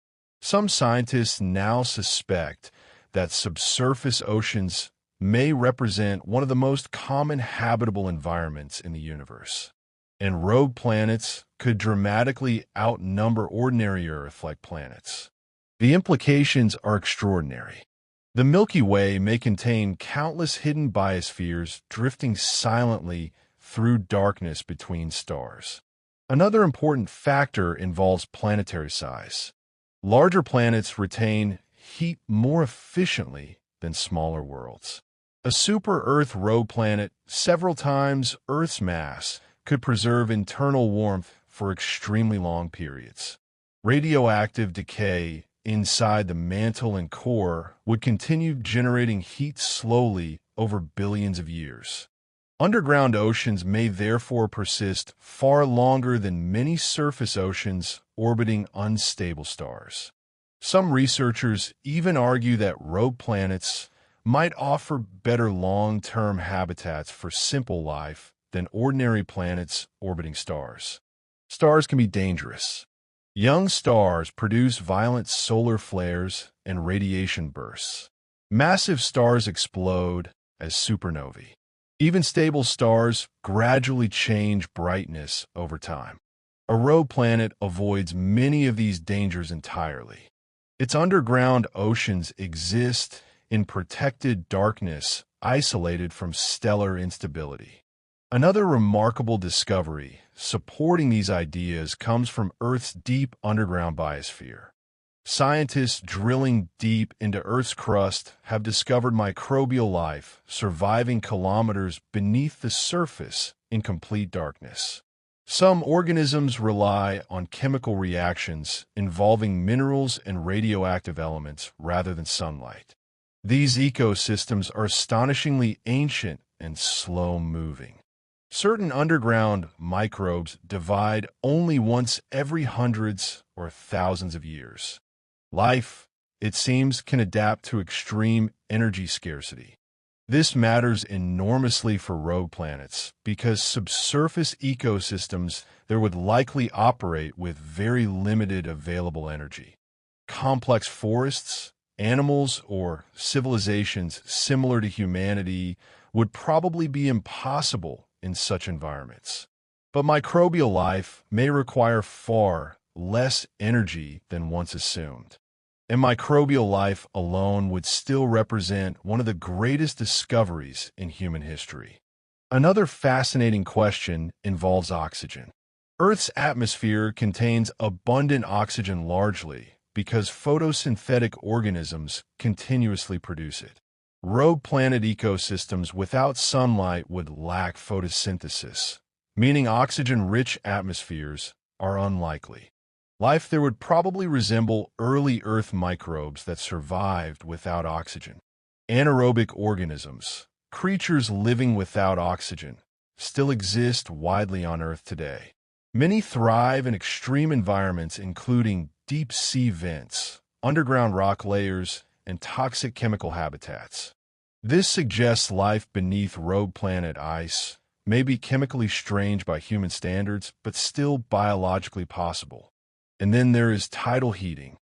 Some scientists now suspect that subsurface oceans may represent one of the most common habitable environments in the universe. And rogue planets could dramatically outnumber ordinary Earth-like planets. The implications are extraordinary. The Milky Way may contain countless hidden biospheres drifting silently through darkness between stars. Another important factor involves planetary size. Larger planets retain heat more efficiently than smaller worlds. A super-Earth rogue planet, several times Earth's mass, could preserve internal warmth for extremely long periods. Radioactive decay inside the mantle and core would continue generating heat slowly over billions of years. Underground oceans may therefore persist far longer than many surface oceans orbiting unstable stars. Some researchers even argue that rogue planets might offer better long-term habitats for simple life than ordinary planets orbiting stars. Stars can be dangerous. Young stars produce violent solar flares and radiation bursts. Massive stars explode as supernovae. Even stable stars gradually change brightness over time. A rogue planet avoids many of these dangers entirely. Its underground oceans exist in protected darkness, isolated from stellar instability. Another remarkable discovery supporting these ideas comes from Earth's deep underground biosphere. Scientists drilling deep into Earth's crust have discovered microbial life surviving kilometers beneath the surface in complete darkness. Some organisms rely on chemical reactions involving minerals and radioactive elements rather than sunlight. These ecosystems are astonishingly ancient and slow-moving. Certain underground microbes divide only once every hundreds or thousands of years. Life, it seems, can adapt to extreme energy scarcity. This matters enormously for rogue planets because subsurface ecosystems there would likely operate with very limited available energy. Complex forests, animals, or civilizations similar to humanity would probably be impossible in such environments. But microbial life may require far less energy than once assumed. And microbial life alone would still represent one of the greatest discoveries in human history. Another fascinating question involves oxygen. Earth's atmosphere contains abundant oxygen largely because photosynthetic organisms continuously produce it. Rogue planet ecosystems without sunlight would lack photosynthesis, meaning oxygen-rich atmospheres are unlikely. Life there would probably resemble early Earth microbes that survived without oxygen. Anaerobic organisms, creatures living without oxygen, still exist widely on Earth today. Many thrive in extreme environments including deep sea vents, underground rock layers, and toxic chemical habitats. This suggests life beneath rogue planet ice may be chemically strange by human standards, but still biologically possible. And then there is tidal heating.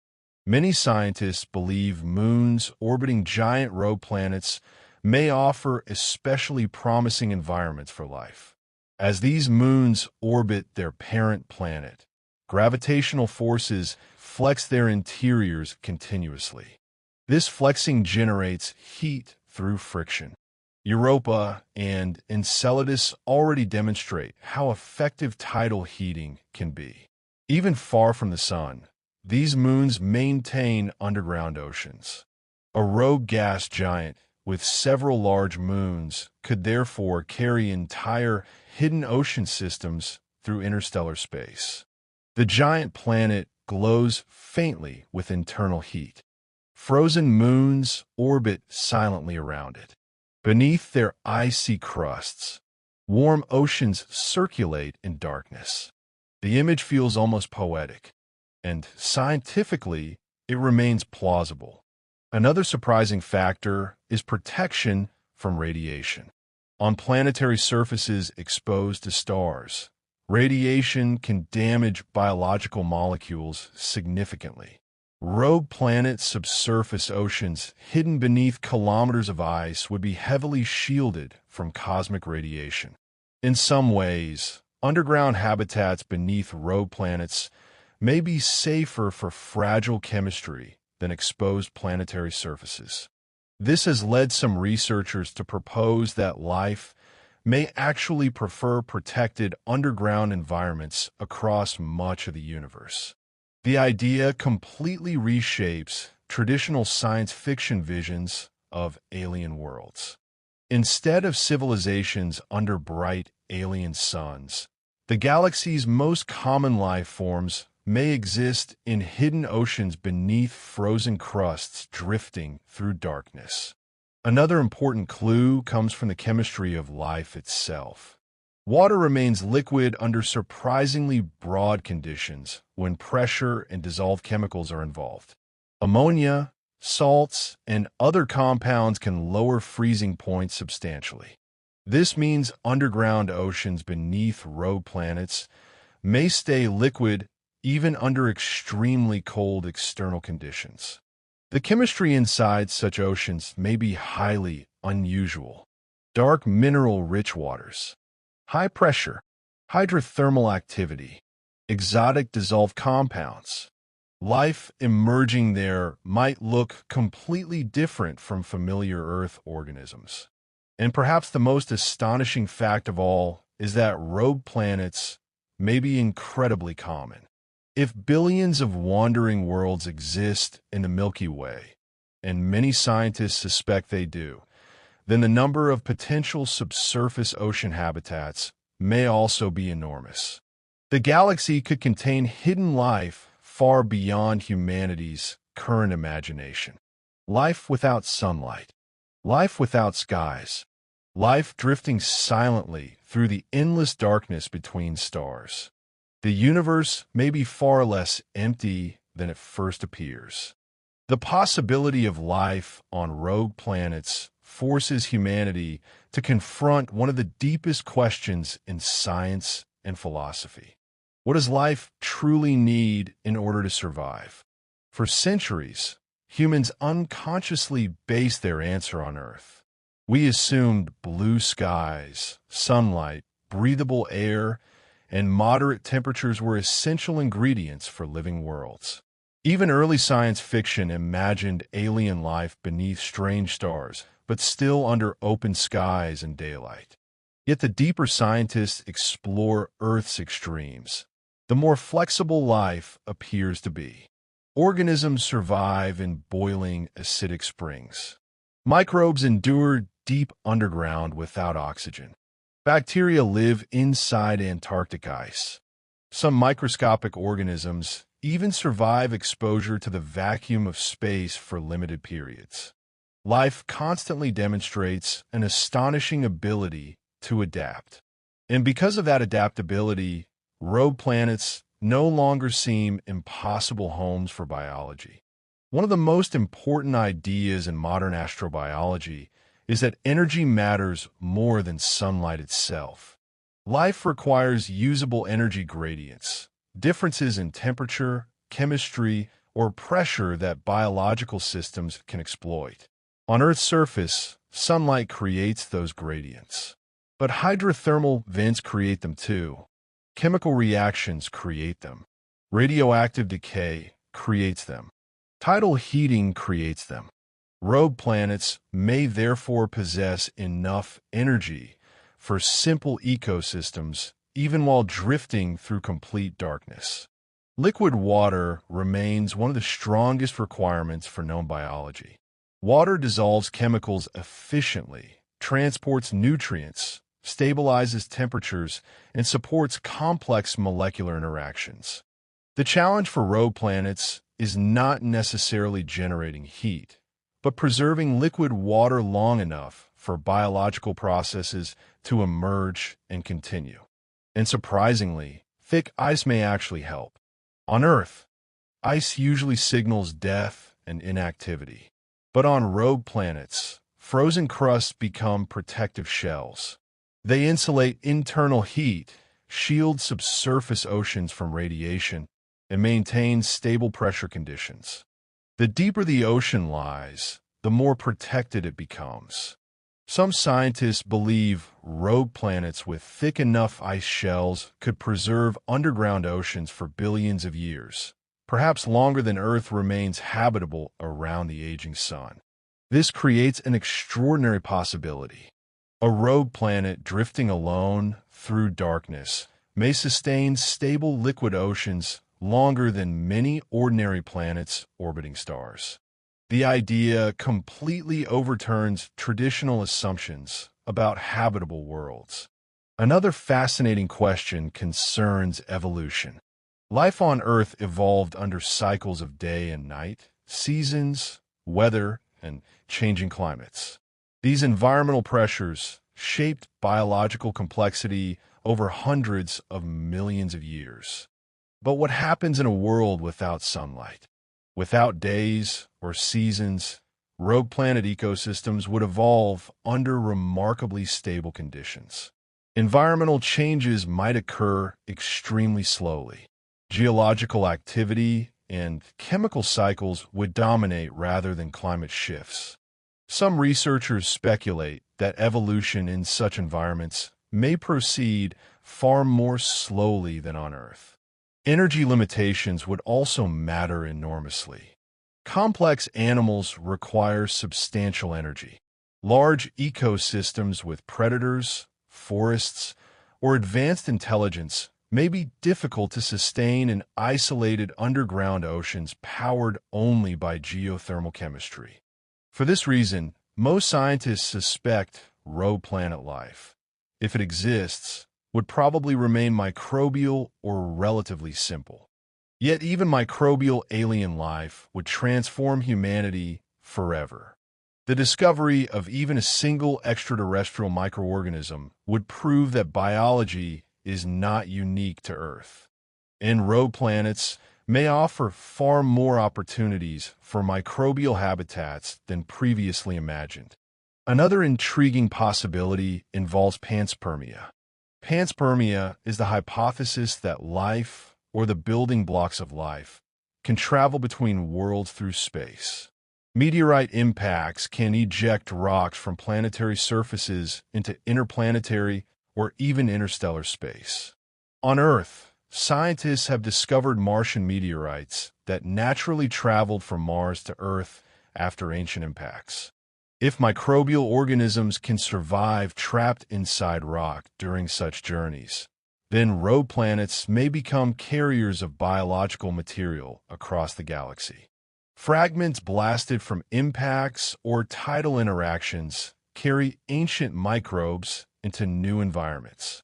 Many scientists believe moons orbiting giant rogue planets may offer especially promising environments for life. As these moons orbit their parent planet, gravitational forces flex their interiors continuously. This flexing generates heat through friction. Europa and Enceladus already demonstrate how effective tidal heating can be. Even far from the sun, these moons maintain underground oceans. A rogue gas giant with several large moons could therefore carry entire hidden ocean systems through interstellar space. The giant planet glows faintly with internal heat. Frozen moons orbit silently around it. Beneath their icy crusts, warm oceans circulate in darkness. The image feels almost poetic, and scientifically, it remains plausible. Another surprising factor is protection from radiation. On planetary surfaces exposed to stars, radiation can damage biological molecules significantly. Rogue planet subsurface oceans hidden beneath kilometers of ice would be heavily shielded from cosmic radiation. In some ways, underground habitats beneath rogue planets may be safer for fragile chemistry than exposed planetary surfaces. This has led some researchers to propose that life may actually prefer protected underground environments across much of the universe. The idea completely reshapes traditional science fiction visions of alien worlds. Instead of civilizations under bright alien suns, the galaxy's most common life forms may exist in hidden oceans beneath frozen crusts drifting through darkness. Another important clue comes from the chemistry of life itself. Water remains liquid under surprisingly broad conditions when pressure and dissolved chemicals are involved. Ammonia, salts, and other compounds can lower freezing points substantially. This means underground oceans beneath rogue planets may stay liquid even under extremely cold external conditions. The chemistry inside such oceans may be highly unusual. Dark mineral-rich waters, high pressure, hydrothermal activity, exotic dissolved compounds. Life emerging there might look completely different from familiar Earth organisms. And perhaps the most astonishing fact of all is that rogue planets may be incredibly common. If billions of wandering worlds exist in the Milky Way, and many scientists suspect they do, then the number of potential subsurface ocean habitats may also be enormous. The galaxy could contain hidden life far beyond humanity's current imagination. Life without sunlight, life without skies, life drifting silently through the endless darkness between stars. The universe may be far less empty than it first appears. The possibility of life on rogue planets forces humanity to confront one of the deepest questions in science and philosophy. What does life truly need in order to survive? For centuries, humans unconsciously based their answer on Earth. We assumed blue skies, sunlight, breathable air, and moderate temperatures were essential ingredients for living worlds. Even early science fiction imagined alien life beneath strange stars, but still under open skies and daylight. Yet the deeper scientists explore Earth's extremes, the more flexible life appears to be. Organisms survive in boiling, acidic springs. Microbes endure deep underground without oxygen. Bacteria live inside Antarctic ice. Some microscopic organisms even survive exposure to the vacuum of space for limited periods. Life constantly demonstrates an astonishing ability to adapt. And because of that adaptability, rogue planets no longer seem impossible homes for biology. One of the most important ideas in modern astrobiology is that energy matters more than sunlight itself. Life requires usable energy gradients, differences in temperature, chemistry, or pressure that biological systems can exploit. On Earth's surface, sunlight creates those gradients. But hydrothermal vents create them too. Chemical reactions create them. Radioactive decay creates them. Tidal heating creates them. Rogue planets may therefore possess enough energy for simple ecosystems even while drifting through complete darkness. Liquid water remains one of the strongest requirements for known biology. Water dissolves chemicals efficiently, transports nutrients, stabilizes temperatures, and supports complex molecular interactions. The challenge for rogue planets is not necessarily generating heat, but preserving liquid water long enough for biological processes to emerge and continue. And surprisingly, thick ice may actually help. On Earth, ice usually signals death and inactivity. But on rogue planets, frozen crusts become protective shells. They insulate internal heat, shield subsurface oceans from radiation, and maintain stable pressure conditions. The deeper the ocean lies, the more protected it becomes. Some scientists believe rogue planets with thick enough ice shells could preserve underground oceans for billions of years, perhaps longer than Earth remains habitable around the aging sun. This creates an extraordinary possibility. A rogue planet drifting alone through darkness may sustain stable liquid oceans longer than many ordinary planets orbiting stars. The idea completely overturns traditional assumptions about habitable worlds. Another fascinating question concerns evolution. Life on Earth evolved under cycles of day and night, seasons, weather, and changing climates. These environmental pressures shaped biological complexity over hundreds of millions of years. But what happens in a world without sunlight? Without days or seasons, rogue planet ecosystems would evolve under remarkably stable conditions. Environmental changes might occur extremely slowly. Geological activity and chemical cycles would dominate rather than climate shifts. Some researchers speculate that evolution in such environments may proceed far more slowly than on Earth. Energy limitations would also matter enormously. Complex animals require substantial energy. Large ecosystems with predators, forests, or advanced intelligence may be difficult to sustain in isolated underground oceans powered only by geothermal chemistry. For this reason, most scientists suspect rogue planet life, if it exists, would probably remain microbial or relatively simple. Yet even microbial alien life would transform humanity forever. The discovery of even a single extraterrestrial microorganism would prove that biology is not unique to Earth. And rogue planets may offer far more opportunities for microbial habitats than previously imagined. Another intriguing possibility involves panspermia. Panspermia is the hypothesis that life, or the building blocks of life, can travel between worlds through space. Meteorite impacts can eject rocks from planetary surfaces into interplanetary or even interstellar space. On Earth, scientists have discovered Martian meteorites that naturally traveled from Mars to Earth after ancient impacts. If microbial organisms can survive trapped inside rock during such journeys, then rogue planets may become carriers of biological material across the galaxy. Fragments blasted from impacts or tidal interactions carry ancient microbes into new environments.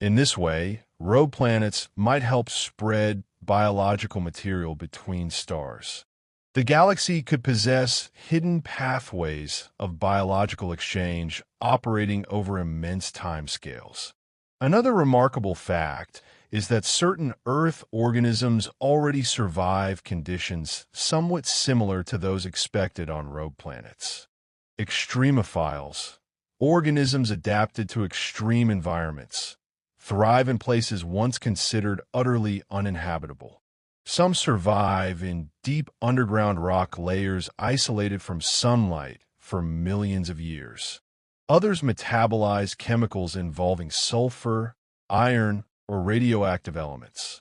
In this way, rogue planets might help spread biological material between stars. The galaxy could possess hidden pathways of biological exchange operating over immense timescales. Another remarkable fact is that certain Earth organisms already survive conditions somewhat similar to those expected on rogue planets. Extremophiles, organisms adapted to extreme environments, thrive in places once considered utterly uninhabitable. Some survive in deep underground rock layers isolated from sunlight for millions of years. Others metabolize chemicals involving sulfur, iron, or radioactive elements.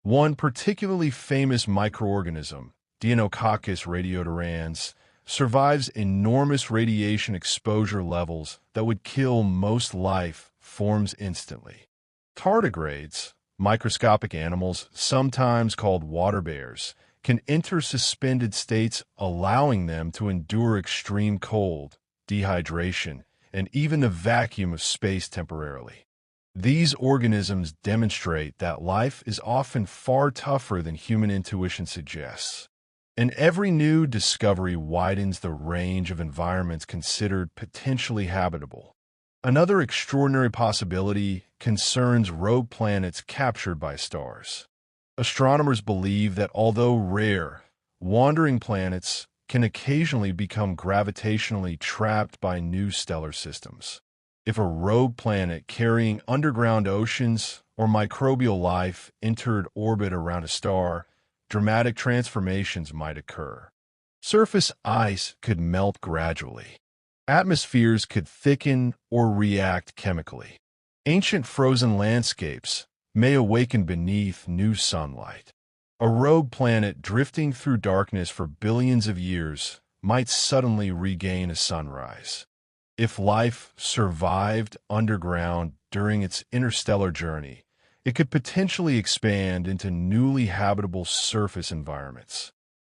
One particularly famous microorganism, Deinococcus radiodurans, survives enormous radiation exposure levels that would kill most life forms instantly. Tardigrades, microscopic animals, sometimes called water bears, can enter suspended states, allowing them to endure extreme cold, dehydration, and even the vacuum of space temporarily. These organisms demonstrate that life is often far tougher than human intuition suggests. And every new discovery widens the range of environments considered potentially habitable. Another extraordinary possibility concerns rogue planets captured by stars. Astronomers believe that although rare, wandering planets can occasionally become gravitationally trapped by new stellar systems. If a rogue planet carrying underground oceans or microbial life entered orbit around a star, dramatic transformations might occur. Surface ice could melt gradually. Atmospheres could thicken or react chemically. Ancient frozen landscapes may awaken beneath new sunlight. A rogue planet drifting through darkness for billions of years might suddenly regain a sunrise. If life survived underground during its interstellar journey, it could potentially expand into newly habitable surface environments.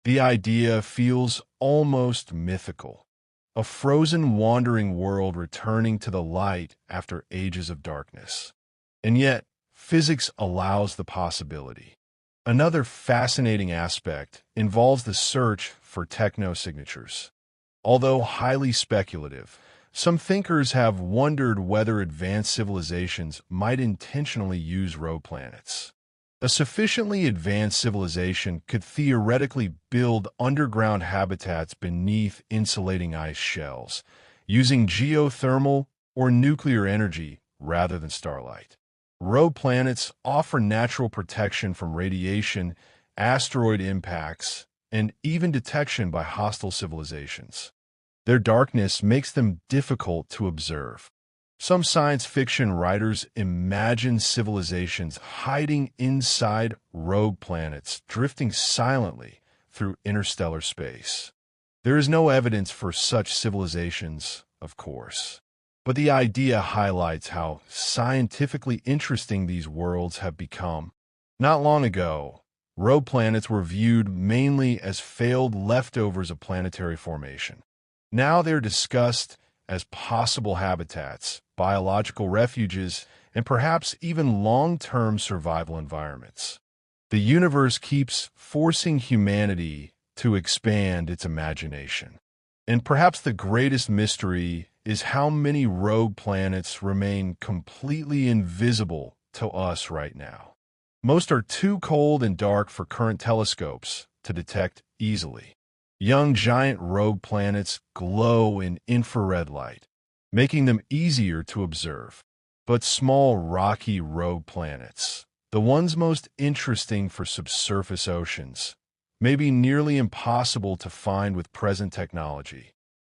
The idea feels almost mythical. A frozen, wandering world returning to the light after ages of darkness. And yet, physics allows the possibility. Another fascinating aspect involves the search for technosignatures. Although highly speculative, some thinkers have wondered whether advanced civilizations might intentionally use rogue planets. A sufficiently advanced civilization could theoretically build underground habitats beneath insulating ice shells, using geothermal or nuclear energy rather than starlight. Rogue planets offer natural protection from radiation, asteroid impacts, and even detection by hostile civilizations. Their darkness makes them difficult to observe. Some science fiction writers imagine civilizations hiding inside rogue planets, drifting silently through interstellar space. There is no evidence for such civilizations, of course, but the idea highlights how scientifically interesting these worlds have become. Not long ago, rogue planets were viewed mainly as failed leftovers of planetary formation. Now they're discussed as possible habitats, biological refuges, and perhaps even long-term survival environments. The universe keeps forcing humanity to expand its imagination. And perhaps the greatest mystery is how many rogue planets remain completely invisible to us right now. Most are too cold and dark for current telescopes to detect easily. Young giant rogue planets glow in infrared light, making them easier to observe. But small rocky rogue planets, the ones most interesting for subsurface oceans, may be nearly impossible to find with present technology.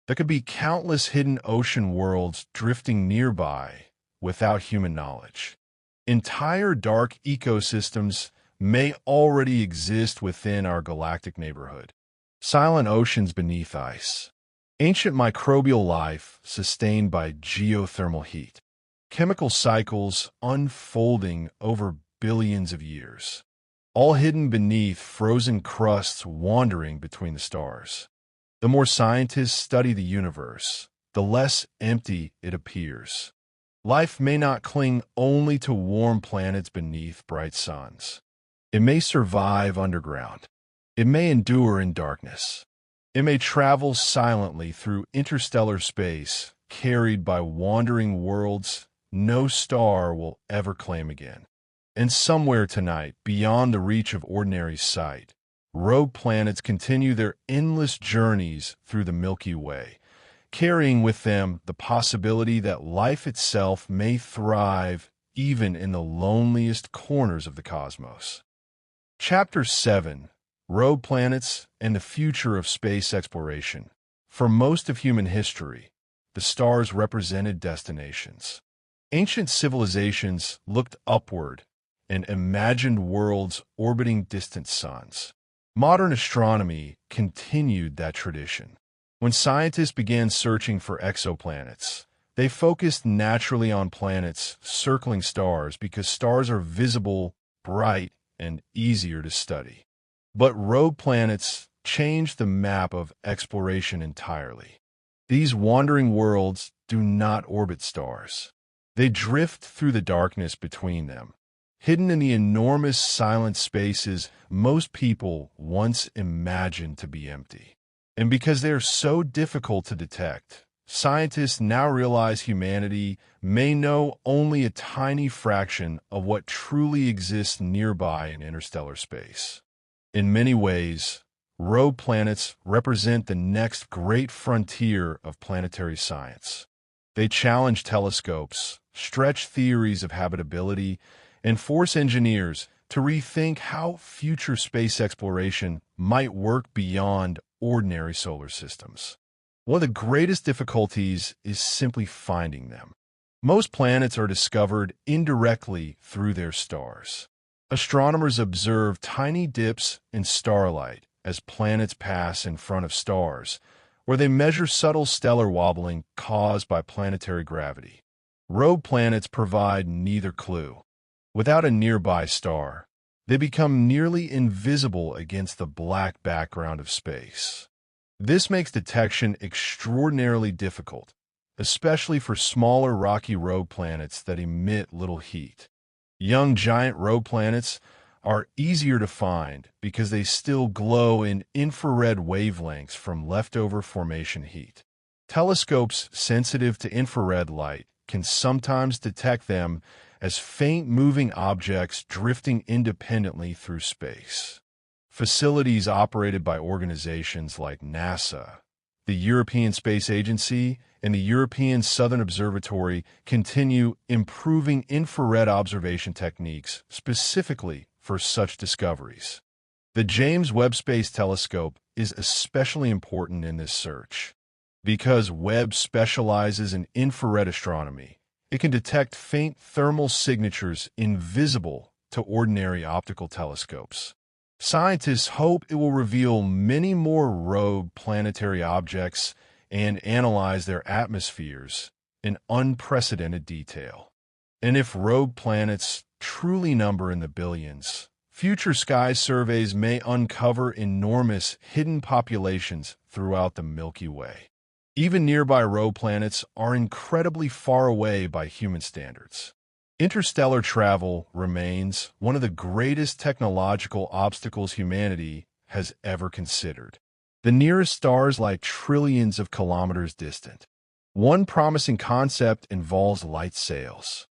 There could be countless hidden ocean worlds drifting nearby without human knowledge. Entire dark ecosystems may already exist within our galactic neighborhood. Silent oceans beneath ice. Ancient microbial life sustained by geothermal heat. Chemical cycles unfolding over billions of years. All hidden beneath frozen crusts wandering between the stars. The more scientists study the universe, the less empty it appears. Life may not cling only to warm planets beneath bright suns. It may survive underground. It may endure in darkness. It may travel silently through interstellar space, carried by wandering worlds no star will ever claim again. And somewhere tonight, beyond the reach of ordinary sight, rogue planets continue their endless journeys through the Milky Way, carrying with them the possibility that life itself may thrive even in the loneliest corners of the cosmos. Chapter 7: Rogue Planets and the Future of Space Exploration. For most of human history, the stars represented destinations. Ancient civilizations looked upward and imagined worlds orbiting distant suns. Modern astronomy continued that tradition. When scientists began searching for exoplanets, they focused naturally on planets circling stars because stars are visible, bright, and easier to study. But rogue planets changed the map of exploration entirely. These wandering worlds do not orbit stars. They drift through the darkness between them, hidden in the enormous silent spaces most people once imagined to be empty. And because they are so difficult to detect, scientists now realize humanity may know only a tiny fraction of what truly exists nearby in interstellar space. In many ways, rogue planets represent the next great frontier of planetary science. They challenge telescopes, stretch theories of habitability, and force engineers to rethink how future space exploration might work beyond ordinary solar systems. One of the greatest difficulties is simply finding them. Most planets are discovered indirectly through their stars. Astronomers observe tiny dips in starlight as planets pass in front of stars, where they measure subtle stellar wobbling caused by planetary gravity. Rogue planets provide neither clue. Without a nearby star, they become nearly invisible against the black background of space. This makes detection extraordinarily difficult, especially for smaller rocky rogue planets that emit little heat. Young giant rogue planets are easier to find because they still glow in infrared wavelengths from leftover formation heat. Telescopes sensitive to infrared light can sometimes detect them as faint moving objects drifting independently through space. Facilities operated by organizations like NASA, the European Space Agency, and the European Southern Observatory continue improving infrared observation techniques specifically for such discoveries. The James Webb Space Telescope is especially important in this search. Because Webb specializes in infrared astronomy, it can detect faint thermal signatures invisible to ordinary optical telescopes. Scientists hope it will reveal many more rogue planetary objects and analyze their atmospheres in unprecedented detail. And if rogue planets truly number in the billions, future sky surveys may uncover enormous hidden populations throughout the Milky Way. Even nearby rogue planets are incredibly far away by human standards. Interstellar travel remains one of the greatest technological obstacles humanity has ever considered. The nearest stars lie trillions of kilometers distant. One promising concept involves light sails.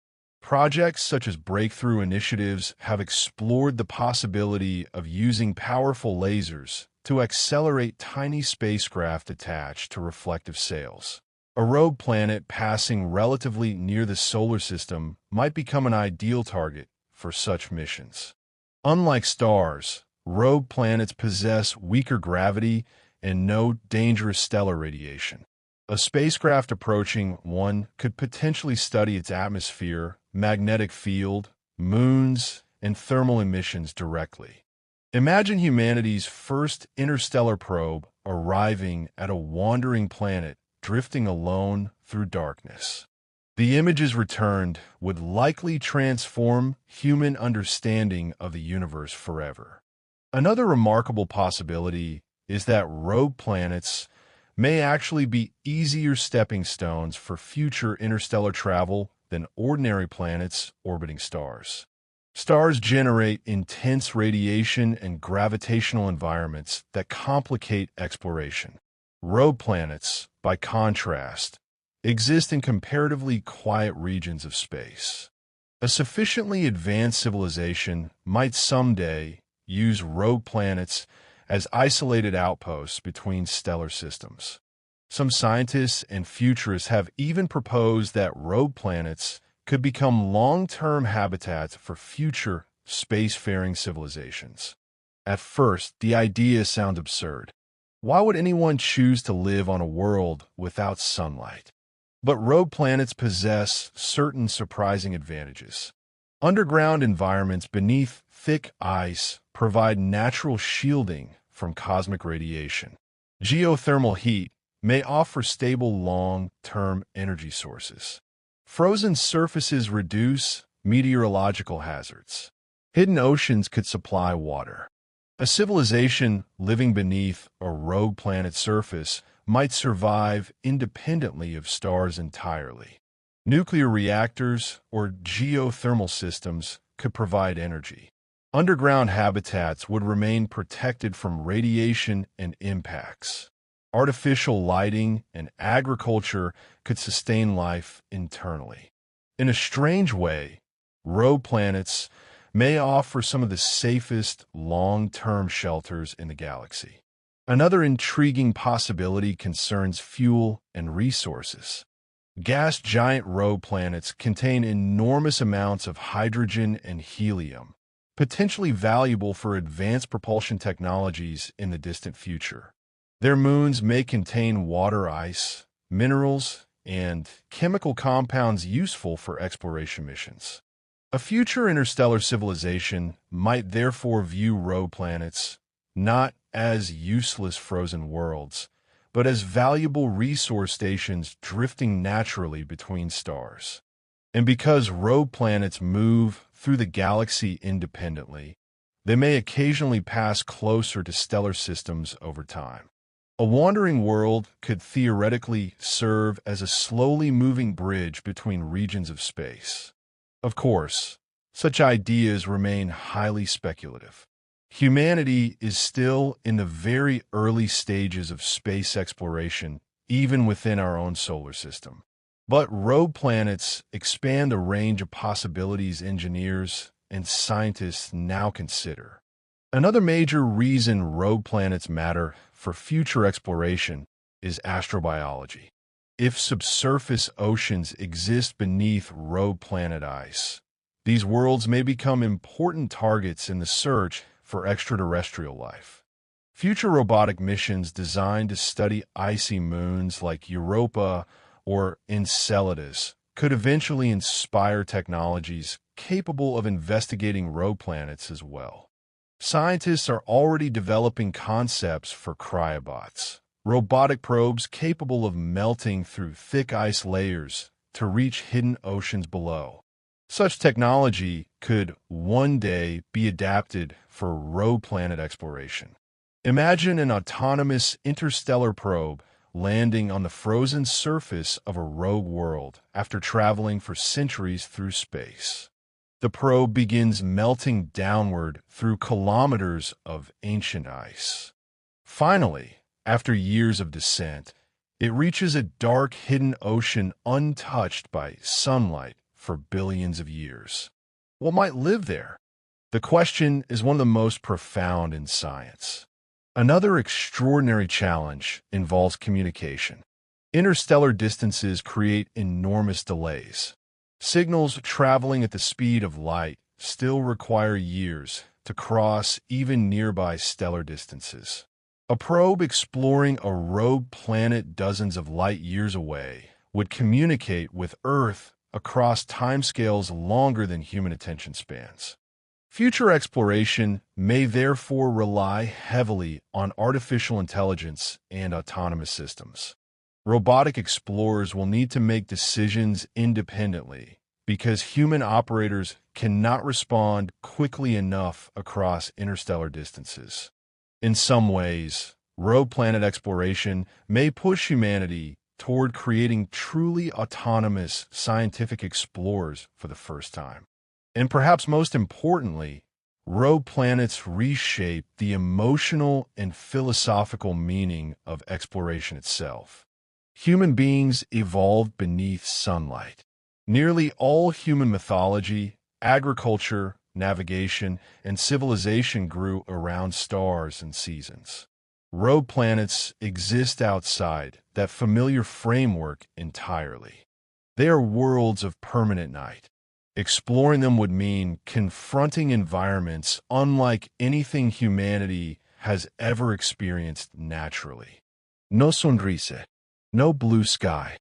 Projects such as breakthrough initiatives have explored the possibility of using powerful lasers to accelerate tiny spacecraft attached to reflective sails. A rogue planet passing relatively near the solar system might become an ideal target for such missions. Unlike stars, rogue planets possess weaker gravity and no dangerous stellar radiation. A spacecraft approaching one could potentially study its atmosphere, magnetic field, moons, and thermal emissions directly. Imagine humanity's first interstellar probe arriving at a wandering planet drifting alone through darkness. The images returned would likely transform human understanding of the universe forever. Another remarkable possibility is that rogue planets may actually be easier stepping stones for future interstellar travel than ordinary planets orbiting stars. Stars generate intense radiation and gravitational environments that complicate exploration. Rogue planets, by contrast, exist in comparatively quiet regions of space. A sufficiently advanced civilization might someday use rogue planets as isolated outposts between stellar systems. Some scientists and futurists have even proposed that rogue planets could become long-term habitats for future spacefaring civilizations. At first, the idea sounds absurd. Why would anyone choose to live on a world without sunlight? But rogue planets possess certain surprising advantages. Underground environments beneath thick ice provide natural shielding from cosmic radiation. Geothermal heat may offer stable long-term energy sources. Frozen surfaces reduce meteorological hazards. Hidden oceans could supply water. A civilization living beneath a rogue planet's surface might survive independently of stars entirely. Nuclear reactors or geothermal systems could provide energy. Underground habitats would remain protected from radiation and impacts. Artificial lighting and agriculture could sustain life internally. In a strange way, rogue planets may offer some of the safest long-term shelters in the galaxy. Another intriguing possibility concerns fuel and resources. Gas giant rogue planets contain enormous amounts of hydrogen and helium, potentially valuable for advanced propulsion technologies in the distant future. Their moons may contain water ice, minerals, and chemical compounds useful for exploration missions. A future interstellar civilization might therefore view rogue planets not as useless frozen worlds, but as valuable resource stations drifting naturally between stars. And because rogue planets move through the galaxy independently, they may occasionally pass closer to stellar systems over time. A wandering world could theoretically serve as a slowly moving bridge between regions of space. Of course, such ideas remain highly speculative. Humanity is still in the very early stages of space exploration, even within our own solar system. But rogue planets expand the range of possibilities engineers and scientists now consider. Another major reason rogue planets matter for future exploration is astrobiology. If subsurface oceans exist beneath rogue planet ice, these worlds may become important targets in the search for extraterrestrial life. Future robotic missions designed to study icy moons like Europa or Enceladus could eventually inspire technologies capable of investigating rogue planets as well. Scientists are already developing concepts for cryobots, robotic probes capable of melting through thick ice layers to reach hidden oceans below. Such technology could one day be adapted for rogue planet exploration. Imagine an autonomous interstellar probe landing on the frozen surface of a rogue world after traveling for centuries through space. The probe begins melting downward through kilometers of ancient ice. Finally, After years of descent, it reaches a dark, hidden ocean untouched by sunlight for billions of years. What might live there? The question is one of the most profound in science. Another extraordinary challenge involves communication. Interstellar distances create enormous delays. Signals traveling at the speed of light still require years to cross even nearby stellar distances. A probe exploring a rogue planet dozens of light years away would communicate with Earth across timescales longer than human attention spans. Future exploration may therefore rely heavily on artificial intelligence and autonomous systems. Robotic explorers will need to make decisions independently because human operators cannot respond quickly enough across interstellar distances. In some ways, rogue planet exploration may push humanity toward creating truly autonomous scientific explorers for the first time. And perhaps most importantly, rogue planets reshape the emotional and philosophical meaning of exploration itself. Human beings evolved beneath sunlight. Nearly all human mythology, agriculture, navigation, and civilization grew around stars and seasons. Rogue planets exist outside that familiar framework entirely. They are worlds of permanent night. Exploring them would mean confronting environments unlike anything humanity has ever experienced naturally. No sonrisa, no blue sky,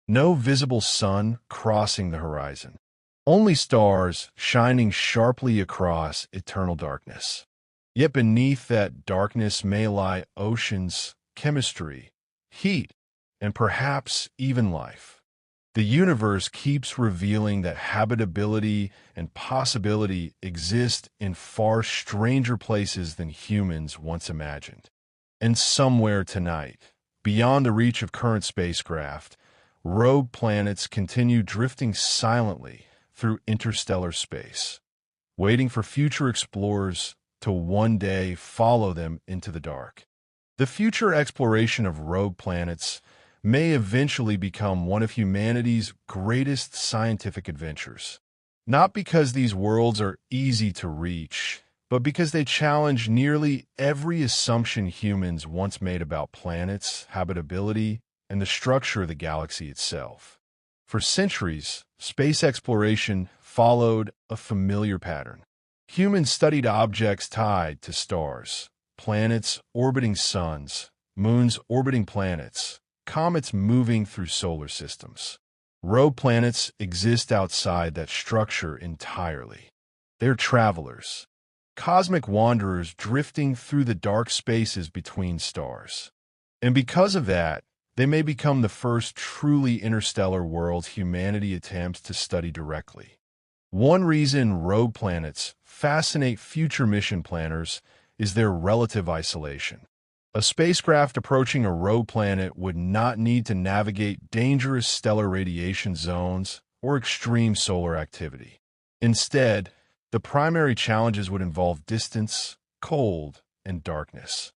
no visible sun crossing the horizon. Only stars shining sharply across eternal darkness. Yet beneath that darkness may lie oceans, chemistry, heat, and perhaps even life. The universe keeps revealing that habitability and possibility exist in far stranger places than humans once imagined. And somewhere tonight, beyond the reach of current spacecraft, rogue planets continue drifting silently through interstellar space, waiting for future explorers to one day follow them into the dark. The future exploration of rogue planets may eventually become one of humanity's greatest scientific adventures. Not because these worlds are easy to reach, but because they challenge nearly every assumption humans once made about planets, habitability, and the structure of the galaxy itself. For centuries, space exploration followed a familiar pattern. Humans studied objects tied to stars, planets orbiting suns, moons orbiting planets, comets moving through solar systems. Rogue planets exist outside that structure entirely. They're travelers, cosmic wanderers drifting through the dark spaces between stars. And because of that, they may become the first truly interstellar worlds humanity attempts to study directly. One reason rogue planets fascinate future mission planners is their relative isolation. A spacecraft approaching a rogue planet would not need to navigate dangerous stellar radiation zones or extreme solar activity. Instead, the primary challenges would involve distance, cold, and darkness.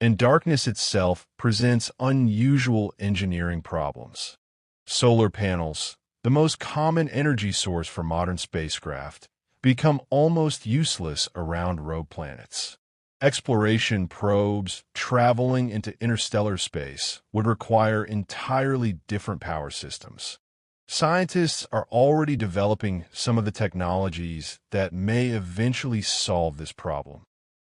And darkness itself presents unusual engineering problems. Solar panels, the most common energy source for modern spacecraft, become almost useless around rogue planets. Exploration probes traveling into interstellar space would require entirely different power systems. Scientists are already developing some of the technologies that may eventually solve this problem.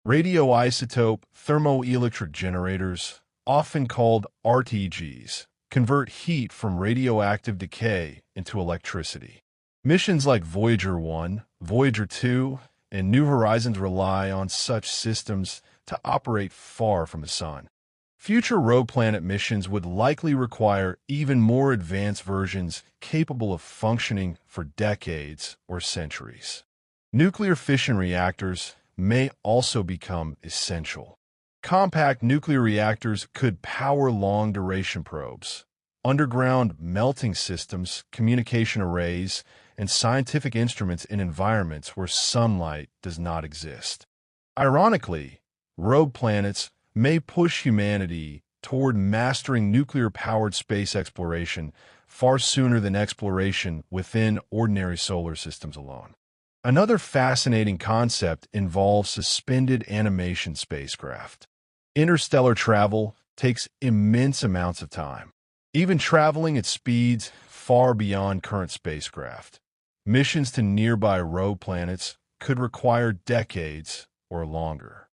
Radioisotope thermoelectric generators, often called RTGs, convert heat from radioactive decay into electricity. Missions like Voyager 1, Voyager 2, and New Horizons rely on such systems to operate far from the sun. Future rogue planet missions would likely require even more advanced versions capable of functioning for decades or centuries. Nuclear fission reactors may also become essential. Compact nuclear reactors could power long-duration probes, underground melting systems, communication arrays, and scientific instruments in environments where sunlight does not exist. Ironically, rogue planets may push humanity toward mastering nuclear-powered space exploration far sooner than exploration within ordinary solar systems alone. Another fascinating concept involves suspended animation spacecraft. Interstellar travel takes immense amounts of time, even traveling at speeds far beyond current spacecraft. Missions to nearby rogue planets could require decades or longer.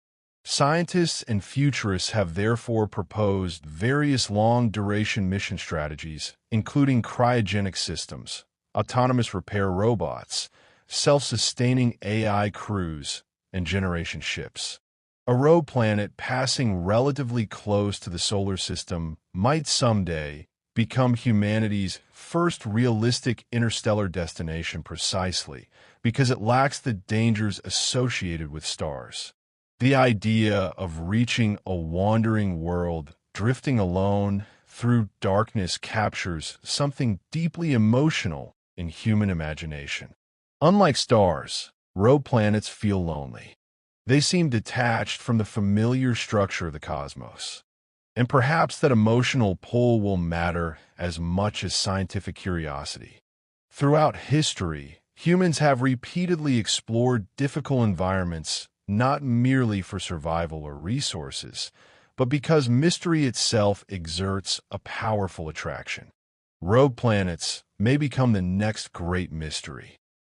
Scientists and futurists have therefore proposed various long-duration mission strategies, including cryogenic systems, autonomous repair robots, self-sustaining AI crews, and generation ships. A rogue planet passing relatively close to the solar system might someday become humanity's first realistic interstellar destination precisely because it lacks the dangers associated with stars. The idea of reaching a wandering world, drifting alone through darkness captures something deeply emotional in human imagination. Unlike stars, rogue planets feel lonely. They seem detached from the familiar structure of the cosmos. And perhaps that emotional pull will matter as much as scientific curiosity. Throughout history, humans have repeatedly explored difficult environments not merely for survival or resources, but because mystery itself exerts a powerful attraction. Rogue planets may become the next great mystery.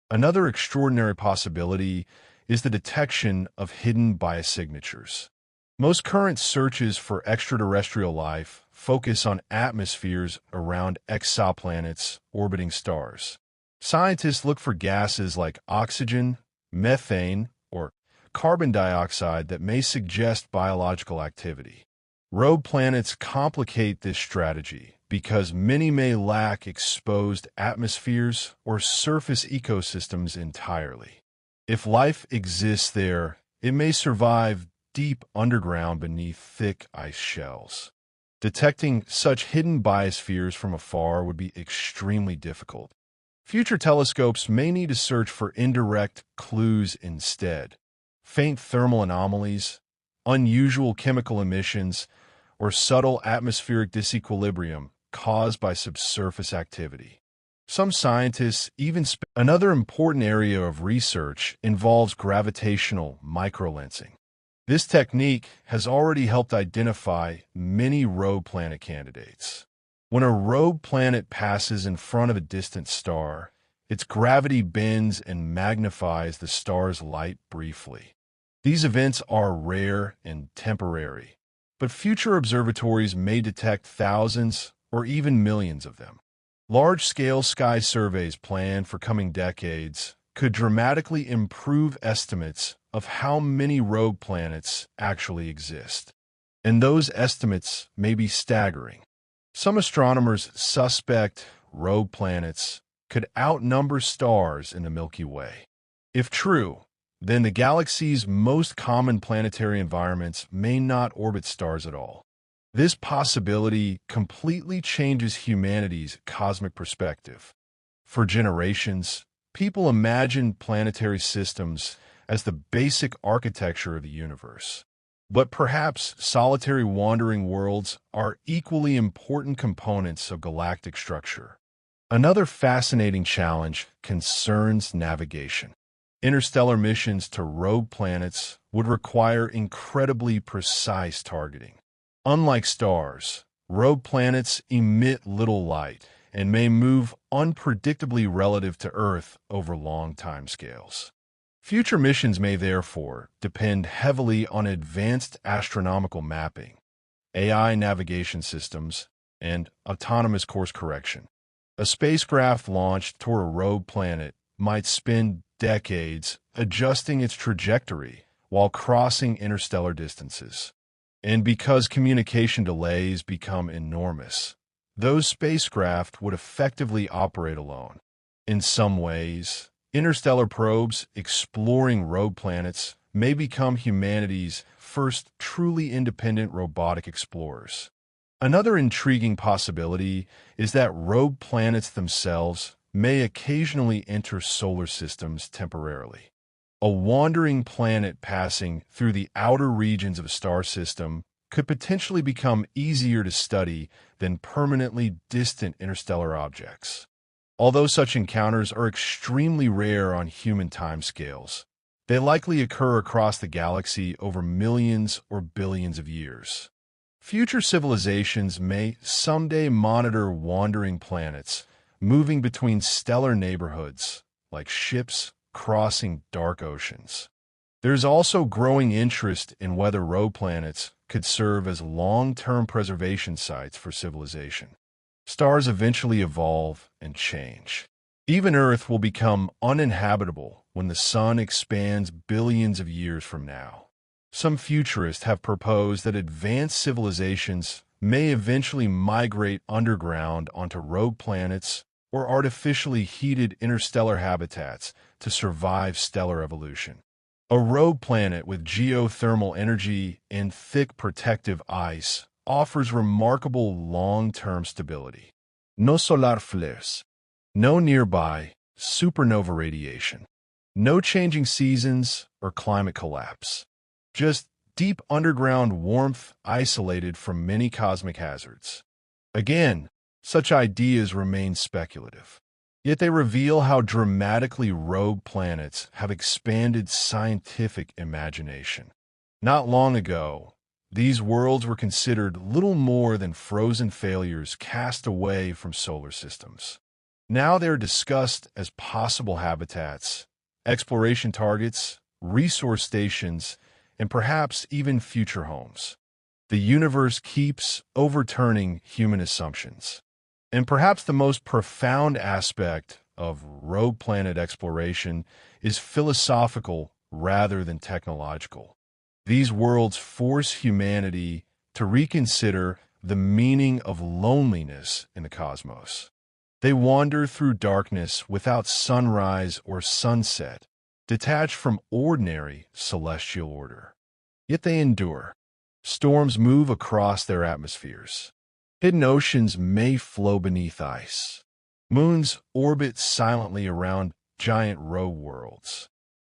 Another extraordinary possibility is the detection of hidden biosignatures. Most current searches for extraterrestrial life focus on atmospheres around exoplanets orbiting stars. Scientists look for gases like oxygen, methane, or carbon dioxide that may suggest biological activity. Rogue planets complicate this strategy because many may lack exposed atmospheres or surface ecosystems entirely. If life exists there, it may survive deep underground beneath thick ice shells. Detecting such hidden biospheres from afar would be extremely difficult. Future telescopes may need to search for indirect clues instead. Faint thermal anomalies, unusual chemical emissions, or subtle atmospheric disequilibrium caused by subsurface activity. Some scientists even Another important area of research involves gravitational microlensing. This technique has already helped identify many rogue planet candidates. When a rogue planet passes in front of a distant star, its gravity bends and magnifies the star's light briefly. These events are rare and temporary, but future observatories may detect thousands or even millions of them. Large-scale sky surveys planned for coming decades could dramatically improve estimates of how many rogue planets actually exist. And those estimates may be staggering. Some astronomers suspect rogue planets could outnumber stars in the Milky Way. If true, then the galaxy's most common planetary environments may not orbit stars at all. This possibility completely changes humanity's cosmic perspective. For generations, people imagined planetary systems as the basic architecture of the universe. But perhaps solitary wandering worlds are equally important components of galactic structure. Another fascinating challenge concerns navigation. Interstellar missions to rogue planets would require incredibly precise targeting. Unlike stars, rogue planets emit little light and may move unpredictably relative to Earth over long timescales. Future missions may therefore depend heavily on advanced astronomical mapping, AI navigation systems, and autonomous course correction. A spacecraft launched toward a rogue planet might spend decades adjusting its trajectory while crossing interstellar distances. And because communication delays become enormous, those spacecraft would effectively operate alone. In some ways, interstellar probes exploring rogue planets may become humanity's first truly independent robotic explorers. Another intriguing possibility is that rogue planets themselves may occasionally enter solar systems temporarily. A wandering planet passing through the outer regions of a star system could potentially become easier to study than permanently distant interstellar objects. Although such encounters are extremely rare on human timescales, they likely occur across the galaxy over millions or billions of years. Future civilizations may someday monitor wandering planets moving between stellar neighborhoods, like ships crossing dark oceans. There's also growing interest in whether rogue planets could serve as long-term preservation sites for civilization. Stars eventually evolve and change. Even Earth will become uninhabitable when the Sun expands billions of years from now. Some futurists have proposed that advanced civilizations may eventually migrate underground onto rogue planets or artificially heated interstellar habitats to survive stellar evolution. A rogue planet with geothermal energy and thick protective ice offers remarkable long-term stability. No solar flares, no nearby supernova radiation, no changing seasons or climate collapse. Just deep underground warmth isolated from many cosmic hazards. Again, such ideas remain speculative. Yet they reveal how dramatically rogue planets have expanded scientific imagination. Not long ago, these worlds were considered little more than frozen failures cast away from solar systems. Now they're discussed as possible habitats, exploration targets, resource stations, and perhaps even future homes. The universe keeps overturning human assumptions. And perhaps the most profound aspect of rogue planet exploration is philosophical rather than technological. These worlds force humanity to reconsider the meaning of loneliness in the cosmos. They wander through darkness without sunrise or sunset, detached from ordinary celestial order. Yet they endure. Storms move across their atmospheres. Hidden oceans may flow beneath ice. Moons orbit silently around giant rogue worlds.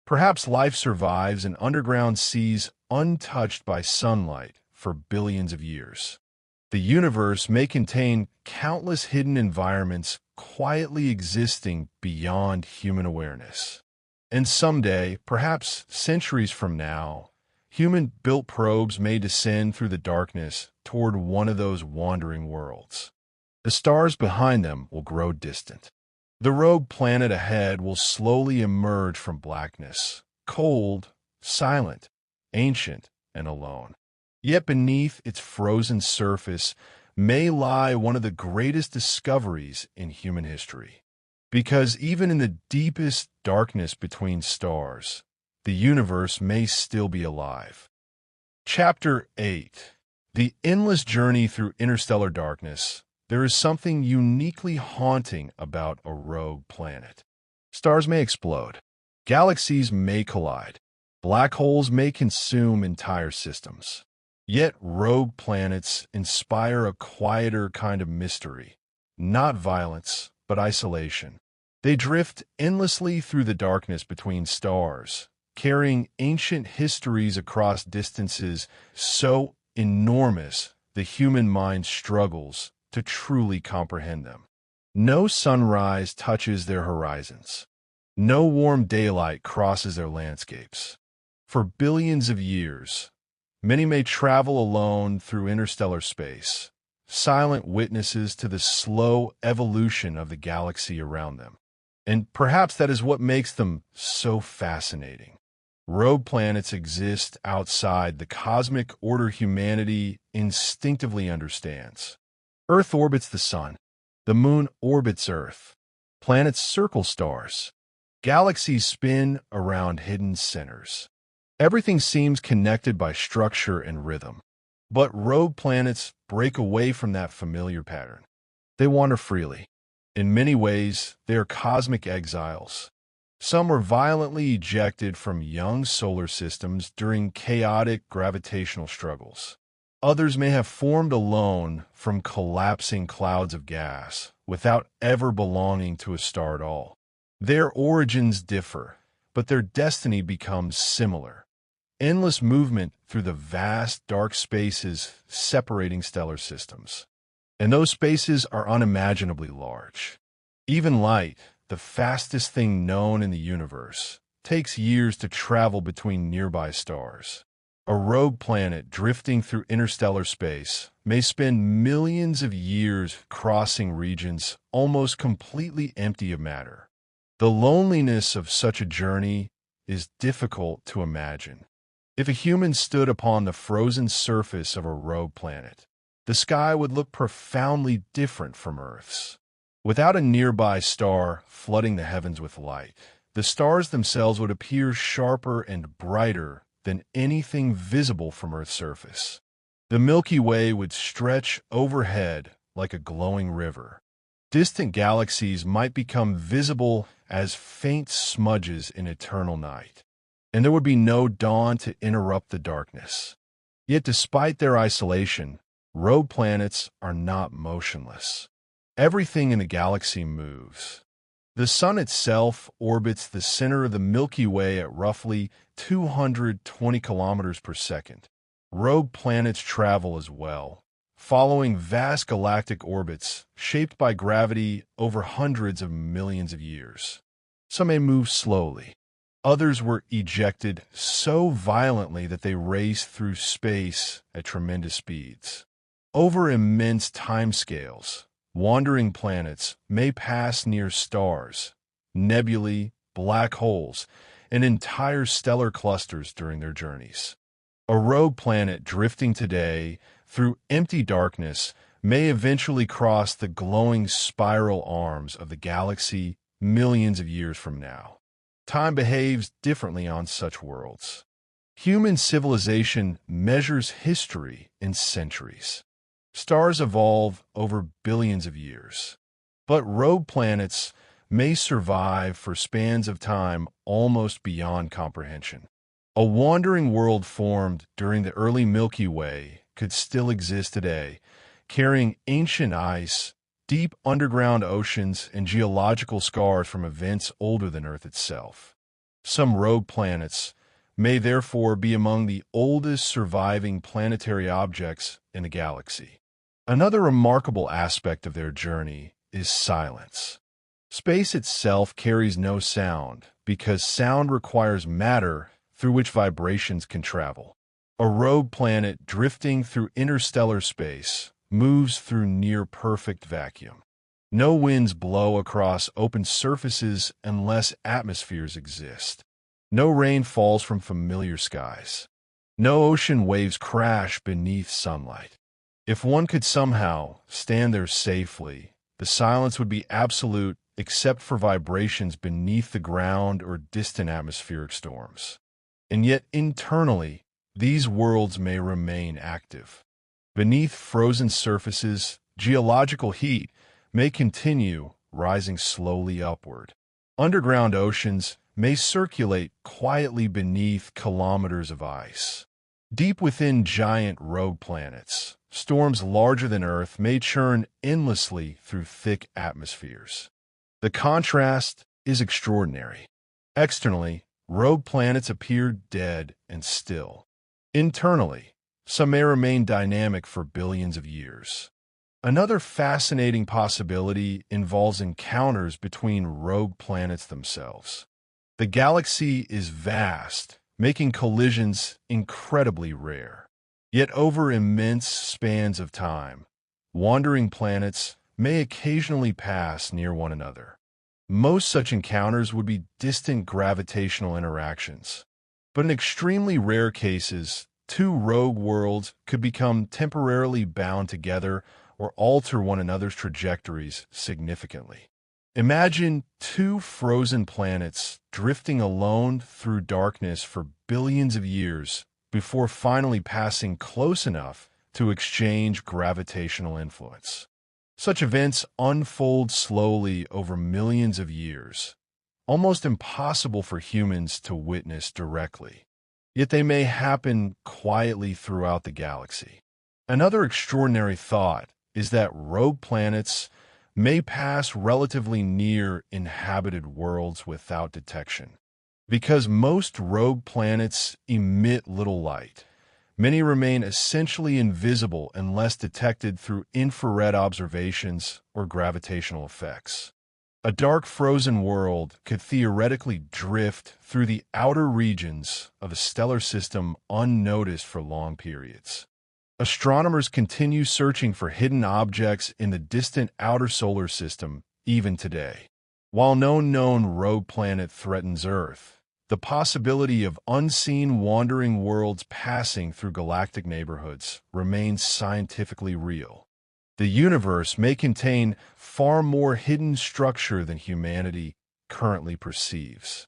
Perhaps life survives in underground seas untouched by sunlight for billions of years. The universe may contain countless hidden environments quietly existing beyond human awareness. And someday, perhaps centuries from now, human-built probes may descend through the darkness toward one of those wandering worlds. The stars behind them will grow distant. The rogue planet ahead will slowly emerge from blackness, cold, silent, ancient, and alone. Yet beneath its frozen surface may lie one of the greatest discoveries in human history. Because even in the deepest darkness between stars, the universe may still be alive. Chapter 8. The endless journey through interstellar darkness. There is something uniquely haunting about a rogue planet. Stars may explode. Galaxies may collide. Black holes may consume entire systems. Yet rogue planets inspire a quieter kind of mystery. Not violence, but isolation. They drift endlessly through the darkness between stars, carrying ancient histories across distances so enormous the human mind struggles to truly comprehend them. No sunrise touches their horizons. No warm daylight crosses their landscapes. For billions of years, many may travel alone through interstellar space, silent witnesses to the slow evolution of the galaxy around them. And perhaps that is what makes them so fascinating. Rogue planets exist outside the cosmic order humanity instinctively understands. Earth orbits the Sun. The Moon orbits Earth. Planets circle stars. Galaxies spin around hidden centers. Everything seems connected by structure and rhythm. But rogue planets break away from that familiar pattern. They wander freely. In many ways, they are cosmic exiles. Some were violently ejected from young solar systems during chaotic gravitational struggles. Others may have formed alone from collapsing clouds of gas, without ever belonging to a star at all. Their origins differ, but their destiny becomes similar. endless movement through the vast dark spaces separating stellar systems. And those spaces are unimaginably large. Even light, the fastest thing known in the universe, takes years to travel between nearby stars. A rogue planet drifting through interstellar space may spend millions of years crossing regions almost completely empty of matter. The loneliness of such a journey is difficult to imagine. If a human stood upon the frozen surface of a rogue planet, the sky would look profoundly different from Earth's. Without a nearby star flooding the heavens with light, the stars themselves would appear sharper and brighter than anything visible from Earth's surface. The Milky Way would stretch overhead like a glowing river. Distant galaxies might become visible as faint smudges in eternal night, and there would be no dawn to interrupt the darkness. Yet despite their isolation, rogue planets are not motionless. Everything in the galaxy moves. The Sun itself orbits the center of the Milky Way at roughly 220 kilometers per second. Rogue planets travel as well, following vast galactic orbits shaped by gravity over hundreds of millions of years. Some may move slowly. Others were ejected so violently that they raced through space at tremendous speeds. Over immense timescales, wandering planets may pass near stars, nebulae, black holes, and entire stellar clusters during their journeys. A rogue planet drifting today through empty darkness may eventually cross the glowing spiral arms of the galaxy millions of years from now. Time behaves differently on such worlds. Human civilization measures history in centuries. Stars evolve over billions of years. But rogue planets may survive for spans of time almost beyond comprehension. A wandering world formed during the early Milky Way could still exist today, carrying ancient ice, deep underground oceans, and geological scars from events older than Earth itself. Some rogue planets may therefore be among the oldest surviving planetary objects in the galaxy. Another remarkable aspect of their journey is silence. Space itself carries no sound because sound requires matter through which vibrations can travel. A rogue planet drifting through interstellar space moves through near-perfect vacuum. No winds blow across open surfaces unless atmospheres exist. No rain falls from familiar skies. No ocean waves crash beneath sunlight. If one could somehow stand there safely, the silence would be absolute except for vibrations beneath the ground or distant atmospheric storms. And yet internally, these worlds may remain active. Beneath frozen surfaces, geological heat may continue rising slowly upward. Underground oceans may circulate quietly beneath kilometers of ice. Deep within giant rogue planets, storms larger than Earth may churn endlessly through thick atmospheres. The contrast is extraordinary. Externally, rogue planets appear dead and still. Internally, some may remain dynamic for billions of years. Another fascinating possibility involves encounters between rogue planets themselves. The galaxy is vast, making collisions incredibly rare. Yet over immense spans of time, wandering planets may occasionally pass near one another. Most such encounters would be distant gravitational interactions. But in extremely rare cases, two rogue worlds could become temporarily bound together or alter one another's trajectories significantly. Imagine two frozen planets drifting alone through darkness for billions of years before finally passing close enough to exchange gravitational influence. Such events unfold slowly over millions of years, almost impossible for humans to witness directly. Yet they may happen quietly throughout the galaxy. Another extraordinary thought is that rogue planets may pass relatively near inhabited worlds without detection. Because most rogue planets emit little light, many remain essentially invisible unless detected through infrared observations or gravitational effects. A dark frozen world could theoretically drift through the outer regions of a stellar system unnoticed for long periods. Astronomers continue searching for hidden objects in the distant outer solar system even today. While no known rogue planet threatens Earth, the possibility of unseen wandering worlds passing through galactic neighborhoods remains scientifically real. The universe may contain far more hidden structure than humanity currently perceives.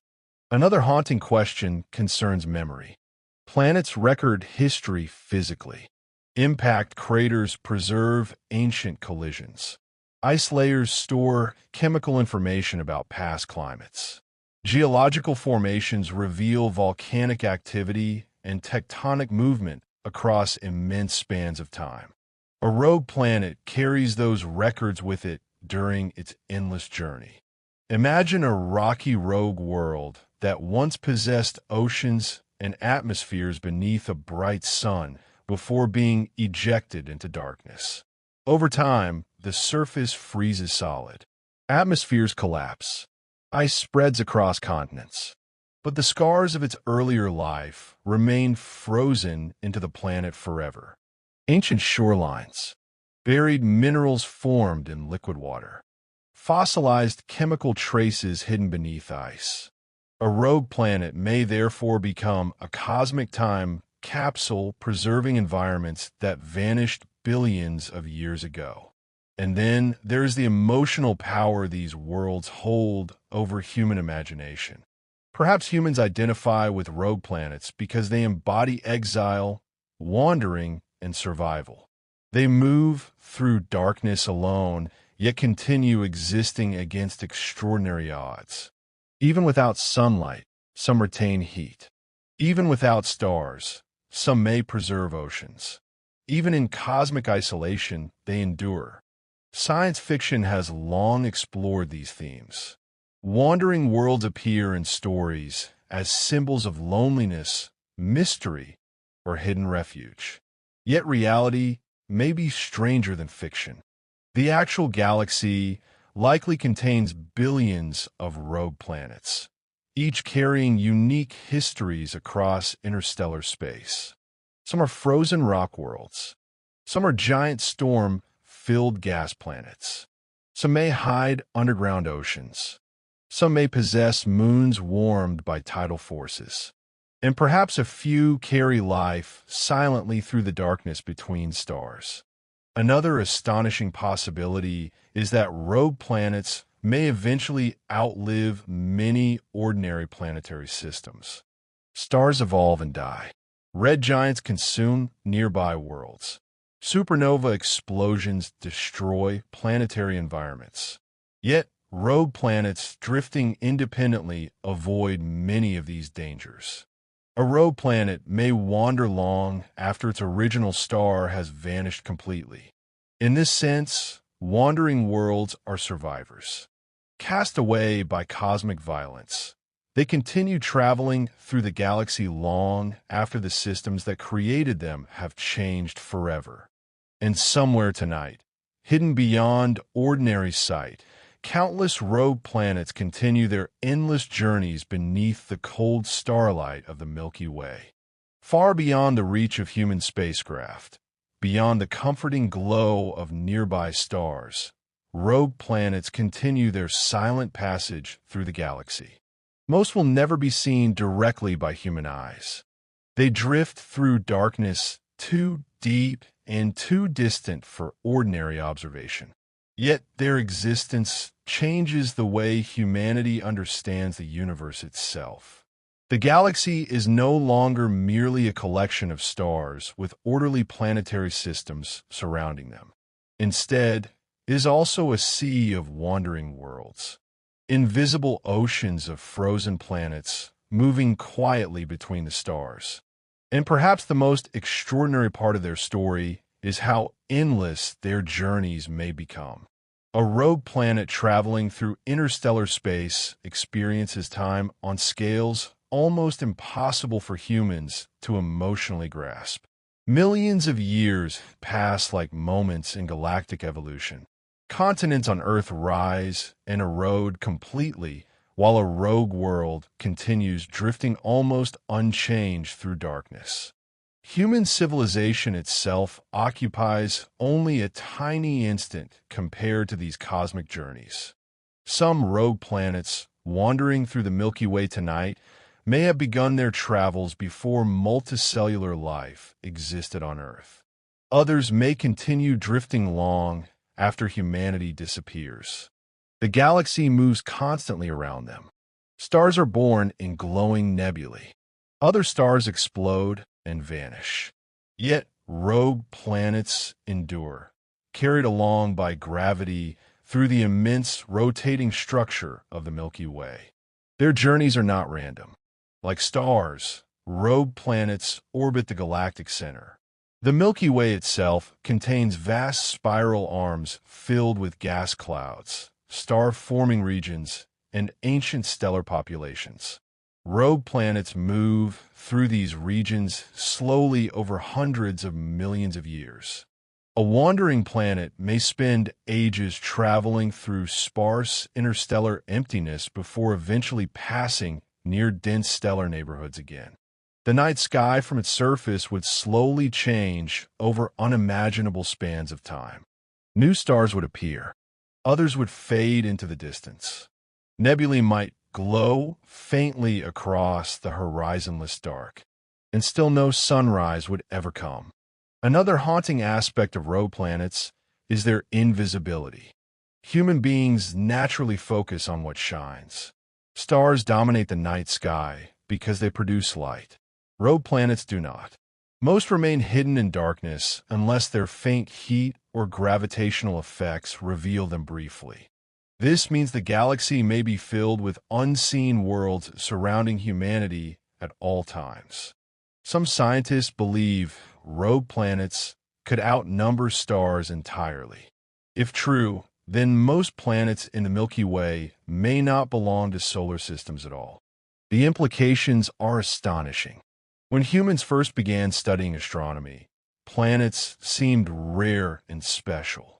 Another haunting question concerns memory. Planets record history physically. Impact craters preserve ancient collisions. Ice layers store chemical information about past climates. Geological formations reveal volcanic activity and tectonic movement across immense spans of time. A rogue planet carries those records with it during its endless journey. Imagine a rocky rogue world that once possessed oceans and atmospheres beneath a bright sun before being ejected into darkness. Over time, the surface freezes solid. Atmospheres collapse. Ice spreads across continents. But the scars of its earlier life remain frozen into the planet forever. Ancient shorelines, buried minerals formed in liquid water, fossilized chemical traces hidden beneath ice. A rogue planet may therefore become a cosmic time capsule preserving environments that vanished billions of years ago. And then there's the emotional power these worlds hold over human imagination. Perhaps humans identify with rogue planets because they embody exile, wandering, and survival. They move through darkness alone, yet continue existing against extraordinary odds. Even without sunlight, some retain heat. Even without stars, some may preserve oceans. Even in cosmic isolation, they endure. Science fiction has long explored these themes. Wandering worlds appear in stories as symbols of loneliness, mystery, or hidden refuge. Yet reality may be stranger than fiction. The actual galaxy likely contains billions of rogue planets, each carrying unique histories across interstellar space. Some are frozen rock worlds. Some are giant storm-filled gas planets. Some may hide underground oceans. Some may possess moons warmed by tidal forces. And perhaps a few carry life silently through the darkness between stars. Another astonishing possibility is that rogue planets may eventually outlive many ordinary planetary systems. Stars evolve and die. Red giants consume nearby worlds. Supernova explosions destroy planetary environments. Yet, rogue planets drifting independently avoid many of these dangers. A rogue planet may wander long after its original star has vanished completely. In this sense, wandering worlds are survivors. Cast away by cosmic violence, they continue traveling through the galaxy long after the systems that created them have changed forever. And somewhere tonight, hidden beyond ordinary sight, countless rogue planets continue their endless journeys beneath the cold starlight of the Milky Way. Far beyond the reach of human spacecraft, beyond the comforting glow of nearby stars, rogue planets continue their silent passage through the galaxy. Most will never be seen directly by human eyes. They drift through darkness too deep and too distant for ordinary observation. Yet their existence changes the way humanity understands the universe itself. The galaxy is no longer merely a collection of stars with orderly planetary systems surrounding them. Instead, it is also a sea of wandering worlds, invisible oceans of frozen planets moving quietly between the stars. And perhaps the most extraordinary part of their story is how endless their journeys may become. A rogue planet traveling through interstellar space experiences time on scales almost impossible for humans to emotionally grasp. Millions of years pass like moments in galactic evolution. Continents on Earth rise and erode completely, while a rogue world continues drifting almost unchanged through darkness. Human civilization itself occupies only a tiny instant compared to these cosmic journeys. Some rogue planets, wandering through the Milky Way tonight, may have begun their travels before multicellular life existed on Earth. Others may continue drifting long after humanity disappears. The galaxy moves constantly around them. Stars are born in glowing nebulae. Other stars explode and vanish. Yet rogue planets endure, carried along by gravity through the immense rotating structure of the Milky Way. Their journeys are not random. Like stars, rogue planets orbit the galactic center. The Milky Way itself contains vast spiral arms filled with gas clouds, star-forming regions, and ancient stellar populations. Rogue planets move through these regions slowly over hundreds of millions of years. A wandering planet may spend ages traveling through sparse interstellar emptiness before eventually passing near dense stellar neighborhoods again. The night sky from its surface would slowly change over unimaginable spans of time. New stars would appear. Others would fade into the distance. Nebulae might glow faintly across the horizonless dark, and still no sunrise would ever come. Another haunting aspect of rogue planets is their invisibility. Human beings naturally focus on what shines. Stars dominate the night sky because they produce light. Rogue planets do not. Most remain hidden in darkness unless their faint heat or gravitational effects reveal them briefly. This means the galaxy may be filled with unseen worlds surrounding humanity at all times. Some scientists believe rogue planets could outnumber stars entirely. If true, then most planets in the Milky Way may not belong to solar systems at all. The implications are astonishing. When humans first began studying astronomy, planets seemed rare and special.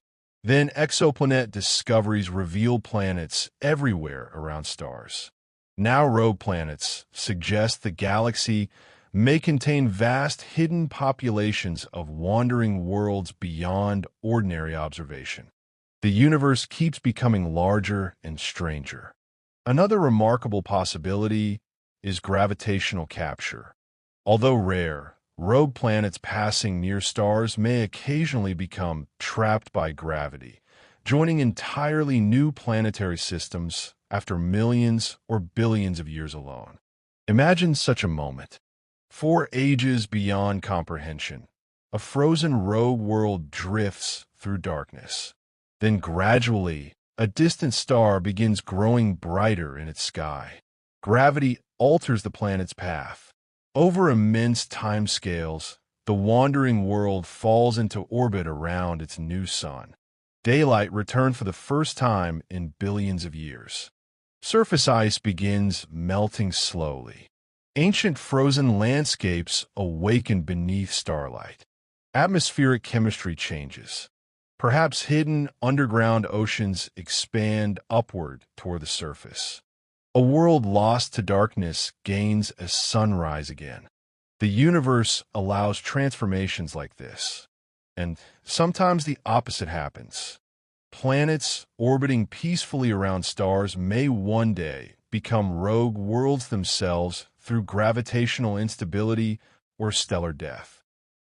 Then exoplanet discoveries revealed planets everywhere around stars. Now rogue planets suggest the galaxy may contain vast hidden populations of wandering worlds beyond ordinary observation. The universe keeps becoming larger and stranger. Another remarkable possibility is gravitational capture. Although rare, rogue planets passing near stars may occasionally become trapped by gravity, joining entirely new planetary systems after millions or billions of years alone. Imagine such a moment. For ages beyond comprehension, a frozen rogue world drifts through darkness. Then gradually, a distant star begins growing brighter in its sky. Gravity alters the planet's path. Over immense timescales, the wandering world falls into orbit around its new sun. Daylight returned for the first time in billions of years. Surface ice begins melting slowly. Ancient frozen landscapes awaken beneath starlight. Atmospheric chemistry changes. Perhaps hidden underground oceans expand upward toward the surface. A world lost to darkness gains a sunrise again. The universe allows transformations like this. And sometimes the opposite happens. Planets orbiting peacefully around stars may one day become rogue worlds themselves through gravitational instability or stellar death.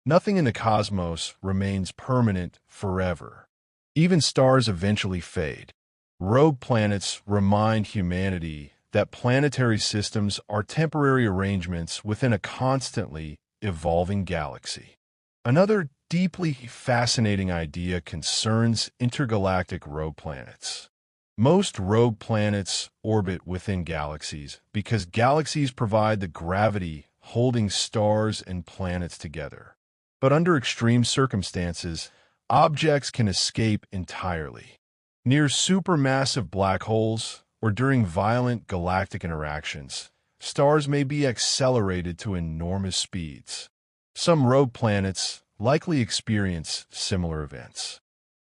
Nothing in the cosmos remains permanent forever. Even stars eventually fade. Rogue planets remind humanity that planetary systems are temporary arrangements within a constantly evolving galaxy. Another deeply fascinating idea concerns intergalactic rogue planets. Most rogue planets orbit within galaxies because galaxies provide the gravity holding stars and planets together. But under extreme circumstances, objects can escape entirely. Near supermassive black holes or during violent galactic interactions, stars may be accelerated to enormous speeds. Some rogue planets likely experience similar events.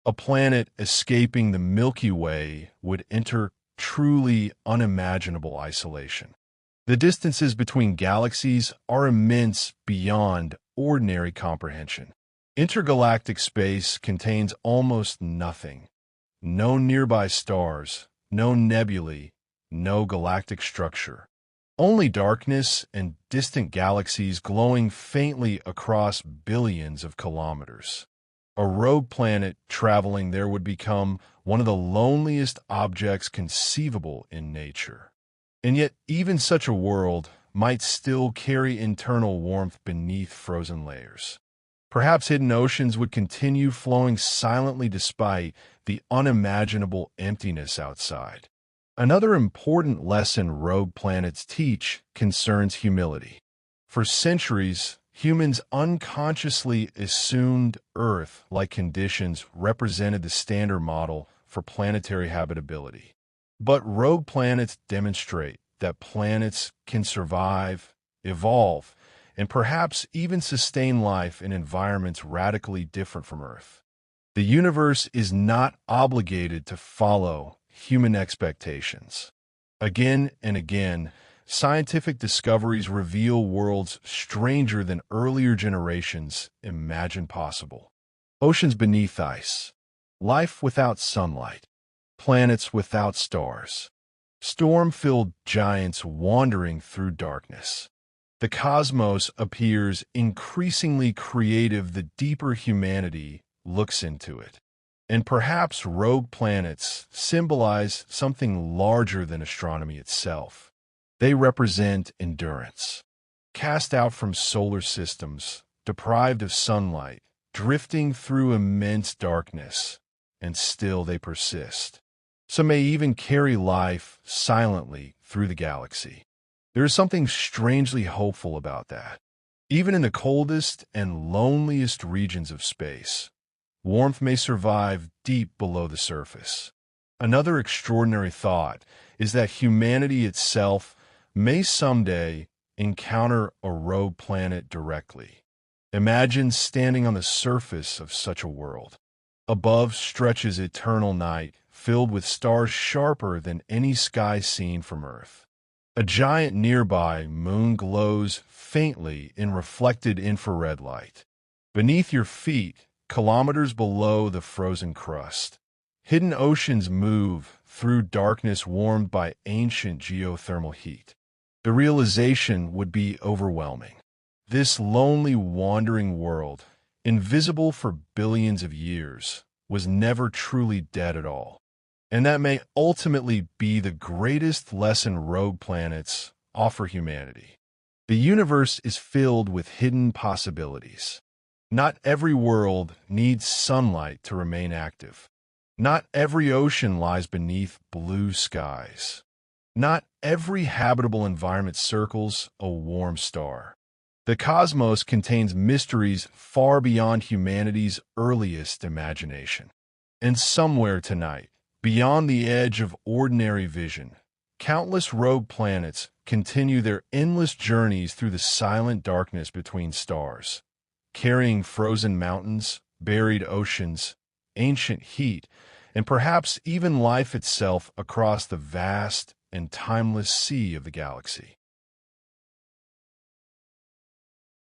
A planet escaping the Milky Way would enter truly unimaginable isolation. The distances between galaxies are immense beyond ordinary comprehension. Intergalactic space contains almost nothing. No nearby stars, no nebulae, no galactic structure. Only darkness and distant galaxies glowing faintly across billions of kilometers. A rogue planet traveling there would become one of the loneliest objects conceivable in nature. And yet, even such a world might still carry internal warmth beneath frozen layers. Perhaps hidden oceans would continue flowing silently despite the unimaginable emptiness outside. Another important lesson rogue planets teach concerns humility. For centuries, humans unconsciously assumed Earth-like conditions represented the standard model for planetary habitability. But rogue planets demonstrate that planets can survive, evolve, and perhaps even sustain life in environments radically different from Earth. The universe is not obligated to follow human expectations. Again and again, scientific discoveries reveal worlds stranger than earlier generations imagined possible. Oceans beneath ice, life without sunlight, planets without stars, storm-filled giants wandering through darkness. The cosmos appears increasingly creative the deeper humanity looks into it. And perhaps rogue planets symbolize something larger than astronomy itself. They represent endurance. Cast out from solar systems, deprived of sunlight, drifting through immense darkness, and still they persist. Some may even carry life silently through the galaxy. There is something strangely hopeful about that. Even in the coldest and loneliest regions of space, warmth may survive deep below the surface. Another extraordinary thought is that humanity itself may someday encounter a rogue planet directly. Imagine standing on the surface of such a world. Above stretches eternal night, filled with stars sharper than any sky seen from Earth. A giant nearby moon glows faintly in reflected infrared light. Beneath your feet, kilometers below the frozen crust, hidden oceans move through darkness warmed by ancient geothermal heat. The realization would be overwhelming. This lonely, wandering world, invisible for billions of years, was never truly dead at all. And that may ultimately be the greatest lesson rogue planets offer humanity. The universe is filled with hidden possibilities. Not every world needs sunlight to remain active. Not every ocean lies beneath blue skies. Not every habitable environment circles a warm star. The cosmos contains mysteries far beyond humanity's earliest imagination. And somewhere tonight, beyond the edge of ordinary vision, countless rogue planets continue their endless journeys through the silent darkness between stars, carrying frozen mountains, buried oceans, ancient heat, and perhaps even life itself across the vast and timeless sea of the galaxy.